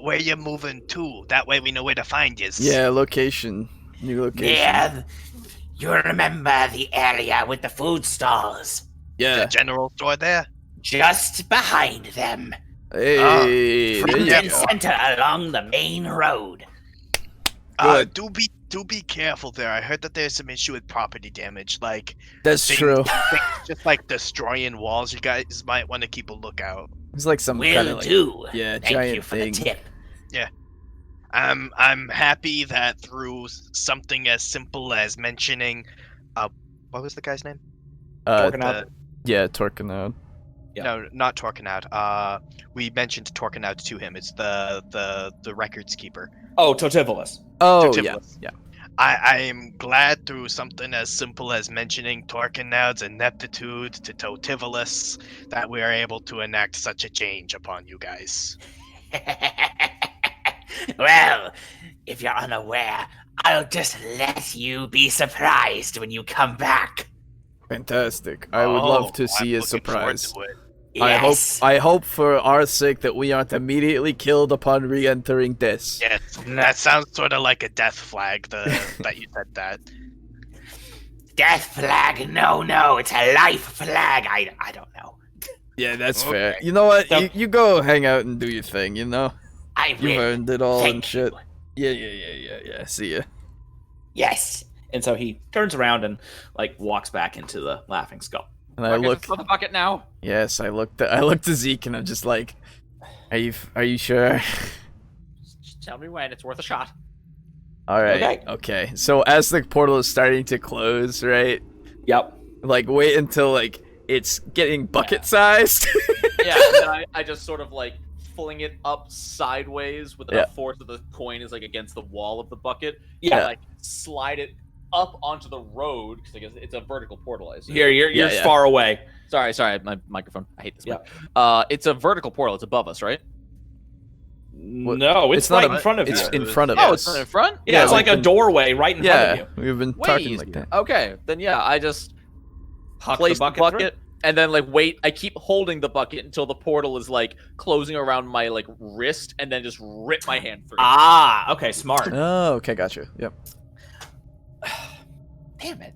Where you moving to? That way we know where to find you. Yeah, location. New location. Yeah, you remember the area with the food stalls? The Yeah. general store there? Just behind them. Hey, there Front you and go. center along the main road. Good. Do be careful there. I heard that there's some issue with property damage, like That's things- true. things just like destroying walls. You guys might want to keep a lookout. It's like some kind Will of like, do. yeah, Thank giant you for thing. the tip. I'm happy that through something as simple as mentioning, what was the guy's name? Torquenout. Yeah, Torquenout. Yeah. No, not Torquenout. We mentioned Torquenout to him. It's the records keeper. Oh, Totivolis. Oh, Tertivolus. yeah, yeah. I am glad through something as simple as mentioning Torquenout's ineptitude to Totivolis that we are able to enact such a change upon you guys. Well, if you're unaware, I'll just let you be surprised when you come back. Fantastic. I would love to I'm see a looking forward surprise. to it. Yes. I hope for our sake that we aren't immediately killed upon re-entering this. Yes, that sounds sort of like a death flag. That you said that. Death flag? No, it's a life flag. I don't know. Yeah, that's Okay. fair. You know what? So- You go hang out and do your thing, you know? I You will. earned it all and Thank shit. you. Yeah. See ya. Yes. And so he turns around and like walks back into the Laughing Skull. And I Okay, look. just put the bucket now. Yes, I looked to Zeke and I'm just like, are you sure? Just tell me when. It's worth a shot. All right. Okay. So as the portal is starting to close, right? Yep. Like wait until like it's getting bucket sized. Yeah, and then I just sort of like fling it up sideways with enough force that the coin is like against the wall of the bucket. Yeah. And, like slide it up onto the road because I guess it's a vertical portal. I assume. Here, you're Yeah. far away. Sorry, my microphone. I hate this. Yeah. Mic. It's a vertical portal. It's above us, right? No, it's, It's not right a- in front of It's you. in front of Oh, us. it's not in front. Yeah, it's like a we've been- doorway right in front of Yeah, you. we've been Way talking easier. like that. Okay, then yeah, I just Huck place the the bucket, bucket and then like wait. I keep holding the bucket until the portal is like closing around my like wrist, and then just rip my hand through. Ah, okay, smart. Oh, okay, gotcha. Yep. Damn it.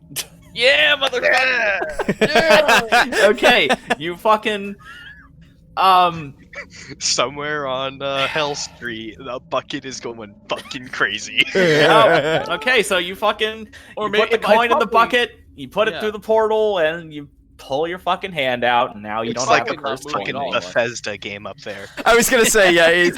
Yeah, motherfucker. Okay, you fucking Somewhere on Hell Street, the bucket is going fucking crazy. Okay, so you fucking Or you maybe put the it might coin in the probably- bucket, you put it Yeah. through the portal, and you pull your fucking hand out, and now you It's don't like have a the cursed fucking coin anymore. Bethesda game up there. I was gonna say, yeah, it's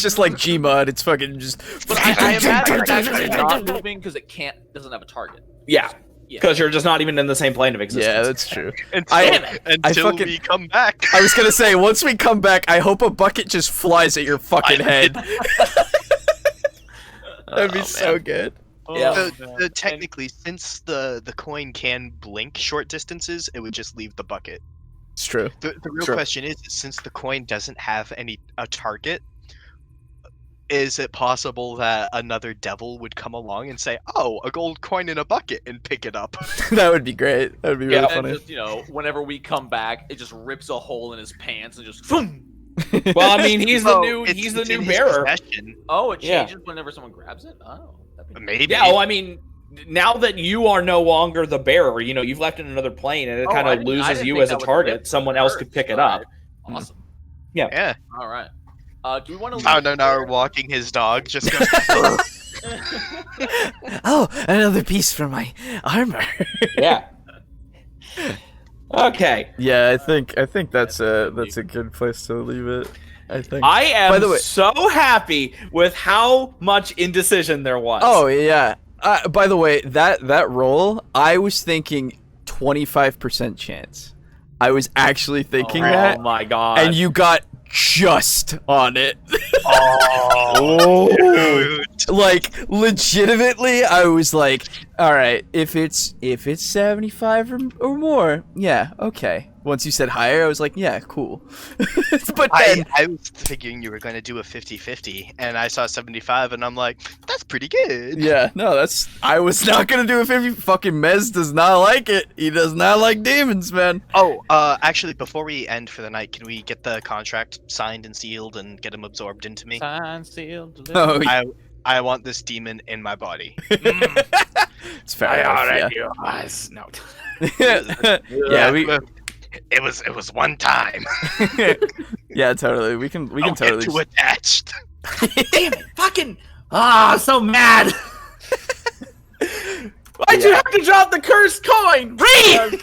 just like Gmod. It's fucking just. But I imagine it's actually not moving because it doesn't have a target. Yeah, because you're just not even in the same plane of existence. Yeah, that's true. Until, fucking- we come back. I was gonna say, once we come back, I hope a bucket just flies at your fucking head. That'd be so good. Yeah. Technically, since the coin can blink short distances, it would just leave the bucket. It's true. The real Sure. question is, since the coin doesn't have a target, is it possible that another devil would come along and say, "Oh, a gold coin in a bucket," and pick it up? That would be great. That would be really And funny. just, whenever we come back, it just rips a hole in his pants and just boom. Well, I mean, he's the Oh, new it's- he's the it's new in his bearer. possession. Oh, it Yeah. changes whenever someone grabs it. Oh, that'd be Maybe. Yeah, well, I mean, now that you are no longer the bearer, you've left in another plane, and it Oh, kind I of didn't- I loses didn't you think as a that would target. rip Someone the else earth. could pick it Alright. up. Awesome. Yeah. All right. Do we want to Found an hour walking his dog. Just goes. Oh, another piece for my armor. Yeah. Okay. Yeah, I think that's a good place to leave it. I think. I am By the way- so happy with how much indecision there was. Oh yeah. By the way, that roll, I was thinking 25% chance. I was actually thinking that, Oh my god. and you got just on it. Dude. Like legitimately, I was like, all right, if it's 75 or more, yeah, okay. Once you said higher, I was like, yeah, cool. But then, I was thinking you were going to do a 50-50, and I saw 75, and I'm like, that's pretty good. yeah, no, I was not gonna do a 50. Fucking Mez does not like it. He does not like demons, man. Oh, actually, before we end for the night, can we get the contract signed and sealed and get him absorbed into me? Signed, sealed, delivered. Oh, yeah, I want this demon in my body. it's fair enough, yours. No. yeah, we, It was one time. yeah, totally. We can Don't totally. get too attached. Damn it! Fucking! I'm so mad. Why'd you have to drop the cursed coin? Read.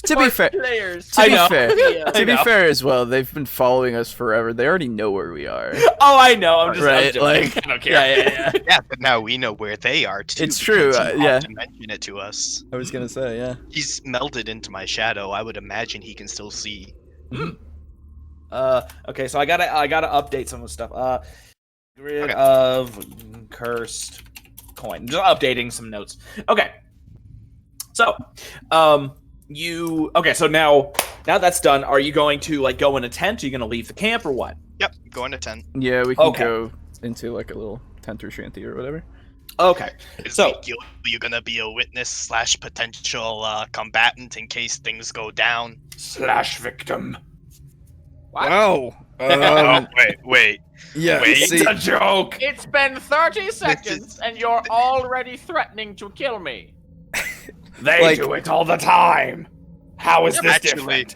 To be fair, Players. to I be know. fair, I to be know. fair as well, they've been following us forever. They already know where we are. Oh, I know. I'm just Right, I'm like, joking. I don't care. yeah. Yeah, but now we know where they are too. It's true, because he yeah. often mentioned it to us. I was gonna say, yeah. He's melded into my shadow. I would imagine he can still see. Okay, so I gotta update some of the stuff. Rid Okay. of cursed coin. Just updating some notes. Okay. So, so now that's done. Are you going to go in a tent? Are you gonna leave the camp or what? Yep, going to 10. Yeah, we can Okay. go into like a little tent or shanty or whatever. Okay. So- Ezekiel, you gonna be a witness / potential combatant in case things go down? / victim. Wow. Oh, wait. yeah. Wait. See, It's a joke. It's been 30 seconds, and you're already threatening to kill me. They Like- do it all the time. How is this Actually, different?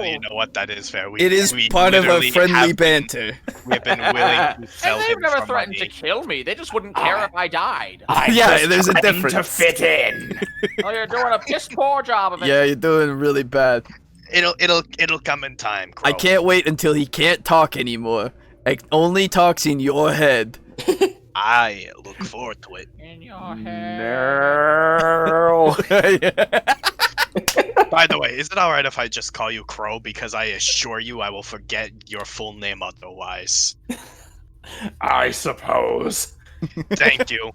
you know what? That is fair. it is we part of a literally friendly have been- banter. We've been willing to sell And they've him never for threatened money. to kill me. They just wouldn't care if I died. I'm Yeah, just there's a trying difference. to fit in. Oh, you're doing a piss poor job of it. Yeah, you're doing really bad. It'll come in time. Crow. I can't wait until he can't talk anymore. Only talks in your head. I look forward to it. In your head. No. By the way, is it alright if I just call you Crow? Because I assure you I will forget your full name otherwise. I suppose. Thank you.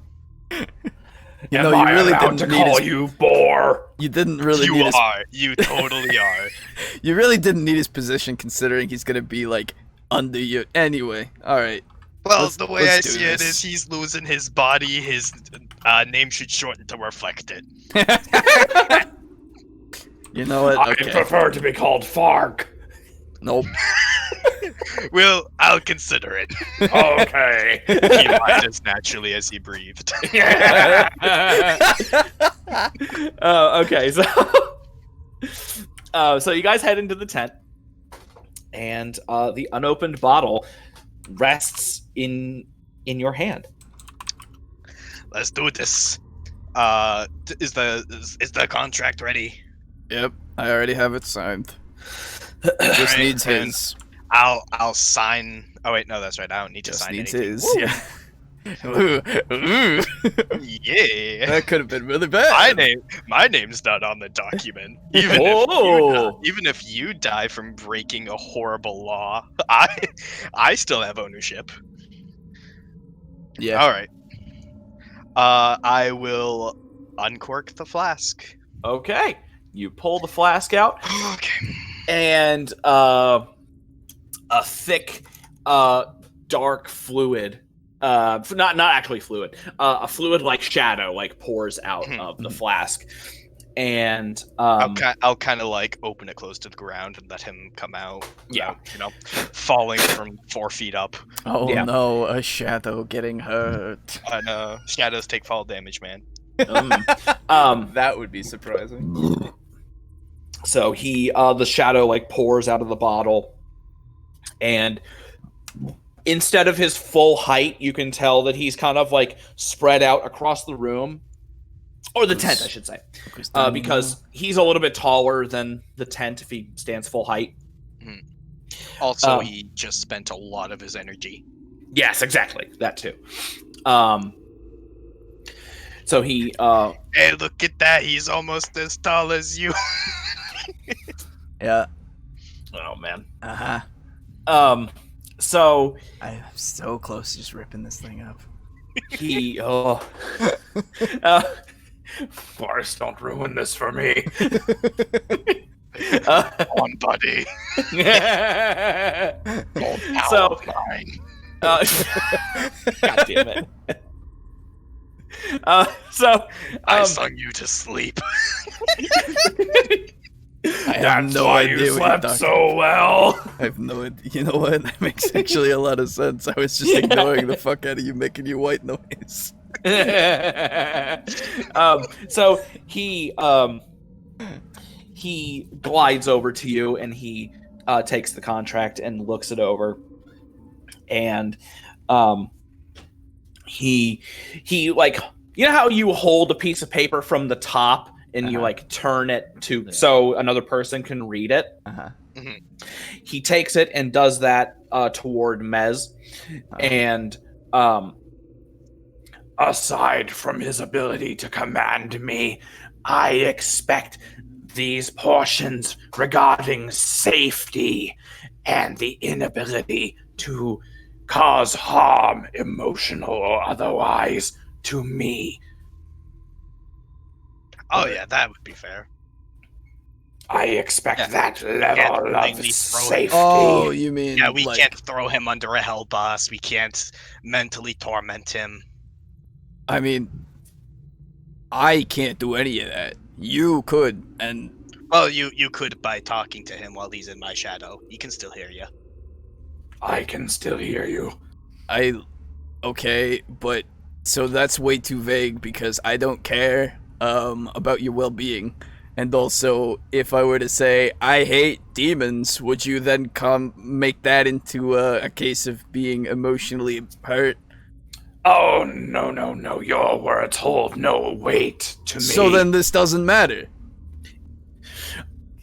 You Am know, you I really allowed didn't to need call his, you Boar? you didn't really You need his, are. You totally are. you really didn't need his position considering he's gonna be like under you anyway. All right. Well, the way I let's do see it this. is he's losing his body. His name should shorten to reflect it. You know what? I Okay. prefer to be called Fark. Nope. Well, I'll consider it. Okay. He lied as naturally as he breathed. Okay, so so you guys head into the tent, and the unopened bottle rests in your hand. Let's do this. Is the contract ready? Yep, I already have it signed. Just Alright, needs then his. I'll sign. Oh wait, no, that's right. I don't need Just to sign needs anything. his. Yeah. Ooh, ooh. Yeah. That could have been really bad. My name's not on the document. Even if you die from breaking a horrible law, I still have ownership. Yeah. All right. I will uncork the flask. Okay. You pull the flask out, Okay. and a thick, dark fluid. Not actually fluid. A fluid like shadow pours out of the flask, and I'll kind of like open it close to the ground and let him come out. Yeah. without, falling from 4 feet up. Oh Yeah. no, a shadow getting hurt. And shadows take fall damage, man. That would be surprising. So the shadow pours out of the bottle, and instead of his full height, you can tell that he's kind of spread out across the room, or the tent, I should say, because he's a little bit taller than the tent if he stands full height. Also, he just spent a lot of his energy. Yes, exactly, that too. So he Hey, look at that! He's almost as tall as you. Yeah. oh man. Uh-huh. So I'm so close to just ripping this thing up. he Forrest, don't ruin this for me. On, buddy. So Mine. God damn it. So I sung you to sleep. I have That's no why idea you what you're slept talking so well. I have no idea. You know what? That makes actually a lot of sense. I was just ignoring the fuck out of you making your white noise. So he glides over to you, and he takes the contract and looks it over, and he you know how you hold a piece of paper from the top and you turn it to so another person can read it. He takes it and does that toward Mez, and Aside from his ability to command me, I expect these portions regarding safety and the inability to cause harm, emotional or otherwise, to me. Oh yeah, that would be fair. I expect Yeah. that can't level of completely throw it. safety. Oh, you mean Yeah, we can't throw him under a hell boss. We can't mentally torment him. I mean, I can't do any of that. You could, and Well, you could by talking to him while he's in my shadow. He can still hear you. I can still hear you. okay, but so that's way too vague because I don't care about your well-being. And also, if I were to say I hate demons, would you then make that into a case of being emotionally hurt? Oh, no. Your words hold no weight to me. So then this doesn't matter.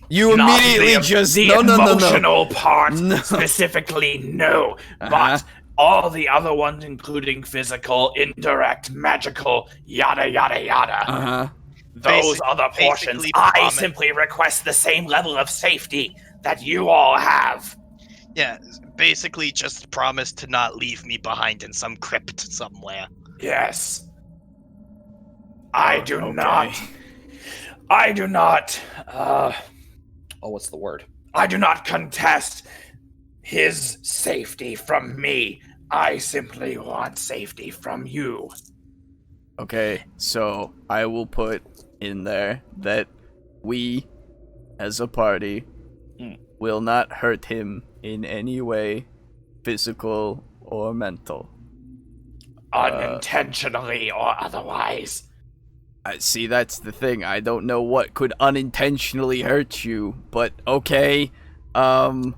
You Not immediately the emotional part specifically, no. But all the other ones, including physical, indirect, magical, yada yada yada. Those other portions, I simply request the same level of safety that you all have. Yeah, basically just promise to not leave me behind in some crypt somewhere. Yes. I do not. what's the word? I do not contest his safety from me. I simply want safety from you. Okay, so I will put in there that we, as a party, will not hurt him in any way, physical or mental. Unintentionally or otherwise. See, that's the thing. I don't know what could unintentionally hurt you, but okay. Then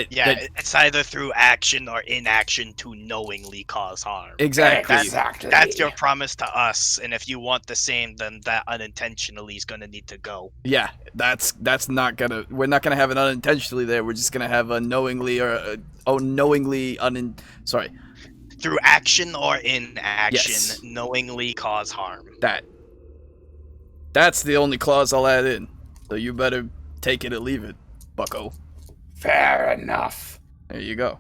That it's either through action or inaction to knowingly cause harm. exactly. Exactly. That's your promise to us, and if you want the same, then that unintentionally is gonna need to go. Yeah, that's not gonna. We're not gonna have it unintentionally there. We're just gonna have a knowingly or sorry. Through action or inaction, Yes. knowingly cause harm. That's the only clause I'll add in. So you better take it or leave it, bucko. Fair enough. There you go.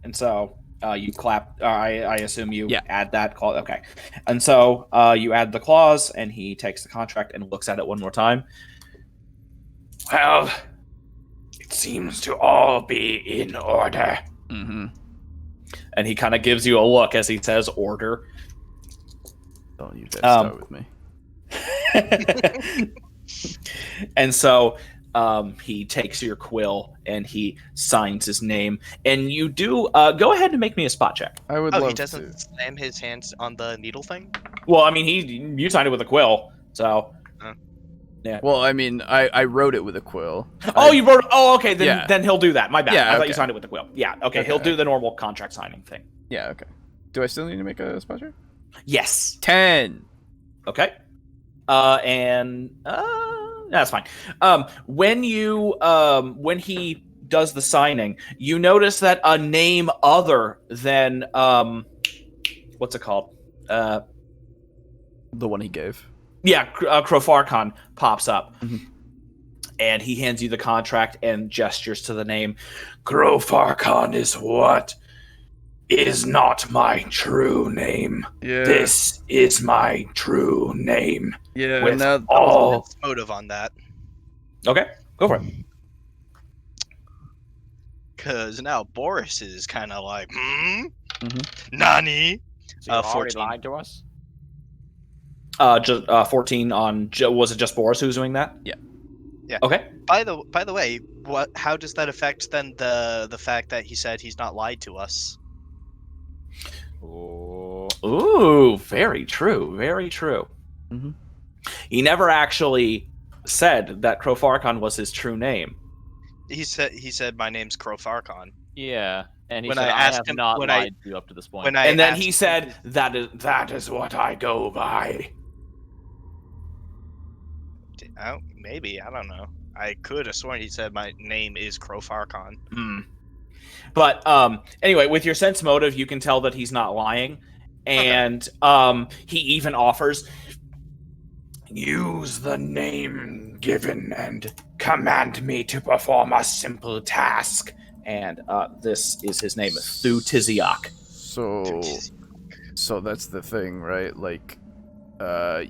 And so you clap. I assume you Yeah. add that clause. Okay. And so you add the clause, and he takes the contract and looks at it one more time. Well, it seems to all be in order. Mm-hmm. And he kind of gives you a look as he says order. Don't you dare start with me. And so he takes your quill and he signs his name. And you do go ahead and make me a spot check. I would Oh, love he doesn't to. slam his hands on the needle thing? Well, I mean, you signed it with a quill, so. Well, I mean, I wrote it with a quill. Oh, you wrote. Oh, okay. Then Yeah. then he'll do that. My bad. Yeah, I thought okay. you signed it with the quill. Yeah. Okay. Okay. He'll do the normal contract signing thing. Yeah, okay. Do I still need to make a spot check? Yes. 10. Okay. That's fine. When he does the signing, you notice that a name other than what's it called? The one he gave. Yeah, Crofarkon pops up. Mhm. And he hands you the contract and gestures to the name. Grofarkon is what is not my true name. Yeah. This is my true name. Yeah. With Now, all What's the motive on that? Okay, go for it. Because now Boris is kind of like, Mhm. Nani? So you already 14. lied to us? Just 14 on. Was it just Boris who's doing that? Yeah. Yeah. Okay. By the way, how does that affect then the fact that he said he's not lied to us? Ooh, very true. Very true. Mhm. He never actually said that Crofarkon was his true name. He said my name's Crofarkon. Yeah. And he When said, I I asked have him- not when I- lied to you up to this point. When I And then asked he him- said that is what I go by. Oh, maybe, I don't know. I could have sworn he said my name is Crofarkon. But anyway, with your sense motive, you can tell that he's not lying. And he even offers, Use the name given and command me to perform a simple task. and this is his name, Thu Tiziak. So that's the thing, right? Like,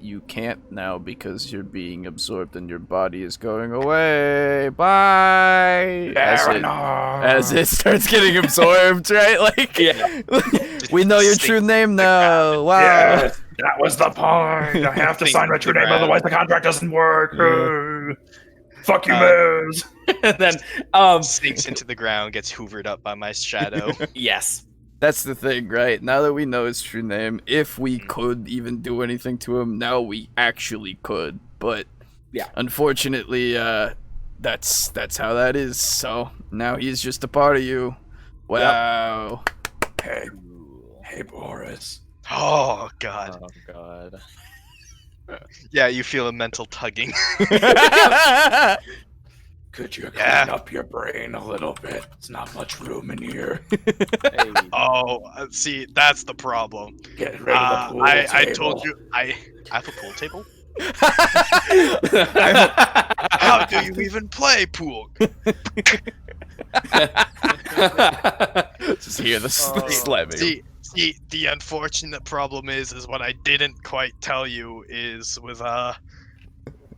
you can't now because you're being absorbed and your body is going away. Bye. As it starts getting absorbed, right? Like, Yeah. we know your true name now. Wow. Yes, that was the point. I have to sign my true name, otherwise the contract doesn't work. Fuck you, Miz. And then Sinks into the ground, gets hoovered up by my shadow. yes. That's the thing, right? Now that we know his true name, if we could even do anything to him, now we actually could. But Yeah. unfortunately, that's how that is. So now he's just a part of you. Wow. Hey, Boris. Oh god. Oh, God. Yeah, you feel a mental tugging. Could you clean Yeah. up your brain a little bit? It's not much room in here. Hey. Oh, see, that's the problem. Get rid of the pool I table. told you, I have a pool table? How do you even play pool? Just hear the slamming. See, the unfortunate problem is what I didn't quite tell you is with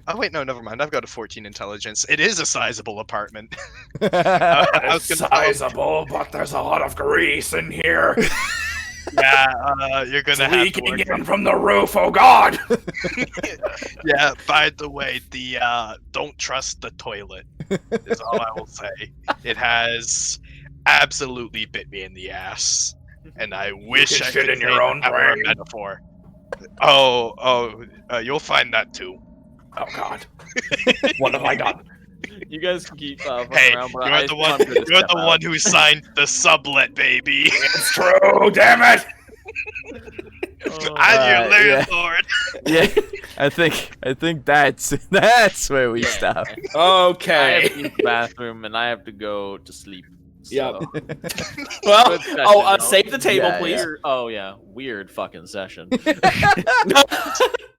Oh wait, no, never mind. I've got a 14 intelligence. It is a sizable apartment. I was It's gonna tell you, sizable, but there's a lot of grease in here. yeah, you're It's gonna have to leaking work. in from the roof. Oh God! Yeah. By the way, the don't trust the toilet is all I will say. It has absolutely bit me in the ass, and I wish can I shit could in your say own that were a brain. metaphor. You'll find that too. Oh God! What have I done? You guys can keep fucking Hey, around, but you're I the still one. am gonna You're step the out. one who signed the sublet, baby. It's true. Damn it. I'm your yeah. landlord. Yeah, I think that's where we stop. I have Okay. to use the bathroom and I have to go to sleep. Yep. So. Well, Good session, oh, though. save the table, Yeah, please. Weird, oh yeah, weird fucking session.